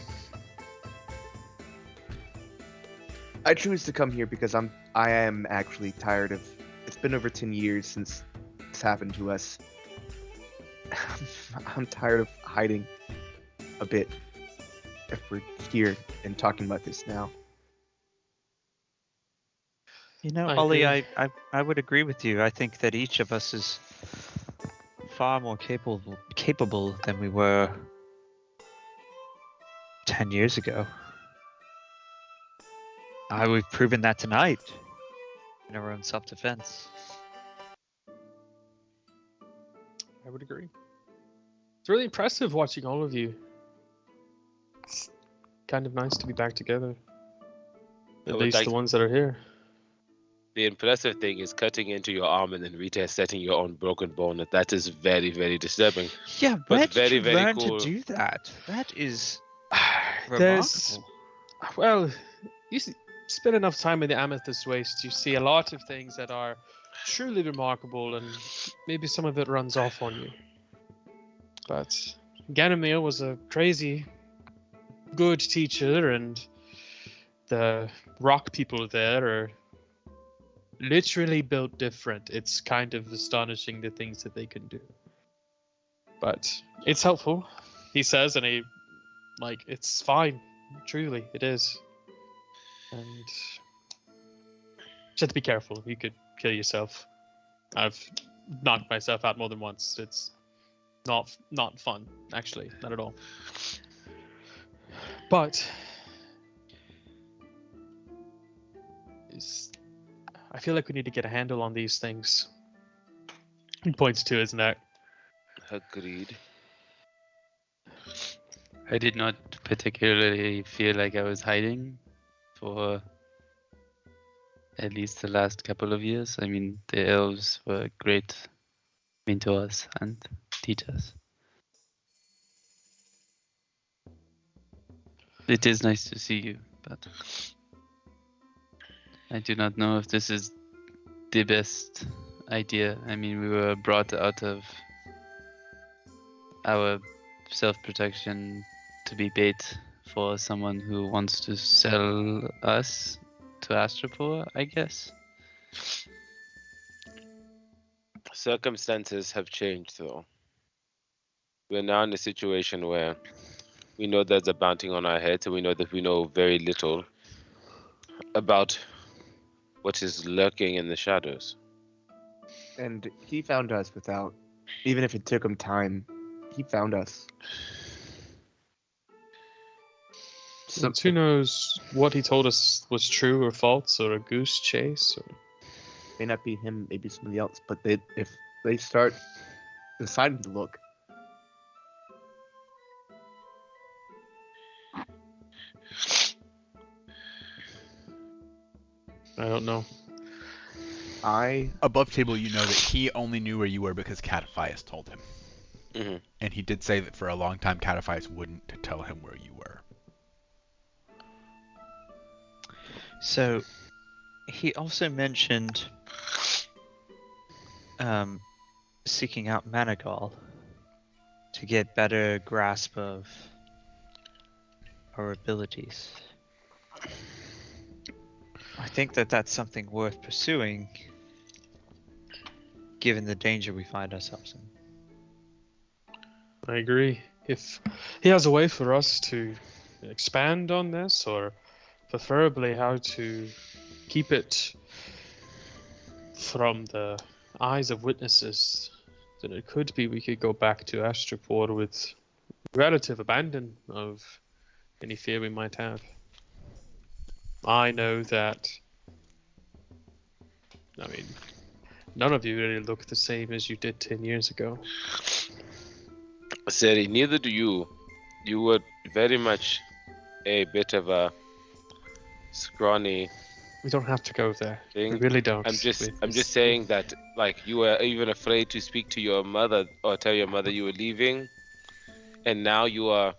I choose to come here because I am actually tired of. It's been over 10 years since this happened to us. I'm tired of hiding a bit. If we're here and talking about this now, You know, I Ollie, agree. I would agree with you. I think that each of us is far more capable than we were 10 years ago. We've proven that tonight in our own self-defense. I would agree. It's really impressive watching all of you. It's kind of nice to be back together. At would least like- the ones that are here. The impressive thing is cutting into your arm and then retesting your own broken bone. That is very, very disturbing. Yeah, But where very, did you very learn cool. to do that? That is There's, remarkable. well, you spend enough time in the Amethyst Waste, you see a lot of things that are truly remarkable, and maybe some of it runs off on you. But Ganymede was a crazy good teacher, and the rock people there are literally built different. It's kind of astonishing the things that they can do. But it's helpful, he says, and it's fine. Truly, it is. And just have to be careful. You could kill yourself. I've knocked myself out more than once. It's not fun, actually, not at all. But I feel like we need to get a handle on these things. He points to his neck. Agreed. I did not particularly feel like I was hiding for at least the last couple of years. I mean, the elves were great mentors and teachers. It is nice to see you, but I do not know if this is the best idea. I mean, we were brought out of our self-protection to be bait for someone who wants to sell us to Astropor, I guess. Circumstances have changed, though. We're now in a situation where we know there's a bounty on our heads, and we know that we know very little about what is lurking in the shadows. And he found us without, even if it took him time, he found us. So who knows what he told us was true or false, or a goose chase, or May not be him, maybe somebody else, but if they start deciding to look, I don't know. Above table, you know that he only knew where you were because Cataphias told him. Mm-hmm. And he did say that for a long time, Cataphias wouldn't tell him where you were. So, he also mentioned seeking out Managal to get better grasp of our abilities. I think that that's something worth pursuing, given the danger we find ourselves in. I agree. If he has a way for us to expand on this, or preferably how to keep it from the eyes of witnesses, then it could be we could go back to Astropor with relative abandon of any fear we might have. I know that, I mean, none of you really look the same as you did 10 years ago. Seri, neither do you. You were very much a bit of a scrawny We don't have to go there. thing. We really don't. I'm just saying that, like, you were even afraid to speak to your mother or tell your mother you were leaving, and now you are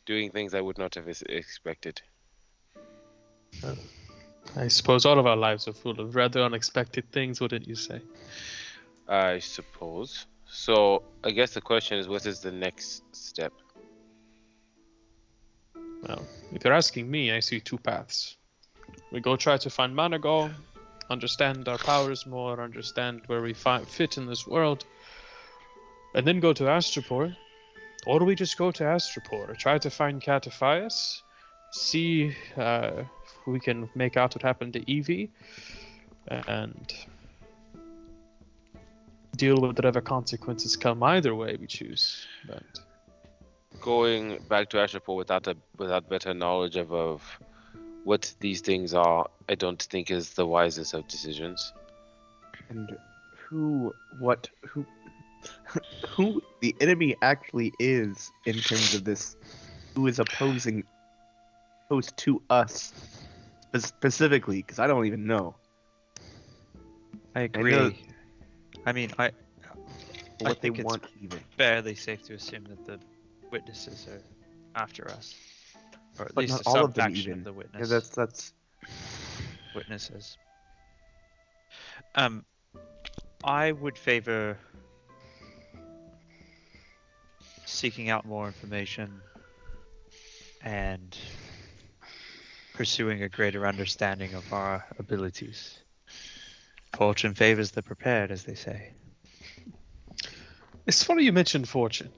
doing things I would not have expected. I suppose all of our lives are full of rather unexpected things, wouldn't you say? I suppose. So I guess the question is, what is the next step? Well, if you're asking me, I see two paths. We go try to find Managal, understand our powers more, understand where we fit in this world, and then go to Astropor. Or we just go to Astropor, try to find Cataphias, see if we can make out what happened to Evie, and deal with whatever consequences come either way we choose. But Going back to Astropor without better knowledge of what these things are, I don't think is the wisest of decisions. and who the enemy actually is in terms of this, who is opposed to us specifically, because I don't even know. I agree. I mean, I What they think want it's even. fairly safe to assume that the witnesses are after us, or at But least not a all of them sub-faction even. of the Yeah, witness that's witnesses. I would favor seeking out more information and pursuing a greater understanding of our abilities. Fortune favors the prepared, as they say. it's funny you mentioned fortune.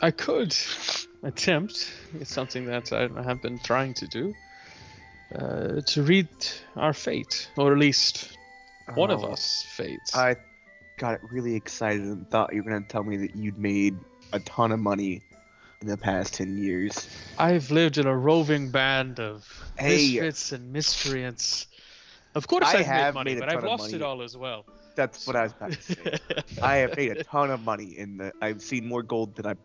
I could attempt, it's something that I have been trying to do, to read our fate, or at least one of Oh, us' fates. I got really excited and thought you were gonna tell me that you'd made a ton of money in the past 10 years. I've lived in a roving band of Hey. misfits and miscreants. Of course, I I've made have money, made a but I've ton of lost money. it all as well. That's what I was about to say. I have made a ton of money I've seen more gold than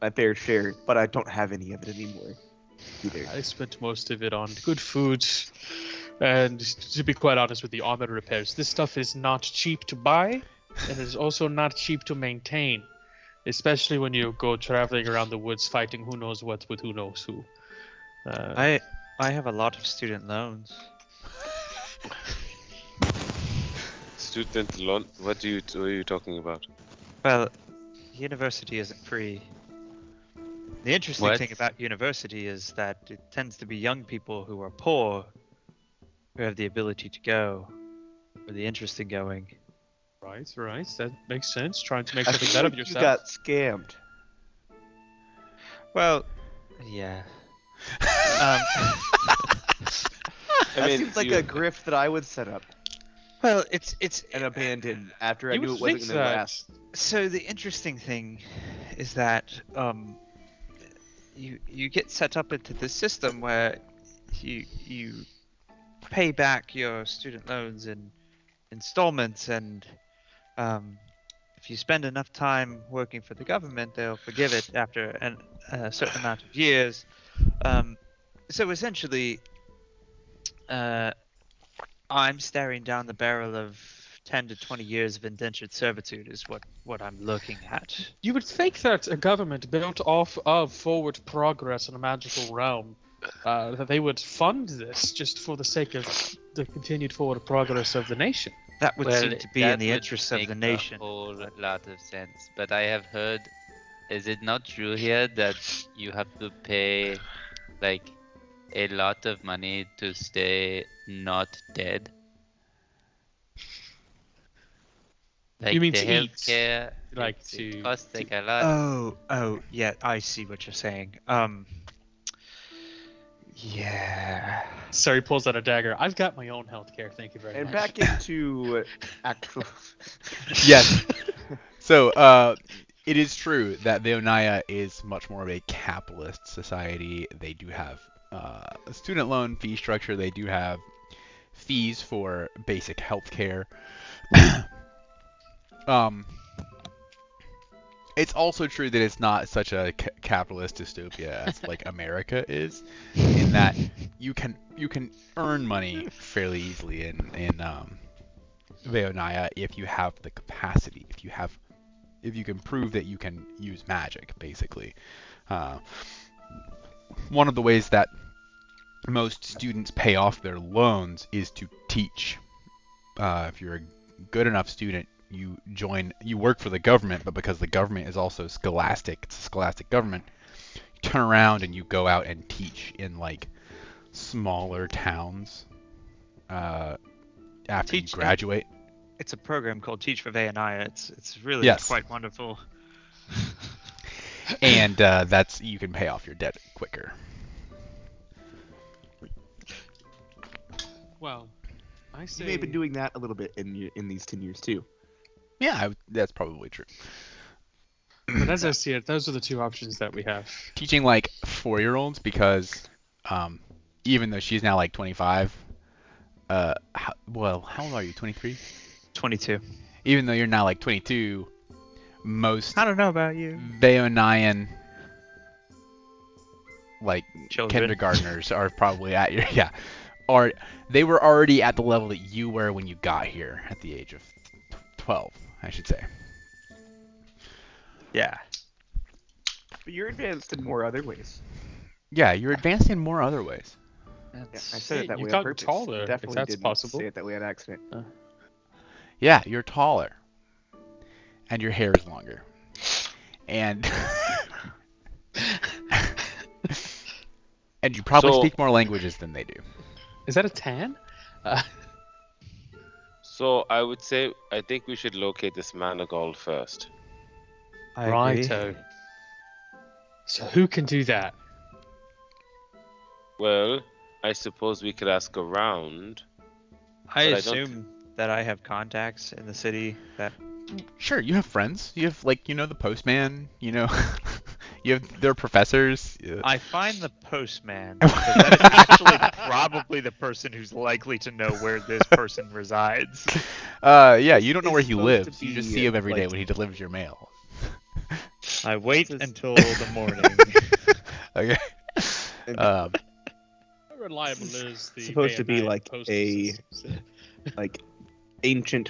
my fair share, but I don't have any of it anymore either. I spent most of it on good food, and to be quite honest with the armor repairs, this stuff is not cheap to buy, and it is also not cheap to maintain, especially when you go traveling around the woods fighting who knows what with who knows who. I have a lot of student loans. Student loan? What are you talking about? Well, university isn't free. The interesting What? thing about university is that it tends to be young people who are poor who have the ability to go, or the interest in going. Right, that makes sense. Trying to make I something feel out of like you yourself. got scammed. Well, yeah. That seems like a grift that I would set up Well, it's and abandon after I You knew would it wasn't think going to that. last. so the interesting thing is that you get set up into this system where you pay back your student loans in installments, and if you spend enough time working for the government, they'll forgive it after a certain amount of years. So essentially, I'm staring down the barrel of 10 to 20 years of indentured servitude is what I'm looking at. You would think that a government built off of forward progress in a magical realm, that they would fund this just for the sake of the continued forward progress of the nation. That would seem to be in that the would interests of make the a nation. whole lot of sense. But I have heard, is it not true here that you have to pay like a lot of money to stay not dead? Like You mean the to eat? healthcare, Like it to- costs like a lot. Oh, yeah, I see what you're saying. Yeah. Sari pulls out a dagger. I've got my own healthcare, thank you very And much. back into actual. Yes. So, it is true that Veonaya is much more of a capitalist society. They do have a student loan fee structure. They do have fees for basic healthcare. It's also true that it's not such a capitalist dystopia as like America is, in that you can earn money fairly easily in Veonaya if you have the capacity, if you can prove that you can use magic, basically. One of the ways that most students pay off their loans is to teach. If you're a good enough student, you work for the government, but because the government is also scholastic, it's a scholastic government, you turn around and you go out and teach in like smaller towns after you Teach- graduate. It's a program called Teach for Veonaya. It's really Yes. quite wonderful. And you can pay off your debt quicker. Well, I say You may have been doing that a little bit in these 10 years too. Yeah, that's probably true. But as I see it, those are the two options that we have. Teaching like 4-year-olds because even though she's now like 25, how old are you? 23? 22. Even though you're now like 22, most I don't know about you. Veonayan like Children. kindergartners are probably at your they were already at the level that you were when you got here at the age of 12, I should say. Yeah. But you're advanced in more other ways. Yeah, you're advanced in more other ways. Yeah, I said it that You've way on gotten purpose. taller, if Definitely that's didn't possible. say it that way on accident. Yeah, you're taller. And your hair is longer. And and you probably So- speak more languages than they do. Is that a tan? So I would say I think we should locate this Manigault first. I agree. Righto. So who can do that? Well, I suppose we could ask around. I But I don't- assume that I have contacts in the city that Sure, you have friends. You have like, the postman, They're professors. I find the postman because that is actually probably the person who's likely to know where this person resides. Yeah, you don't know where It's he supposed to lives. You just be, see him every day like- when he delivers your mail. I wait This is- until the morning. Okay. And- How reliable is the Supposed to be AMA like postal a- system? like ancient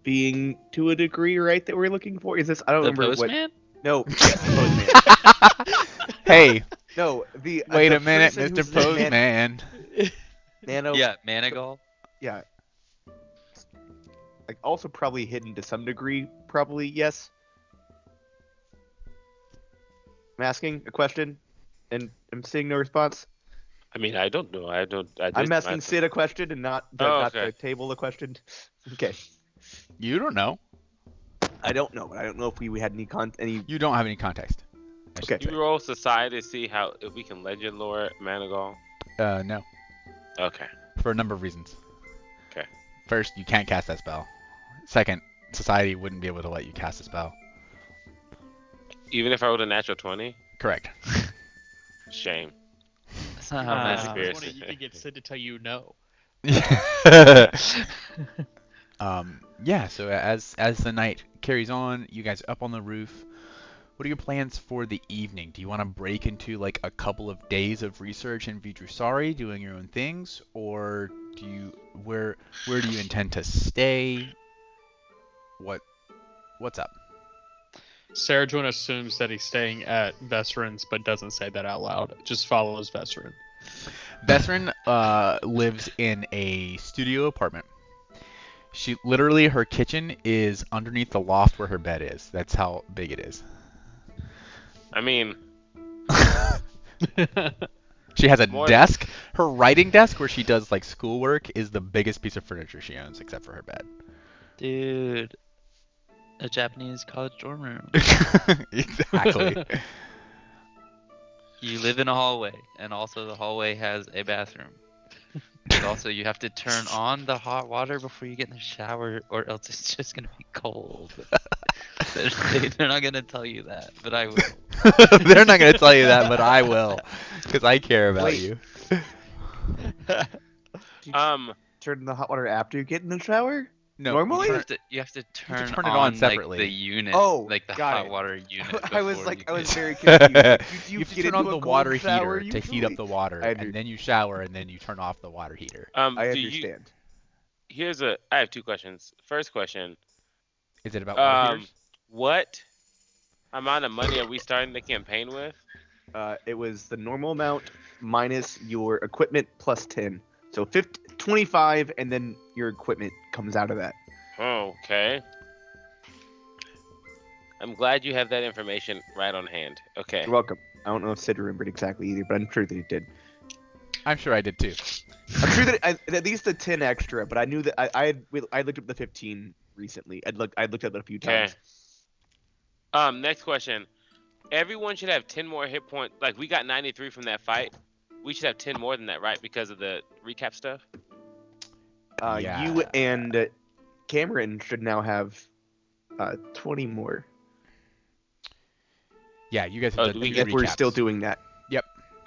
being to a degree, right? That we're looking for. Is this? I don't The remember postman? what. No. Yes, postman. Hey, No. The wait the a minute, person Mr. who's the Postman. Nano. Yeah, Manigal. Yeah. Like also probably hidden to some degree. Probably yes. I'm asking a question, and I'm seeing no response. I mean, I don't know. I just, I'm asking Sid a question and not Oh, the okay. table a question. Okay. You don't know. I don't know. I don't know if we had any. You don't have any context. I should Okay. say. You roll society to see how if we can legend lore Manigal. No, Okay. for a number of reasons. Okay. First, you can't cast that spell. Second, society wouldn't be able to let you cast a spell. Even if I rolled a natural 20, Correct. shame. That's not how Ah. magic Conspiracy. works. You can get Sid to tell you no. Yeah, so as the night carries on, you guys up on the roof. What are your plans for the evening? Do you want to break into like a couple of days of research in Vidrusari, doing your own things, or do you where do you intend to stay? What's up? Sarajuan assumes that he's staying at Vesseron's, but doesn't say that out loud. Just follows Vesseron. Vesseron lives in a studio apartment. She literally her kitchen is underneath the loft where her bed is. That's how big it is. I mean, She has a More- desk. Her writing desk where she does like schoolwork is the biggest piece of furniture she owns except for her bed. Dude, a Japanese college dorm room. Exactly. You live in a hallway, and also the hallway has a bathroom. But also, you have to turn on the hot water before you get in the shower, or else it's just gonna be cold. They're not gonna tell you that, but I will. They're not going to tell you that, but I will, because I care about Wait. you. Turn the hot water after you get in the shower. No, Normally? You have to turn, turn it on like, separately. the unit, Oh, like the got hot it. water unit. I was before like, you I was get- very confused. You have to get turn on into a the cold water shower heater to heat up usually? the water, I and then you shower, and then you turn off the water heater. I do you, understand. I have two questions. First question, Is it about water um, heaters? what amount of money are we starting the campaign with? It was the normal amount minus your equipment plus 10. So 25, and then your equipment comes out of that. Okay. I'm glad you have that information right on hand. Okay. You're welcome. I don't know if Sid remembered exactly either, but I'm sure that he did. I'm sure I did too. I'm sure that at least the 10 extra, but I knew that I looked up the 15 recently. I looked at it a few Okay. times. Next question. Everyone should have 10 more hit points. Like, we got 93 from that fight. We should have 10 more than that, right? Because of the recap stuff? Yeah. You and Cameron should now have 20 more. Yeah, you guys Oh, have do done we two If we're recaps. still doing that.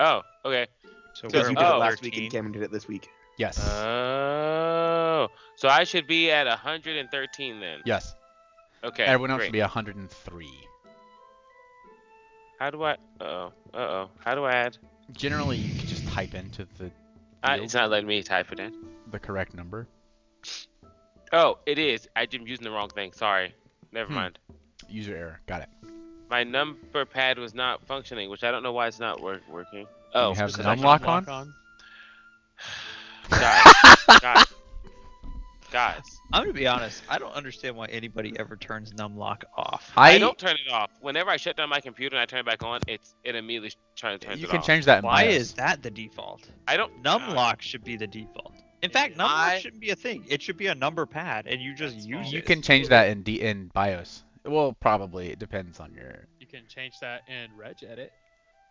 Oh, okay. So Because we're you did Oh. it last week 13. and Cameron did it this week. Yes. Oh. So I should be at 113 then. Yes. Okay. Everyone else great. should be 103. How do I? How do I add? Generally, you can just type into the It's not letting me type it in. the correct number. Oh, it is. I'm using the wrong thing. Sorry. Never mind. User error. Got it. My number pad was not functioning, which I don't know why it's not working. Do Oh, you have because I- numlock on? guys. I'm gonna be honest. I don't understand why anybody ever turns numlock off. I don't turn it off. Whenever I shut down my computer and I turn it back on, it immediately turns You it can off. change that in Why BIOS. is that the default? I don't. Numlock should be the default. In fact, numlock I- shouldn't be a thing. It should be a number pad, and you just use You it. can change that in BIOS. Well, probably it depends on your. You can change that in regedit.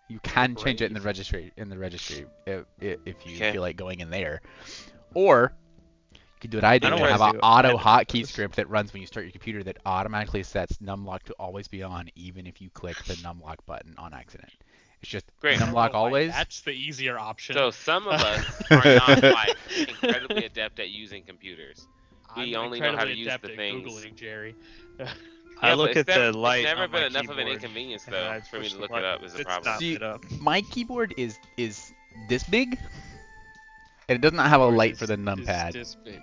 You can change it in the Brave. registry if you Okay. feel like going in there, or You could do what I do. don't and wanna have an do auto either of hotkey those. script that runs when you start your computer that automatically sets numlock to always be on, even if you click the numlock button on accident. It's just Great. I don't know numlock why always. That's the easier option. So some of us are not like incredibly adept at using computers. We I'm only know how to incredibly use adept the at things. Googling, Jerry. I Yeah, look but at the light. It's never on my been enough of an keyboard, inconvenience and though I for me push to the look it button. up. Is the It's problem. not See, lit up. My keyboard is this big, and it does not have a light for the It's numpad. this big.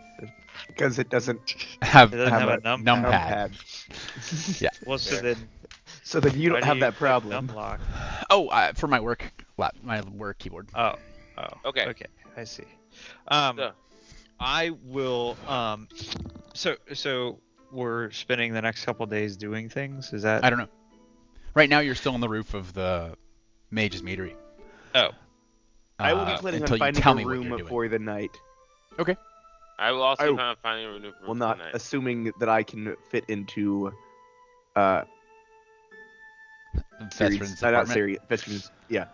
Because it doesn't Have It doesn't have have a a numpad. numpad. Yeah. Well, so Fair. then So then you why don't do have you that click problem. numlock? Oh, for my work keyboard. Oh. Okay. Okay. I see. So- I will. So we're spending the next couple days doing things. Is that? I don't know. Right now, you're still on the roof of the Mage's Meadery. Oh. I will be planning until on finding you tell a me what room you're doing. for the night. I will also Oh. plan on finding a room Well, not tonight. assuming that I can fit into Veterans not apartment. Siri, veterans. Yeah.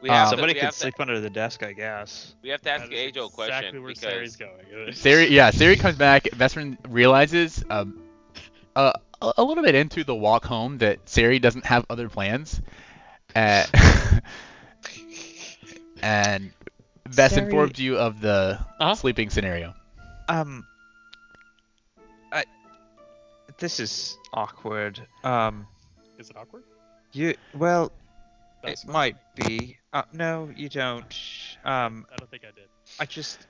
We have to, Somebody we could have sleep under the desk, I guess. We have to ask That the is age-old exactly question where because Sari's going. Siri comes back. Veteran realizes a little bit into the walk home that Siri doesn't have other plans. Uh, and Vess Siri- informs you of the Uh-huh. sleeping scenario. This is awkward. Is it awkward? Well, That's it not. might be. No, you don't. I don't think I did. I just.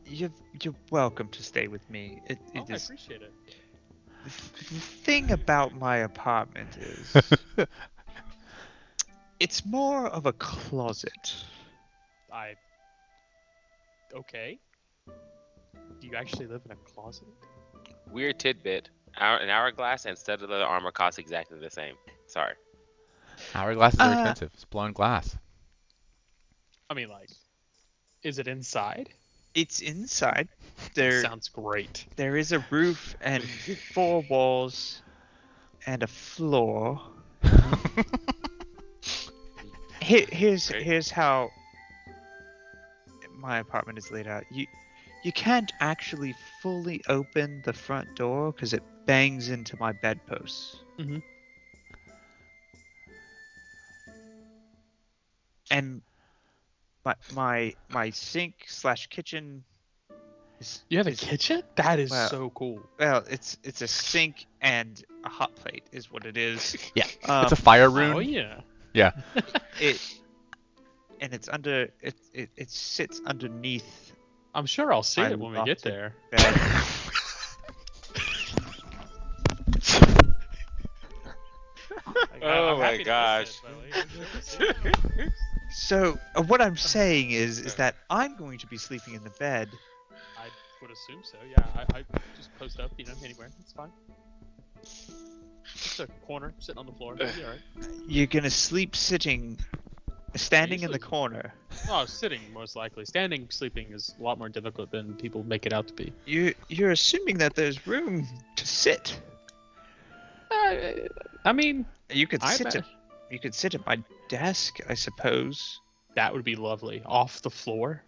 You're welcome to stay with me. It Oh, I is. appreciate it. The thing about my apartment is it's more of a closet. Okay. Do you actually live in a closet? weird tidbit: an hourglass and studded leather armor cost exactly the same. Sorry. Hourglasses are expensive. It's blown glass. I mean, like, is it inside? It's inside. Sounds great. There is a roof and 4 walls and a floor. Here's how my apartment is laid out. You can't actually fully open the front door because it bangs into my bedposts. Mhm. And my sink / kitchen is You have a is- kitchen? That is well, so cool. Well, it's a sink and a hot plate is what it is. Yeah, Um, it's a fire room. Oh yeah. It's under it sits underneath I'm sure I'll see I it when we love get to- there. bed. Oh I'm my happy to gosh. listen, but, like, So what I'm saying is that I'm going to be sleeping in the bed. I would assume so. Yeah, I just post up, anywhere. It's fine. Just a corner, sitting on the floor. It'll be all right. You're gonna sleep standing in the Usually- corner. Oh, sitting most likely. Standing sleeping is a lot more difficult than people make it out to be. You're assuming that there's room to sit. I mean, You could I sit bet- at you could sit at my desk, I suppose. that would be lovely. Off the floor,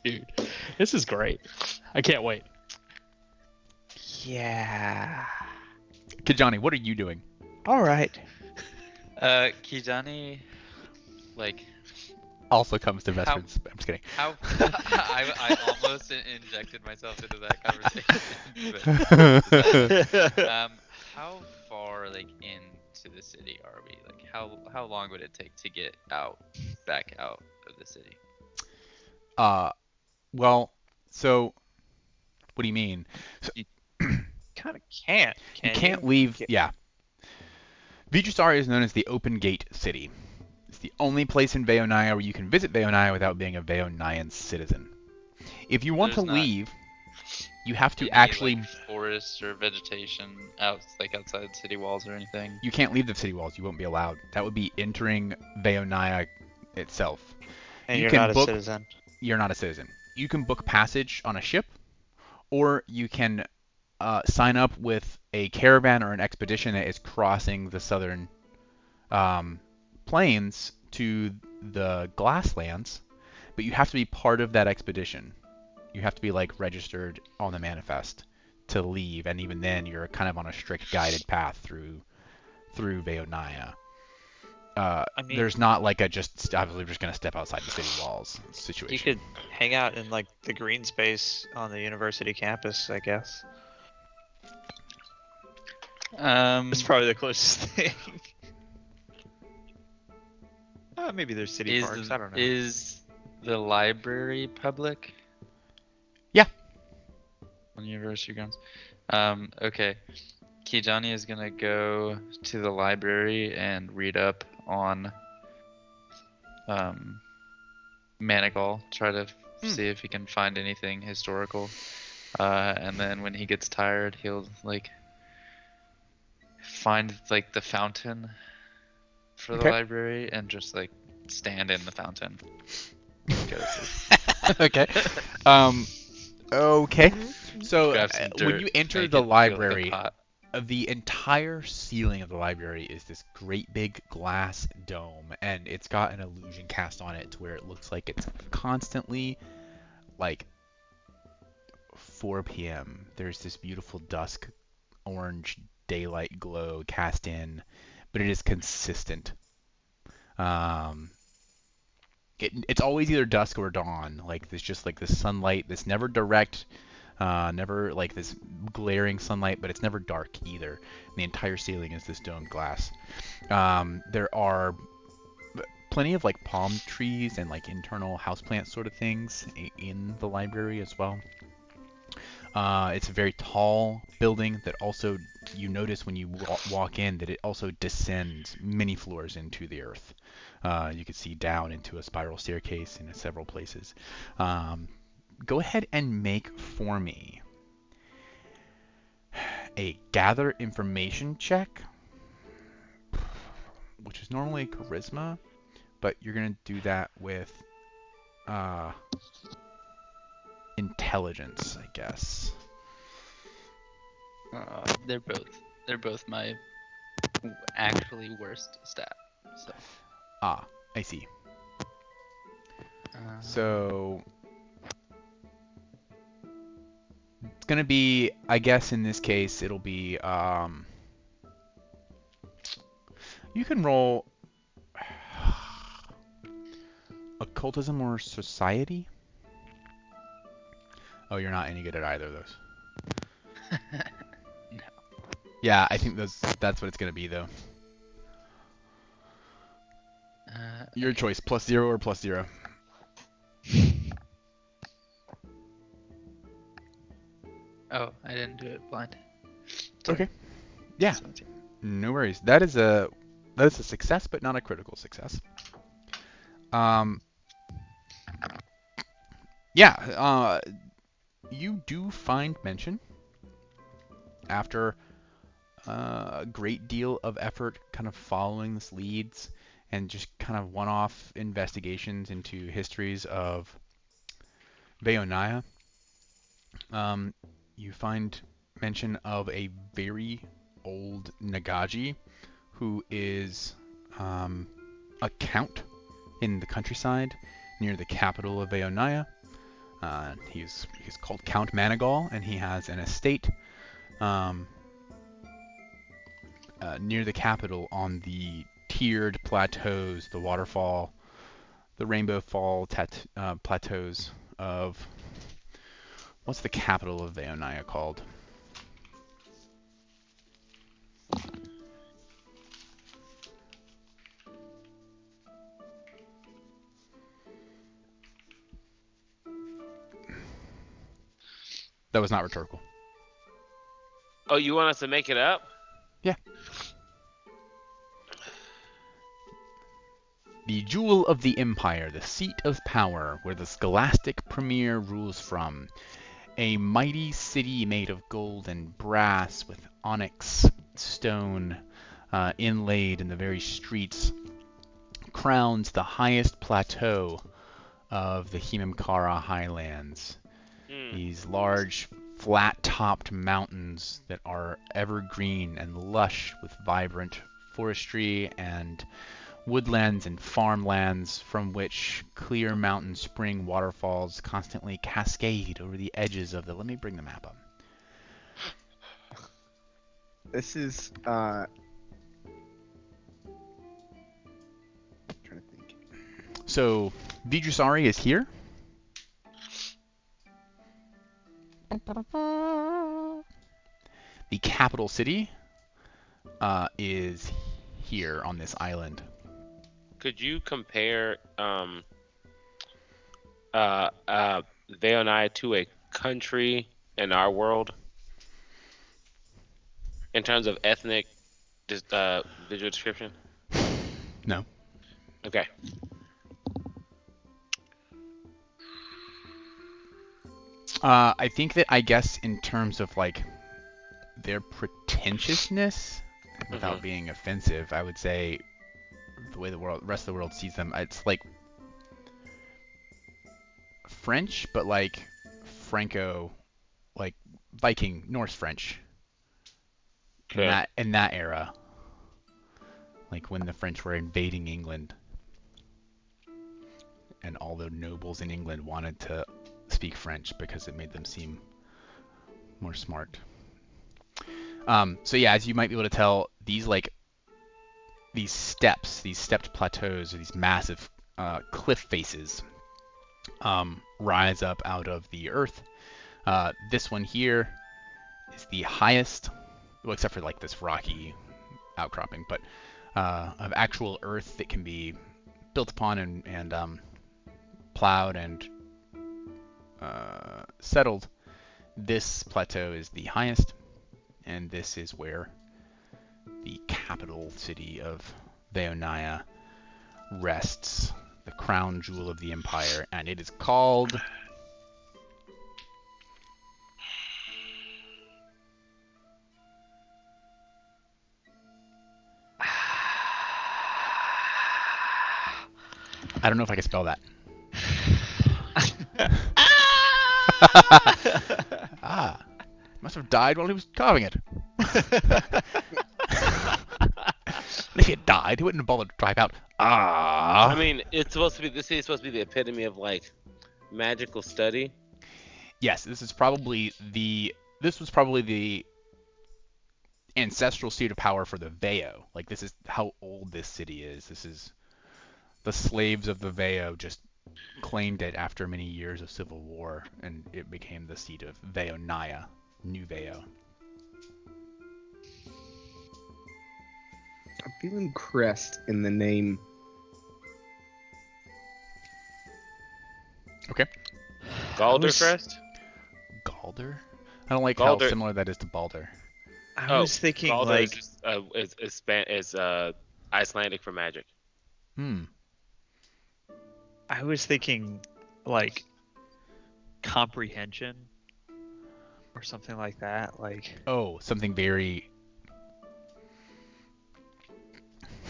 dude. This is great. I can't wait. Yeah. Kijani, what are you doing? All right. Kijani, like, Also comes to veterans. I'm just kidding. how I almost injected myself into that conversation. But, how far like into the city are we? Like, how long would it take to get back out of the city? Well, so what do you mean? Kind of can't. You can't leave. Yeah. Vijusari is known as the Open Gate City. It's the only place in Veonaya where you can visit Veonaya without being a Veonayan citizen. If you want There's to not leave, you have to Any, actually. like, forest or vegetation outside city walls or anything. You can't leave the city walls. You won't be allowed. That would be entering Veonaya itself. And you you're can not a book- citizen. You're not a citizen. You can book passage on a ship, or you can sign up with a caravan or an expedition that is crossing the southern plains to the Glasslands, but you have to be part of that expedition. You have to be like registered on the manifest to leave, and even then you're kind of on a strict guided path through Veonaya. I mean, There's not like a just obviously we're just gonna step outside the city walls situation. you could hang out in like the green space on the university campus, I guess. It's probably the closest thing. Maybe there's city parks. I don't know. Is the library public? Yeah. On university grounds. Okay. Kijani is gonna go to the library and read up on Manigal. Try to see if he can find anything historical. And then when he gets tired, he'll like find like the fountain for the library and just like stand in the fountain. Go to sleep. Okay. Okay. So Grab some when dirt, you enter make the it feel like a library, pot. the entire ceiling of the library is this great big glass dome, and it's got an illusion cast on it to where it looks like it's constantly like 4 p.m. There's this beautiful dusk orange daylight glow cast in, but it is consistent. It's always either dusk or dawn. Like there's just like this sunlight that's never direct, never like this glaring sunlight, but it's never dark either. And the entire ceiling is this domed glass. There are plenty of like palm trees and like internal houseplant sort of things in the library as well. It's a very tall building that also you notice when you walk in that it also descends many floors into the earth. You can see down into a spiral staircase in several places. Go ahead and make for me a gather information check, which is normally charisma, but you're going to do that with intelligence, I guess. They're both my actually worst stat. So. I see. So it's gonna be, I guess in this case, it'll be you can roll occultism or society. Oh, you're not any good at either of those. No. Yeah, I think that's what it's gonna be though. Your choice, +0 or +0. Oh, I didn't do it blind. Okay. Yeah. 17. No worries. That is a success, but not a critical success. Yeah. You do find mention after a great deal of effort, kind of following this leads and just kind of one-off investigations into histories of Veonaya. You find mention of a very old Nagaji who is a count in the countryside near the capital of Veonaya. He's called Count Manigal, and he has an estate near the capital on the tiered plateaus, the waterfall, the Rainbow Fall plateaus of... What's the capital of Veonaya called? That was not rhetorical. Oh, you want us to make it up? Yeah. The Jewel of the Empire, the seat of power, where the scholastic premier rules from. A mighty city made of gold and brass with onyx stone inlaid in the very streets, crowns the highest plateau of the Himamkara highlands. These large, flat-topped mountains that are evergreen and lush with vibrant forestry and woodlands and farmlands from which clear mountain spring waterfalls constantly cascade over the edges of the. Let me bring the map up. This is trying to think. So Vijusari is here. The capital city is here on this island. Could you compare Veonai to a country in our world in terms of ethnic visual description? No. Okay. I think that, I guess, in terms of like their pretentiousness, without being offensive, I would say the way the rest of the world sees them, it's like French, but like Franco, like Viking Norse French. Okay. In that era, like when the French were invading England, and all the nobles in England wanted to speak French because it made them seem more smart. So yeah, as you might be able to tell, these stepped plateaus, or these massive cliff faces, rise up out of the earth. This one here is the highest, well, except for like this rocky outcropping, but of actual earth that can be built upon and plowed and settled. This plateau is the highest, and this is where the capital city of Veonia rests, the crown jewel of the empire, and it is called I don't know if I can spell that. Must have died while he was carving it. If he had died, he wouldn't have bothered to type out. I mean, it's supposed to be. This is supposed to be the epitome of like magical study. Yes, this was probably the ancestral seat of power for the Veo. Like, this is how old this city is. This is the slaves of the Veo just claimed it after many years of civil war, and it became the seat of Veonia, New Veo. I'm feeling crest in the name. Okay. Galdercrest? Galder? I don't like Galder- how similar that is to Balder. I was thinking Galder like is Icelandic for magic. I was thinking like comprehension or something like that. Like Oh, something very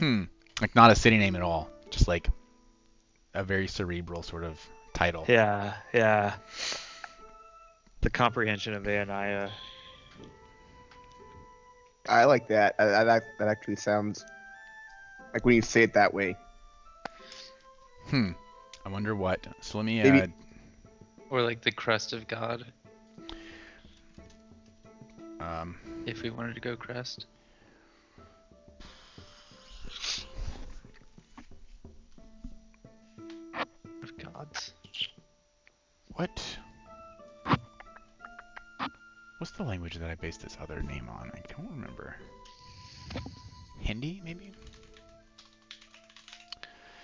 like not a city name at all. Just like a very cerebral sort of title. yeah. The comprehension of Veonia. I like that. That actually sounds like when you say it that way. I wonder what. So let me Maybe- add. Or like the crest of God, Um, if we wanted to go crest. Of gods. what? What's the language that I based this other name on? I don't remember. Hindi, maybe?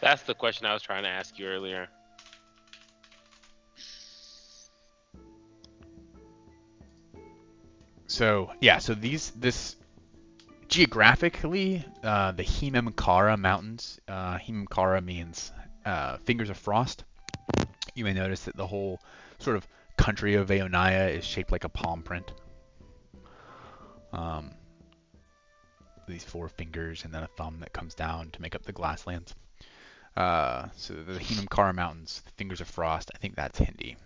That's the question I was trying to ask you earlier. So yeah, so this geographically, the Himemkara Mountains. Himemkara means fingers of frost. You may notice that the whole sort of country of Veonia is shaped like a palm print. These four fingers and then a thumb that comes down to make up the grasslands. So the Himemkara Mountains, the fingers of frost. I think that's Hindi.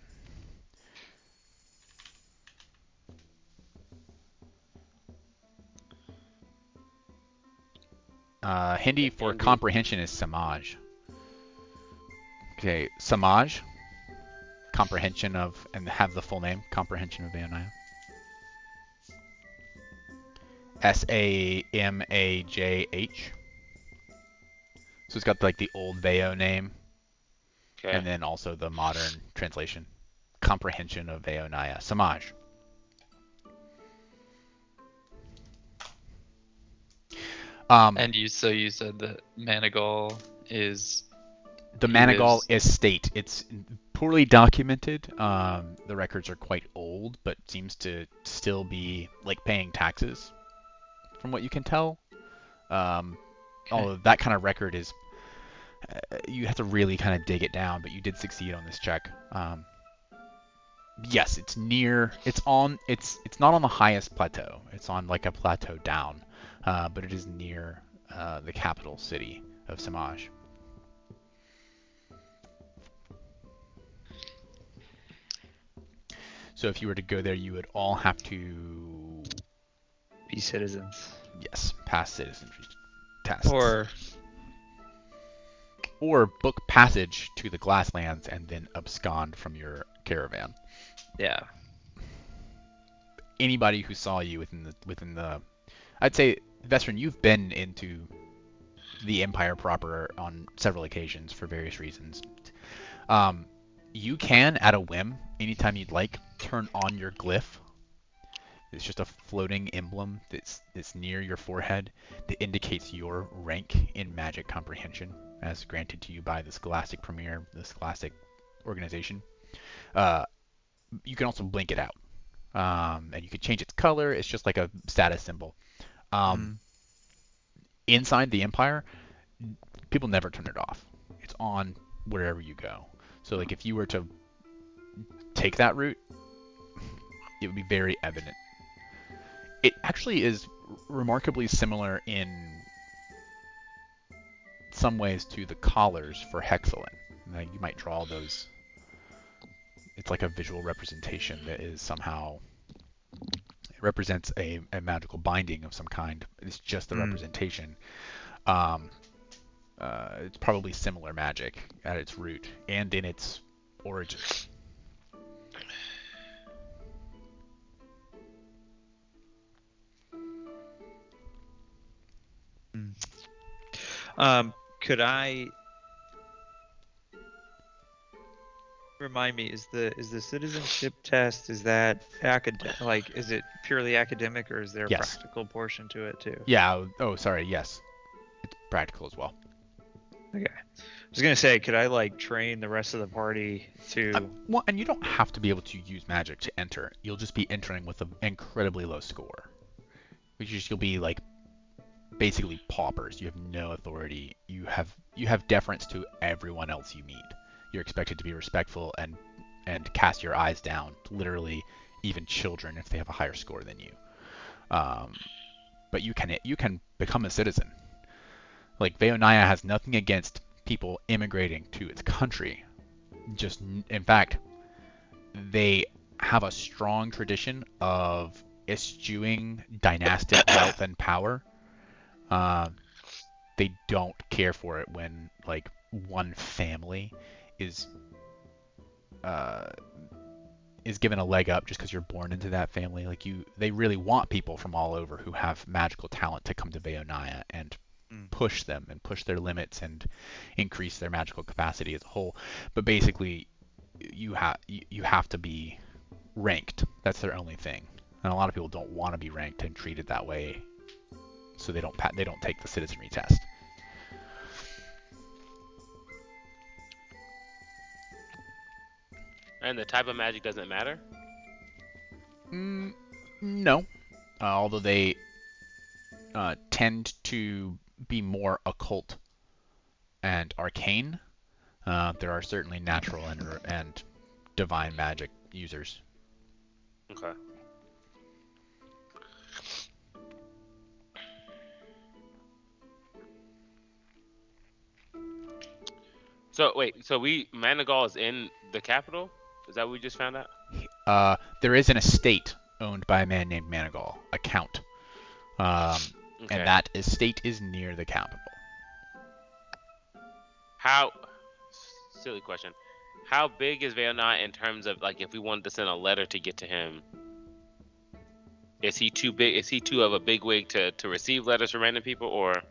Hindi for Hindi. comprehension is Samaj. Okay, Samaj. Comprehension of, and have the full name, comprehension of Vaonaya. Samajh. So it's got like the old Veo name, Okay. and then also the modern translation. Comprehension of Vaonaya. Samaj. And you said that Manigal is The He Manigal lives- estate. It's poorly documented. The records are quite old, but seems to still be like paying taxes, from what you can tell. Although that kind of record is, you have to really kind of dig it down. But you did succeed on this check. Yes, it's near. It's not on the highest plateau. It's on like a plateau down, but it is near the capital city of Samaj. So if you were to go there, you would all have to, Be citizens. yes, pass citizenry tests. Or book passage to the Glasslands and then abscond from your caravan. Yeah. Anybody who saw you within the, I'd say, Vestron, you've been into the Empire proper on several occasions for various reasons. You can, at a whim, anytime you'd like, turn on your glyph. It's just a floating emblem that's near your forehead that indicates your rank in magic comprehension, as granted to you by the Scholastic Premier, the Scholastic organization. You can also blink it out, and you can change its color. It's just like a status symbol. Inside the Empire, people never turn it off. It's on wherever you go. So, like, if you were to take that route, it would be very evident. It actually is remarkably similar in some ways to the collars for Hexalin. Now, you might draw those. It's like a visual representation that is somehow, it represents a magical binding of some kind. It's just the representation. It's probably similar magic at its root and in its origins. Could I remind me? Is the citizenship test, is that is it purely academic, or is there a Yes. practical portion to it too? Yeah. Oh, sorry. Yes. It's practical as well. Okay. I was gonna say, could I like train the rest of the party to? Well, and you don't have to be able to use magic to enter. You'll just be entering with an incredibly low score, which is you'll be like basically paupers. You have no authority. You have deference to everyone else you meet. You're expected to be respectful and cast your eyes down, literally, even children if they have a higher score than you. But you can become a citizen. Like, Vaonaya has nothing against people immigrating to its country. Just, in fact, they have a strong tradition of eschewing dynastic wealth and power. They don't care for it when, like, one family is given a leg up just because you're born into that family. Like, they really want people from all over who have magical talent to come to Vaonaya and push them and push their limits and increase their magical capacity as a whole. But basically, you have to be ranked. That's their only thing. And a lot of people don't want to be ranked and treated that way, so they don't take the citizenry test. And the type of magic doesn't matter? No. Although they tend to be more occult and arcane, there are certainly natural and divine magic users. Okay. So wait, Manigal is in the capital? Is that what we just found out? There is an estate owned by a man named Manigal, a count. Okay. and that estate is near the capital. How? Silly question. How big is Veonai in terms of like if we wanted to send a letter to get to him? Is he too big? Is he too of a bigwig to receive letters from random people, or?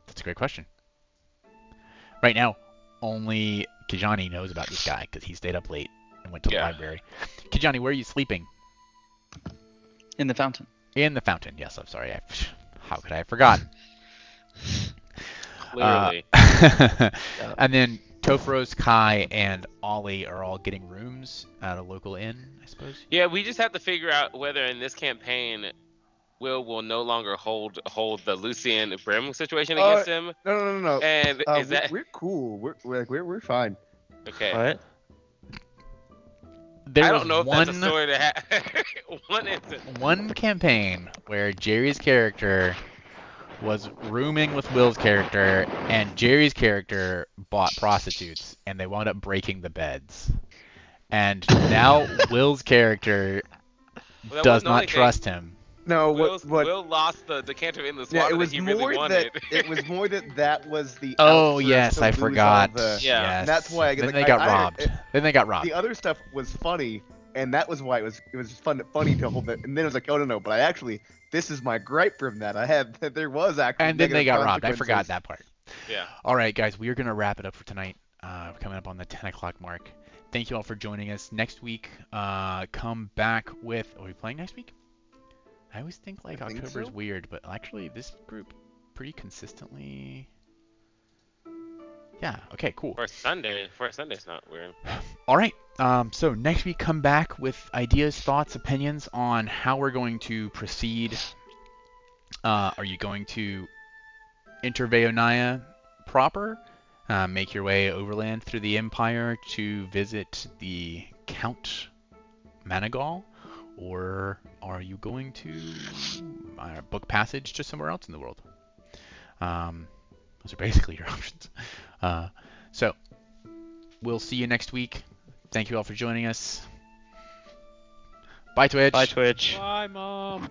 That's a great question. Right now, only Kijani knows about this guy because he stayed up late and went to the Yeah. library. Kijani, where are you sleeping? In the fountain. In the fountain. Yes, I'm sorry. How could I have forgotten? Literally. And then Tofros, Kai, and Ollie are all getting rooms at a local inn, I suppose. Yeah, we just have to figure out whether in this campaign will no longer hold the Lucian Brim situation against him. No. And is that we're cool. We're fine. okay? What? There I was don't know if one, that's a story to have. One instance. one campaign where Jerry's character was rooming with Will's character, and Jerry's character bought prostitutes, and they wound up breaking the beds. And now Will's character Well, that does wasn't the only not thing. trust him. No, Will what? lost the decanter in the Yeah, water it was that he really more wanted. that it was more that was the. Oh out for yes, us to I lose all forgot. the- Yeah. Yes. And that's why Then like, they got I- robbed. Then they got robbed. The other stuff was funny, and that was why it was funny to hold it. And then it was like, oh no, but I actually, this is my gripe from that. I had that there was actually. And then they negative got robbed. I forgot consequences. that part. Yeah. All right, guys, we are going to wrap it up for tonight. Coming up on the 10 o'clock mark. Thank you all for joining us. Next week, come back with... Are we playing next week? I always think like I think October's so. weird, but actually this group pretty consistently... Yeah, okay, cool. For Sunday's not weird. All right, so next week come back with ideas, thoughts, opinions on how we're going to proceed. Are you going to enter Veonaya proper? Make your way overland through the Empire to visit the Count Manigal? Or are you going to book passage to somewhere else in the world? Those are basically your options. So, we'll see you next week. Thank you all for joining us. Bye, Twitch. Bye, Twitch. Bye, Mom.